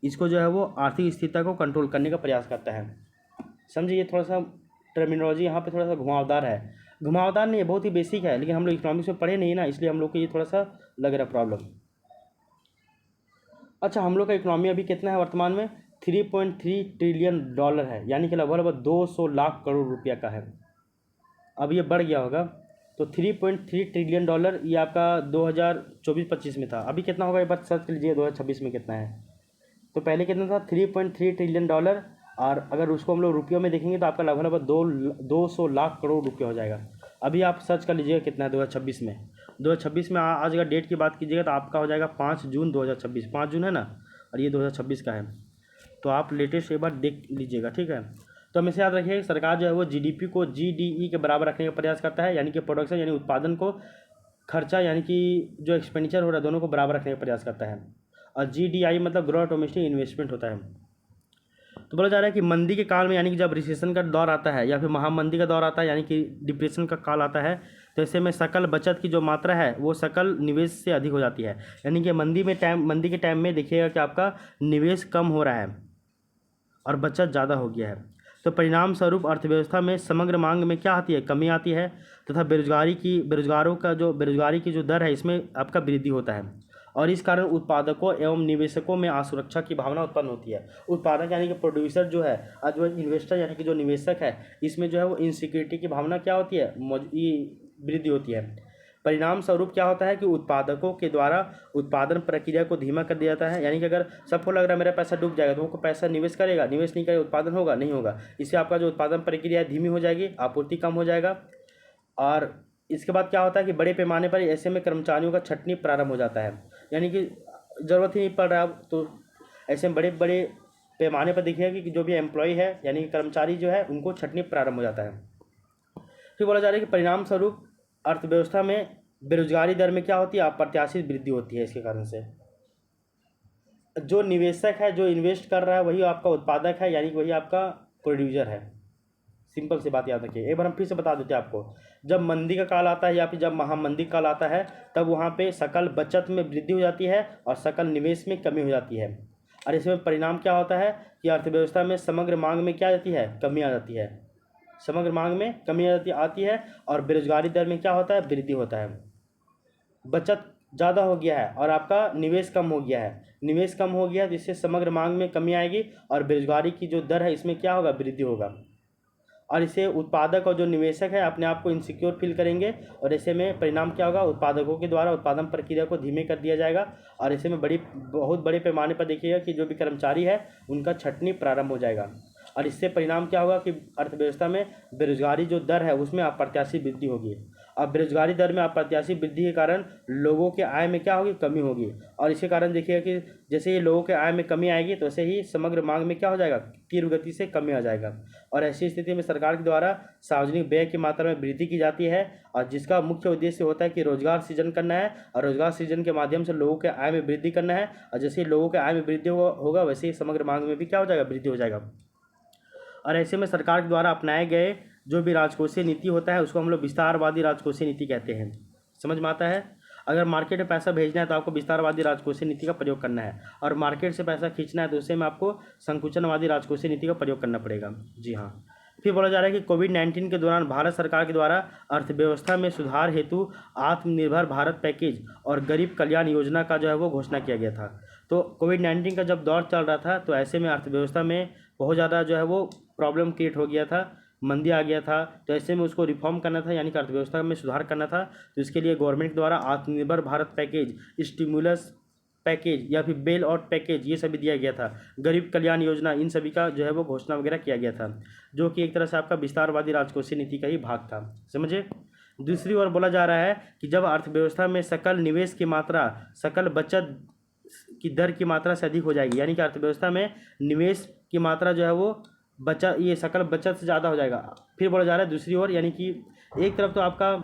इसको जो है वो आर्थिक स्थिरता को कंट्रोल करने का प्रयास करता है, समझिए। ये थोड़ा सा टर्मिनोलॉजी यहाँ पे थोड़ा सा घुमावदार है, घुमावदार नहीं है, बहुत ही बेसिक है, लेकिन हम लोग इकोनॉमिक्स में पढ़े नहीं ना, इसलिए हम लोग को ये थोड़ा सा लग रहा है प्रॉब्लम। अच्छा, हम लोग का इकोनॉमी अभी कितना है वर्तमान में, 3.3 ट्रिलियन डॉलर है, यानी कि लगभग 200 लाख करोड़ रुपया का है। अब ये बढ़ गया होगा, तो 3.3 ट्रिलियन डॉलर ये आपका 2024-25 में था। अभी कितना होगा एक बार सर्च कर लीजिए 2026 में कितना है। तो पहले कितना था 3.3 ट्रिलियन डॉलर, और अगर उसको हम लोग रुपयों में देखेंगे तो आपका लगभग 200 लाख करोड़ रुपया हो जाएगा। अभी आप सर्च कर लीजिएगा कितना है 2026 में। 2026 में आज अगर डेट की बात कीजिएगा तो आपका हो जाएगा 5 जून 2026, 5 जून है ना, और ये 2026 का है। तो आप लेटेस्ट एक बार देख लीजिएगा, ठीक है। तो हमेशा याद रखिए सरकार जो है वो जीडीपी को जीडीई के बराबर रखने का प्रयास करता है, यानी कि प्रोडक्शन यानी उत्पादन को, खर्चा यानी कि जो एक्सपेंडिचर हो रहा है दोनों को बराबर रखने का प्रयास करता है। और जीडीआई मतलब ग्रॉस डोमेस्टिक इन्वेस्टमेंट होता है। तो बोला जा रहा है कि मंदी के काल में यानी कि जब रिसेशन का दौर आता है या फिर महामंदी का दौर आता है यानी कि डिप्रेशन का काल आता है, तो ऐसे में सकल बचत की जो मात्रा है वो सकल निवेश से अधिक हो जाती है। यानी कि मंदी के टाइम में देखिएगा कि आपका निवेश कम हो रहा है और बचत ज़्यादा हो गया है। तो परिणाम स्वरूप अर्थव्यवस्था में समग्र मांग में क्या आती है, कमी आती है, तथा बेरोजगारी की जो दर है इसमें आपका वृद्धि होता है। और इस कारण उत्पादकों एवं निवेशकों में असुरक्षा की भावना उत्पन्न होती है। उत्पादक यानी कि प्रोड्यूसर जो है और जो इन्वेस्टर यानी कि जो निवेशक है, इसमें जो है वो इनसिक्योरिटी की भावना क्या होती है, वृद्धि होती है। परिणाम स्वरूप क्या होता है कि उत्पादकों के द्वारा उत्पादन प्रक्रिया को धीमा कर दिया जाता है। यानी कि अगर सबको लग रहा है मेरा पैसा डूब जाएगा तो वो पैसा निवेश करेगा, निवेश नहीं करेगा उत्पादन होगा नहीं होगा। इससे आपका जो उत्पादन प्रक्रिया धीमी हो जाएगी, आपूर्ति कम हो जाएगा। और इसके बाद क्या होता है कि बड़े पैमाने पर ऐसे में कर्मचारियों का छंटनी प्रारंभ हो जाता है। यानी कि ज़रूरत ही नहीं पड़ रहा है, तो ऐसे में बड़े बड़े पैमाने पर देखिएगा कि जो भी एम्प्लॉय है यानी कि कर्मचारी जो है उनको छंटनी प्रारंभ हो जाता है। फिर बोला जा रहा है कि परिणाम स्वरूप अर्थव्यवस्था में बेरोजगारी दर में क्या होती है, अप्रत्याशित वृद्धि होती है। इसके कारण से जो निवेशक है, जो इन्वेस्ट कर रहा है, वही आपका उत्पादक है, यानी कि वही आपका प्रोड्यूसर है। सिंपल सी बात याद रखिए। एक बार हम फिर से बता देते हैं आपको, जब मंदी का काल आता है या फिर जब महामंदी काल आता है तब वहाँ पे सकल बचत में वृद्धि हो जाती है और सकल निवेश में कमी हो जाती है। और इसमें परिणाम क्या होता है कि अर्थव्यवस्था में समग्र मांग में क्या आती है, कमी आ जाती है। समग्र मांग में कमी आती है और बेरोजगारी दर में क्या होता है, वृद्धि होता है। बचत ज़्यादा हो गया है और आपका निवेश कम हो गया है, निवेश कम हो गया जिससे समग्र मांग में कमी आएगी और बेरोजगारी की जो दर है इसमें क्या होगा, वृद्धि होगा। और इससे उत्पादक और जो निवेशक है अपने आप को इनसिक्योर फील करेंगे, और ऐसे में परिणाम क्या होगा, उत्पादकों के द्वारा उत्पादन प्रक्रिया को धीमे कर दिया जाएगा, और ऐसे में बहुत बड़े पैमाने पर देखिएगा कि जो भी कर्मचारी है उनका छंटनी प्रारंभ हो जाएगा। और इससे परिणाम क्या होगा कि अर्थव्यवस्था में बेरोजगारी जो दर है उसमें अप्रत्याशित वृद्धि होगी। अब बेरोजगारी दर में अप्रत्याशित वृद्धि के कारण लोगों के आय में क्या होगी, कमी होगी, और इसके कारण देखिएगा कि जैसे ये लोगों के आय में कमी आएगी तो वैसे ही समग्र मांग में क्या हो जाएगा, तीव्र गति से कमी आ जाएगा। और ऐसी स्थिति में सरकार के द्वारा सार्वजनिक व्यय की मात्रा में वृद्धि की जाती है, और जिसका मुख्य उद्देश्य होता है कि रोजगार सृजन करना है, और रोजगार सृजन के माध्यम से लोगों के आय में वृद्धि करना है, और जैसे ही लोगों के आय में वृद्धि होगा वैसे ही समग्र मांग में भी क्या हो जाएगा, वृद्धि हो जाएगा। और ऐसे में सरकार के द्वारा अपनाए गए जो भी राजकोषीय नीति होता है उसको हम लोग विस्तारवादी राजकोषीय नीति कहते हैं। समझ में आता है? अगर मार्केट में पैसा भेजना है तो आपको विस्तारवादी राजकोषीय नीति का प्रयोग करना है, और मार्केट से पैसा खींचना है तो उससे में आपको संकुचनवादी राजकोषीय नीति का प्रयोग करना पड़ेगा। जी हाँ। फिर बोला जा रहा है कि कोविड-19 के दौरान भारत सरकार के द्वारा अर्थव्यवस्था में सुधार हेतु आत्मनिर्भर भारत पैकेज और गरीब कल्याण योजना का जो है वो घोषणा किया गया था। तो कोविड-19 का जब दौर चल रहा था तो ऐसे में अर्थव्यवस्था में बहुत ज़्यादा जो है वो प्रॉब्लम क्रिएट हो गया था, मंदी आ गया था, तो ऐसे में उसको रिफॉर्म करना था, यानी कि अर्थव्यवस्था में सुधार करना था। तो इसके लिए गवर्नमेंट द्वारा आत्मनिर्भर भारत पैकेज, स्टिमुलस पैकेज या फिर बेल आउट पैकेज ये सभी दिया गया था, गरीब कल्याण योजना, इन सभी का जो है वो घोषणा वगैरह किया गया था, जो कि एक तरह से आपका विस्तारवादी राजकोषीय नीति का ही भाग था। समझे? दूसरी ओर बोला जा रहा है कि जब अर्थव्यवस्था में सकल निवेश की मात्रा सकल बचत की दर की मात्रा से अधिक हो जाएगी, यानी कि अर्थव्यवस्था में निवेश की मात्रा जो है वो बचत, ये सकल बचत से ज़्यादा हो जाएगा। फिर बोला जा रहा है दूसरी ओर, यानी कि एक तरफ तो आपका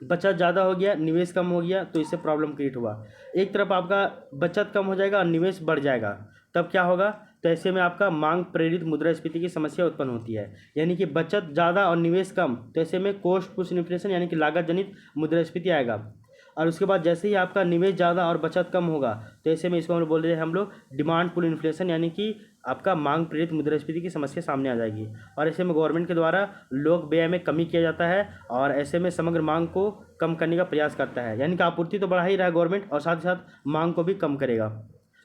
बचत ज़्यादा हो गया, निवेश कम हो गया, तो इससे प्रॉब्लम क्रिएट हुआ। एक तरफ आपका बचत कम हो जाएगा और निवेश बढ़ जाएगा, तब क्या होगा, तो ऐसे में आपका मांग प्रेरित मुद्रास्फीति की समस्या उत्पन्न होती है, यानी कि बचत ज़्यादा और निवेश कम, तो ऐसे में कॉस्ट पुश इन्फ्लेशन यानी कि लागत जनित मुद्रास्फीति आएगा। और उसके बाद जैसे ही आपका निवेश ज़्यादा और बचत कम होगा तो ऐसे में इसको हम लोग बोल रहे हैं हम लोग डिमांड पुल इन्फ्लेशन, यानी कि आपका मांग प्रेरित मुद्रास्फीति की समस्या सामने आ जाएगी। और ऐसे में गवर्नमेंट के द्वारा लोक व्यय में कमी किया जाता है, और ऐसे में समग्र मांग को कम करने का प्रयास करता है, यानी कि आपूर्ति तो बढ़ा ही रहा है गवर्नमेंट, और साथ ही साथ मांग को भी कम करेगा,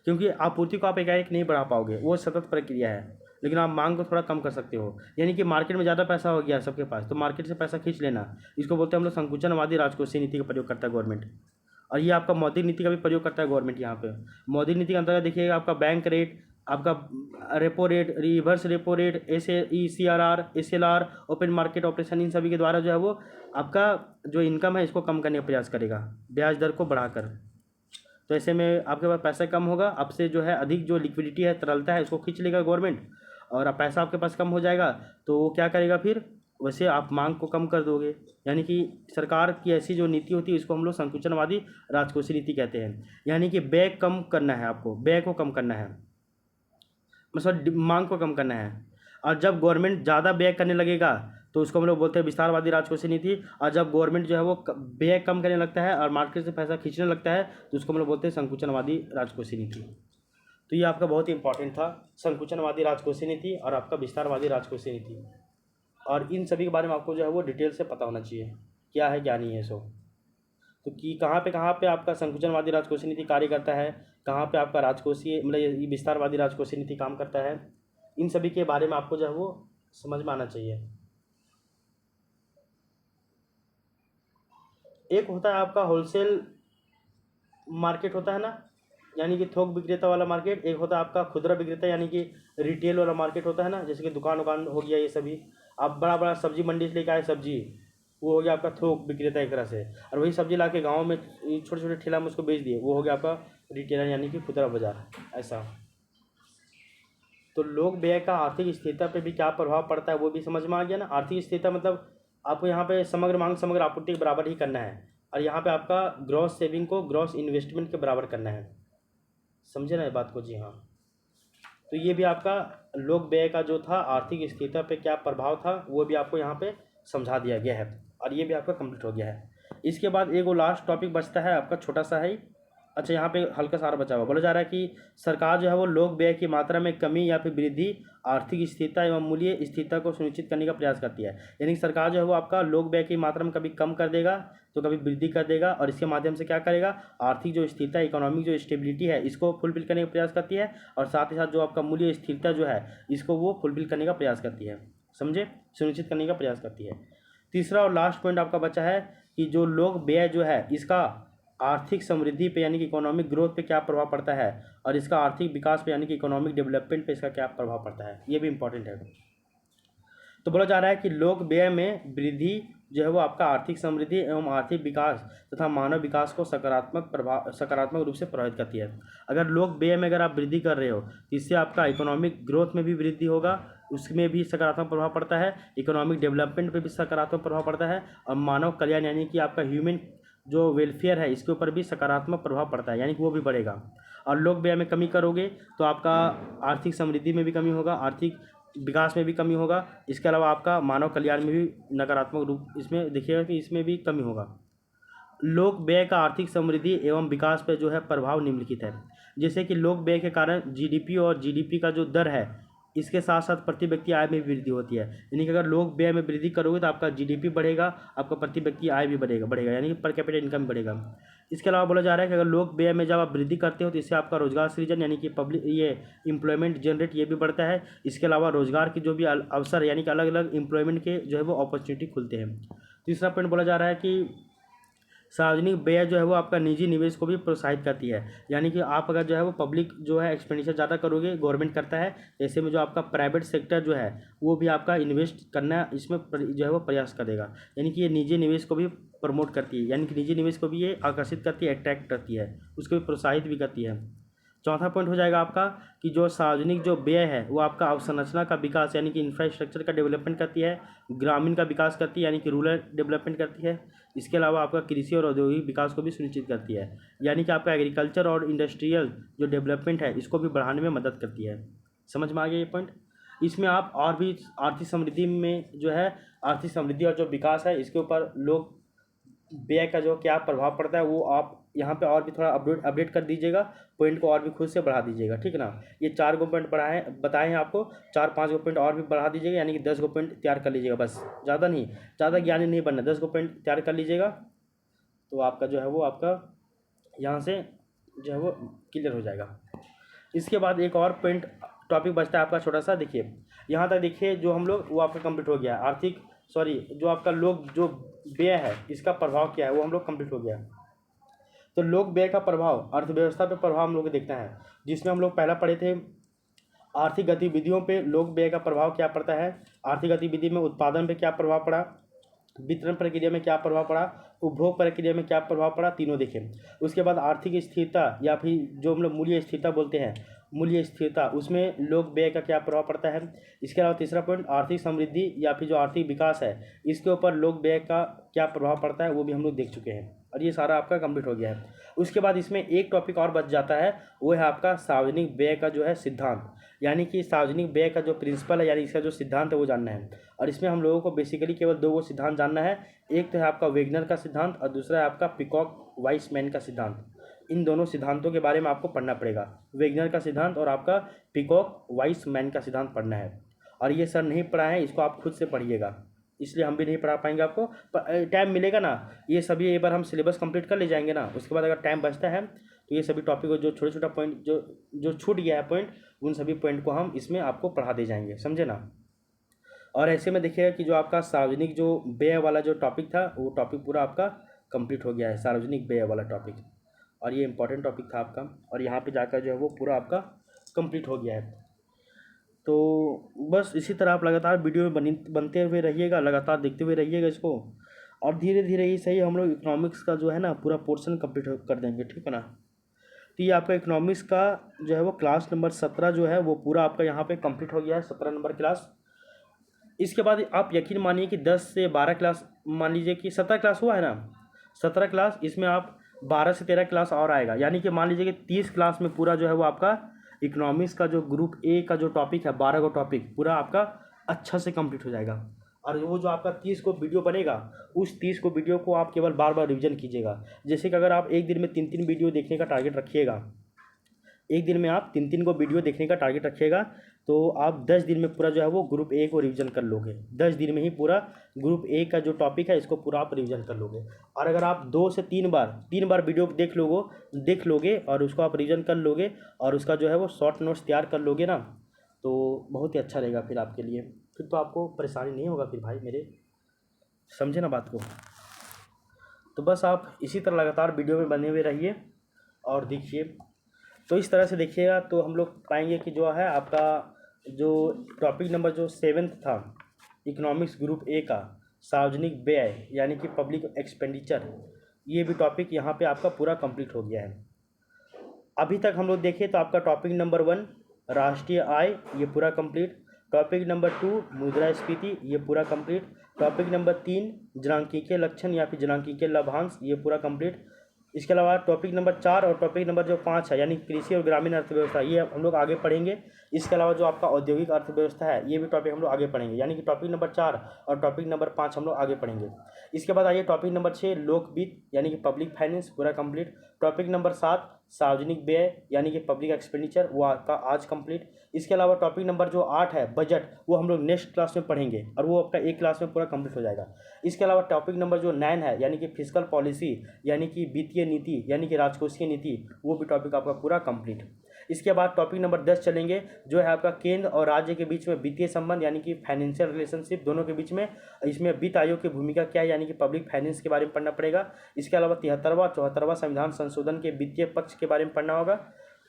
क्योंकि आपूर्ति को आप एकाएक नहीं बढ़ा पाओगे, वो सतत प्रक्रिया है, लेकिन आप मांग को थोड़ा कम कर सकते हो। यानी कि मार्केट में ज़्यादा पैसा हो गया सबके पास, तो मार्केट से पैसा खींच लेना, इसको बोलते हैं हम लोग संकुचनवादी राजकोषीय नीति का प्रयोग करता है गवर्नमेंट। और ये आपका मौद्रिक नीति का भी प्रयोग करता है गवर्नमेंट। यहाँ पे मौद्रिक नीति के अंतर्गत देखिएगा आपका बैंक रेट, आपका repo rate, reverse repo rate, ECRR, SLR, open market operation, इन सभी के द्वारा जो है वो आपका जो इनकम है इसको कम करने का प्रयास करेगा ब्याज दर को बढ़ाकर। तो ऐसे में आपके पास पैसा कम होगा, आपसे जो है अधिक जो लिक्विडिटी है, तरलता है, उसको खींच लेगा गवर्नमेंट, और अब पैसा आपके पास कम हो जाएगा तो वो क्या करेगा, फिर वैसे आप मांग को कम कर दोगे। यानी कि सरकार की ऐसी जो नीति होती है इसको हम लोग संकुचनवादी राजकोषीय नीति कहते हैं। यानी कि व्यय कम करना है, आपको व्यय को कम करना है, मतलब मांग को कम करना है। और जब गवर्नमेंट ज़्यादा व्यय करने लगेगा तो उसको हम लोग बोलते हैं विस्तारवादी राजकोषीय नीति, और जब गवर्नमेंट जो है वो व्यय कम करने लगता है और मार्केट से पैसा खींचने लगता है तो उसको हम लोग बोलते हैं संकुचनवादी राजकोषीय नीति। तो ये आपका बहुत ही इंपॉर्टेंट था, संकुचनवादी राजकोषीय नीति और आपका विस्तारवादी राजकोषीय नीति, और इन सभी के बारे में आपको जो है वो डिटेल से पता होना चाहिए क्या है क्या नहीं है सो। तो कि कहाँ पे आपका संकुचनवादी राजकोषीय नीति कार्य करता है, कहाँ पे आपका राजकोषीय मतलब ये विस्तारवादी राजकोषीय नीति काम करता है, इन सभी के बारे में आपको जो है वो समझ में आना चाहिए। एक होता है आपका होलसेल मार्केट होता है ना, यानी कि थोक विक्रेता वाला मार्केट। एक होता है आपका खुदरा विक्रेता यानी कि रिटेल वाला मार्केट होता है ना, जैसे कि दुकान हो गया, ये सभी आप बड़ा सब्जी मंडी से लेकर आए सब्जी, वो हो गया आपका थोक विक्रेता एक तरह से। और वही सब्जी ला के गाँव में छोटे छोटे ठेला में उसको बेच दिए, वो हो गया आपका रिटेलर यानी कि खुदरा बाजार। ऐसा तो लोक व्यय का आर्थिक स्थिरता पे भी क्या प्रभाव पड़ता है वो भी समझ में आ गया ना। आर्थिक स्थिरता मतलब आपको यहाँ पे समग्र मांग समग्र आपूर्ति के बराबर ही करना है, और यहाँ पे आपका ग्रॉस सेविंग को ग्रॉस इन्वेस्टमेंट के बराबर करना है। समझे ना ये बात को? जी हाँ। तो ये भी आपका लोक व्यय का जो था आर्थिक स्थिरता पे क्या प्रभाव था वो भी आपको यहाँ पे समझा दिया गया है, और ये भी आपका कंप्लीट हो गया है। इसके बाद एक वो लास्ट टॉपिक बचता है आपका छोटा सा है। अच्छा, यहाँ पे हल्का सारा बचा हुआ बोला जा रहा है कि सरकार जो है वो लोक व्यय की मात्रा में कमी या फिर वृद्धि आर्थिक स्थिरता एवं मूल्य स्थिरता को सुनिश्चित करने का प्रयास करती है। यानी कि सरकार जो है वो आपका लोक व्यय की मात्रा में कभी कम कर देगा तो कभी वृद्धि कर देगा, और इसके माध्यम से क्या करेगा, आर्थिक जो स्थिरता, इकोनॉमिक जो स्टेबिलिटी है इसको फुलफिल करने का प्रयास करती है, और साथ ही साथ जो आपका मूल्य स्थिरता जो है इसको वो फुलफिल करने का प्रयास करती है। समझे, सुनिश्चित करने का प्रयास करती है। तीसरा और लास्ट पॉइंट आपका बचा है कि जो लोक व्यय जो है इसका आर्थिक समृद्धि पे यानी कि इकोनॉमिक ग्रोथ पे क्या प्रभाव पड़ता है, और इसका आर्थिक विकास पे यानी कि इकोनॉमिक डेवलपमेंट पे इसका क्या प्रभाव पड़ता है, ये भी इंपॉर्टेंट है। तो बोला जा रहा है कि लोक व्यय में वृद्धि जो है वो आपका आर्थिक समृद्धि एवं आर्थिक विकास तथा मानव विकास को सकारात्मक रूप से प्रभावित करती है। अगर लोक व्यय में अगर आप वृद्धि कर रहे हो तो इससे आपका इकोनॉमिक ग्रोथ में भी वृद्धि होगा, उसमें भी सकारात्मक प्रभाव पड़ता है, इकोनॉमिक डेवलपमेंट पे भी सकारात्मक प्रभाव पड़ता है, और मानव कल्याण यानी कि आपका ह्यूमन जो वेलफेयर है इसके ऊपर भी सकारात्मक प्रभाव पड़ता है, यानी कि वो भी बढ़ेगा। और लोक व्यय में कमी करोगे तो आपका आर्थिक समृद्धि में भी कमी होगा, आर्थिक विकास में भी कमी होगा, इसके अलावा आपका मानव कल्याण में भी नकारात्मक रूप इसमें देखिएगा कि इसमें भी कमी होगा। लोक व्यय का आर्थिक समृद्धि एवं विकास पर जो है प्रभाव निम्नलिखित है। जैसे कि लोक व्यय के कारण जीडीपी और जीडीपी का जो दर है इसके साथ साथ प्रति व्यक्ति आय में भी वृद्धि होती है, यानी कि अगर लोक व्यय में वृद्धि करोगे तो आपका जीडीपी बढ़ेगा, आपका प्रति व्यक्ति आय भी बढ़ेगा यानी कि पर कैपिटा इनकम बढ़ेगा। इसके अलावा बोला जा रहा है कि अगर लोक व्यय में जब आप वृद्धि करते हो तो इससे आपका रोजगार सृजन यानी कि पब्लिक ये एम्प्लॉयमेंट जनरेट ये भी बढ़ता है। इसके अलावा रोजगार की जो भी अवसर यानी कि अलग अलग एम्प्लॉयमेंट के जो है वो अपॉर्चुनिटी खुलते हैं। तीसरा पॉइंट बोला जा रहा है कि सार्वजनिक व्यय जो है वो आपका निजी निवेश को भी प्रोत्साहित करती है, यानी कि आप अगर जो है वो पब्लिक जो है एक्सपेंडिचर ज़्यादा करोगे, गवर्नमेंट करता है, ऐसे में जो आपका प्राइवेट सेक्टर जो है वो भी आपका इन्वेस्ट करना इसमें जो है वो प्रयास करेगा, यानी कि ये निजी निवेश को भी प्रमोट करती है, यानी कि निजी निवेश को भी ये आकर्षित करती है, अट्रैक्ट करती है, उसको भी प्रोत्साहित भी करती है। चौथा पॉइंट हो जाएगा आपका कि जो सार्वजनिक जो व्यय है वो आपका अवसंरचना का विकास यानी कि इंफ्रास्ट्रक्चर का डेवलपमेंट करती है, ग्रामीण का विकास करती है यानी कि रूरल डेवलपमेंट करती है। इसके अलावा आपका कृषि और औद्योगिक विकास को भी सुनिश्चित करती है, यानी कि आपका एग्रीकल्चर और इंडस्ट्रियल जो डेवलपमेंट है इसको भी बढ़ाने में मदद करती है। समझ में आ गया ये पॉइंट। इसमें आप और भी आर्थिक समृद्धि में जो है आर्थिक समृद्धि और जो विकास है इसके ऊपर लोग व्यय का जो क्या प्रभाव पड़ता है वो आप यहाँ पे और भी थोड़ा अपडेट कर दीजिएगा, पॉइंट को और भी खुद से बढ़ा दीजिएगा, ठीक है ना। ये 4 गो पॉइंट बताए हैं आपको, 4-5 गो पॉइंट और भी बढ़ा दीजिएगा, यानी कि 10 गो पॉइंट तैयार कर लीजिएगा, बस ज़्यादा नहीं, ज़्यादा ज्ञानी नहीं बनना, 10 गो पॉइंट तैयार कर लीजिएगा तो आपका जो है वो आपका यहाँ से जो है वो क्लियर हो जाएगा। इसके बाद एक और पॉइंट टॉपिक बचता है आपका छोटा सा, देखिए यहाँ तक देखिए जो हम लोग वो आपका कंप्लीट हो गया, जो आपका लोक जो व्यय है इसका प्रभाव क्या है वो हम लोग कंप्लीट हो गया। तो लोक व्यय का प्रभाव अर्थव्यवस्था पे प्रभाव हम लोग को देखना है, जिसमें हम लोग पहला पढ़े थे आर्थिक गतिविधियों पे लोक व्यय का प्रभाव क्या पड़ता है, आर्थिक गतिविधि में उत्पादन पे क्या प्रभाव पड़ा, वितरण प्रक्रिया में क्या प्रभाव पड़ा, उपभोग प्रक्रिया में क्या प्रभाव पड़ा, तीनों देखें। उसके बाद आर्थिक स्थिरता या फिर जो हम लोग मूल्य स्थिरता बोलते हैं, मूल्य स्थिरता, उसमें लोक व्यय का क्या प्रभाव पड़ता है। इसके अलावा तीसरा पॉइंट आर्थिक समृद्धि या फिर जो आर्थिक विकास है इसके ऊपर लोक व्यय का क्या प्रभाव पड़ता है वो भी हम लोग देख चुके हैं, और ये सारा आपका कंप्लीट हो गया है। उसके बाद इसमें एक टॉपिक और बच जाता है, वो है आपका सार्वजनिक व्यय का जो है सिद्धांत, यानी कि सार्वजनिक व्यय का जो प्रिंसिपल है यानी इसका जो सिद्धांत है वो जानना है। और इसमें हम लोगों को बेसिकली केवल 2 गो सिद्धांत जानना है, एक तो है आपका वेगनर का सिद्धांत और दूसरा है आपका पिकॉक वाइसमैन का सिद्धांत। इन दोनों सिद्धांतों के बारे में आपको पढ़ना पड़ेगा, वेगनर का सिद्धांत और आपका पिकॉक वाइसमैन का सिद्धांत पढ़ना है। और ये सर नहीं पढ़ा है, इसको आप खुद से पढ़िएगा, इसलिए हम भी नहीं पढ़ा पाएंगे आपको, पर टाइम मिलेगा ना, ये सभी एक बार हम सिलेबस कंप्लीट कर ले जाएंगे ना, उसके बाद अगर टाइम बचता है तो ये सभी टॉपिक को जो छोटा पॉइंट जो छूट गया है पॉइंट, उन सभी पॉइंट को हम इसमें आपको पढ़ा दे जाएंगे, समझे ना। और ऐसे में देखिएगा कि जो आपका सार्वजनिक जो व्यय वाला जो टॉपिक था वो टॉपिक पूरा आपका कंप्लीट हो गया है, सार्वजनिक व्यय वाला टॉपिक, और ये इंपॉर्टेंट टॉपिक था आपका, और यहाँ पे जाकर जो है वो पूरा आपका कंप्लीट हो गया है। तो बस इसी तरह आप लगातार वीडियो में बनते हुए रहिएगा, लगातार देखते हुए रहिएगा इसको, और धीरे धीरे ही सही हम लोग इकोनॉमिक्स का जो है ना पूरा पोर्शन कंप्लीट कर देंगे, ठीक है ना। तो ये आपका इकोनॉमिक्स का जो है वो क्लास नंबर 17 जो है वो पूरा आपका यहाँ पे कंप्लीट हो गया है, 17 नंबर क्लास। इसके बाद आप यकीन मानिए कि 10 से 12 क्लास, मान लीजिए कि 17 क्लास हुआ है ना, 17 क्लास, इसमें आप 12 से 13 क्लास और आएगा, यानी कि मान लीजिए कि 30 क्लास में पूरा जो है वो आपका इकोनॉमिक्स का जो ग्रुप ए का जो टॉपिक है 12 गो टॉपिक पूरा आपका अच्छा से कंप्लीट हो जाएगा। और वो जो आपका 30 को वीडियो बनेगा उस 30 को वीडियो को आप केवल बार बार रिवीजन कीजिएगा। जैसे कि अगर आप एक दिन में 3-3 वीडियो देखने का टारगेट रखिएगा, एक दिन में आप 3-3 को वीडियो देखने का टारगेट रखिएगा, तो आप 10 दिन में पूरा जो है वो ग्रुप ए को रिवीजन कर लोगे, 10 दिन में ही पूरा ग्रुप ए का जो टॉपिक है इसको पूरा आप रिवीजन कर लोगे। और अगर आप 2 से 3 बार वीडियो देख लोगे और उसको आप रिवीजन कर लोगे और उसका जो है वो शॉर्ट नोट्स तैयार कर लोगे ना, तो बहुत ही अच्छा रहेगा फिर आपके लिए। फिर तो आपको परेशानी नहीं होगा फिर भाई मेरे, समझे ना बात को। तो बस आप इसी तरह लगातार वीडियो में बने हुए रहिए और देखिए। तो इस तरह से देखिएगा तो हम लोग पाएंगे कि जो है आपका जो टॉपिक नंबर जो 7th था इकोनॉमिक्स ग्रुप ए का सार्वजनिक व्यय यानी कि पब्लिक एक्सपेंडिचर, ये भी टॉपिक यहाँ पे आपका पूरा कंप्लीट हो गया है। अभी तक हम लोग देखें तो आपका टॉपिक नंबर 1 राष्ट्रीय आय ये पूरा कंप्लीट, टॉपिक नंबर 2 मुद्रास्फीति ये पूरा कंप्लीट, टॉपिक नंबर 3 जनांकीय लक्षण या फिर जनांकीय लाभांश ये पूरा कंप्लीट। इसके अलावा टॉपिक नंबर 4 और टॉपिक नंबर जो 5 है यानी कृषि और ग्रामीण अर्थव्यवस्था ये हम लोग आगे पढ़ेंगे। इसके अलावा जो आपका औद्योगिक अर्थव्यवस्था है ये भी टॉपिक हम लोग आगे पढ़ेंगे, यानी कि टॉपिक नंबर 4 और टॉपिक नंबर 5 हम लोग आगे पढ़ेंगे। इसके बाद आइए टॉपिक नंबर 6 लोक वित्त यानी कि पब्लिक फाइनेंस पूरा कंप्लीट, टॉपिक नंबर 7 सार्वजनिक व्यय यानी कि पब्लिक एक्सपेंडिचर वो आपका आज कंप्लीट। इसके अलावा टॉपिक नंबर जो 8 है बजट वो हम लोग नेक्स्ट क्लास में पढ़ेंगे और वो आपका एक क्लास में पूरा कंप्लीट हो जाएगा। इसके अलावा टॉपिक नंबर जो 9 है यानी कि फिस्कल पॉलिसी यानी कि वित्तीय नीति यानी कि राजकोषीय नीति, वो भी टॉपिक आपका पूरा कंप्लीट। इसके बाद टॉपिक नंबर 10 चलेंगे जो है आपका केंद्र और राज्य के बीच में वित्तीय संबंध यानी कि फाइनेंशियल रिलेशनशिप दोनों के बीच में, इसमें वित्त आयोग की भूमिका क्या है यानी कि पब्लिक फाइनेंस के बारे में पढ़ना पड़ेगा। इसके अलावा 73वां 74वां संविधान संशोधन के वित्तीय पक्ष के बारे में पढ़ना होगा,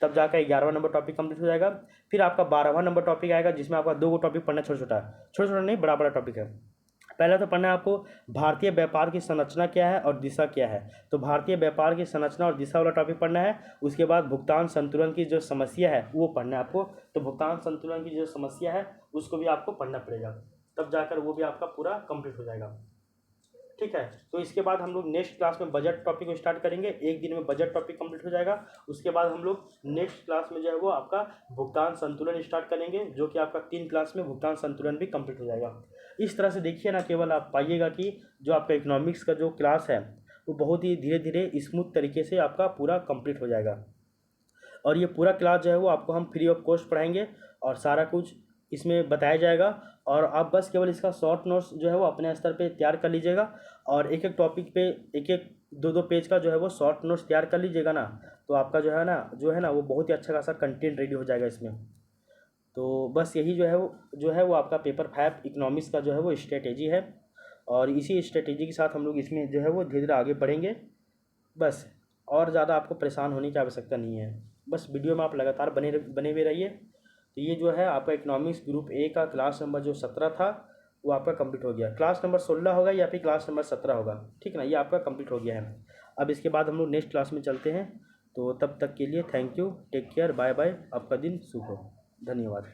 तब जाकर 11वां नंबर टॉपिक कंप्लीट हो जाएगा। फिर आपका 12वां नंबर टॉपिक आएगा जिसमें आपका 2 टॉपिक पढ़ना छोटा नहीं बड़ा टॉपिक है। पहला तो पढ़ना है आपको भारतीय व्यापार की संरचना क्या है और दिशा क्या है, तो भारतीय व्यापार की संरचना और दिशा वाला टॉपिक पढ़ना है। उसके बाद भुगतान संतुलन की जो समस्या है वो पढ़ना है आपको, तो भुगतान संतुलन की जो समस्या है उसको भी आपको पढ़ना पड़ेगा, तब जाकर वो भी आपका पूरा कंप्लीट हो जाएगा। ठीक है, तो इसके बाद हम लोग नेक्स्ट क्लास में बजट टॉपिक को स्टार्ट करेंगे, एक दिन में बजट टॉपिक कंप्लीट हो जाएगा। उसके बाद हम लोग नेक्स्ट क्लास में जो है वो आपका भुगतान संतुलन स्टार्ट करेंगे, जो कि आपका 3 क्लास में भुगतान संतुलन भी कंप्लीट हो जाएगा। इस तरह से देखिए ना, केवल आप पाइएगा कि जो आपका इकोनॉमिक्स का जो क्लास है वो बहुत ही धीरे धीरे स्मूथ तरीके से आपका पूरा कंप्लीट हो जाएगा। और ये पूरा क्लास जो है वो आपको हम फ्री ऑफ कॉस्ट पढ़ाएंगे और सारा कुछ इसमें बताया जाएगा, और आप बस केवल इसका शॉर्ट नोट्स जो है वो अपने स्तर पे तैयार कर लीजिएगा, और एक एक टॉपिक पे एक एक 2-2 पेज का जो है वो शॉर्ट नोट्स तैयार कर लीजिएगा ना, तो आपका जो है ना वो बहुत ही अच्छा खासा कंटेंट रेडी हो जाएगा इसमें। तो बस यही जो है वो आपका पेपर 5 इकोनॉमिक्स का जो है वो स्ट्रेटेजी है, और इसी स्ट्रेटेजी के साथ हम लोग इसमें जो है वो धीरे धीरे आगे बढ़ेंगे। बस और ज़्यादा आपको परेशान होने की आवश्यकता नहीं है, बस वीडियो में आप लगातार बने हुए रहिए। तो ये जो है आपका इकोनॉमिक्स ग्रुप ए का क्लास नंबर जो 17 था वो आपका कंप्लीट हो गया। क्लास नंबर 16 होगा या फिर क्लास नंबर 17 होगा, ठीक ना, ये आपका कंप्लीट हो गया है। अब इसके बाद हम लोग नेक्स्ट क्लास में चलते हैं, तो तब तक के लिए thank you, take care, bye bye, आपका दिन शुभ हो, धन्यवाद।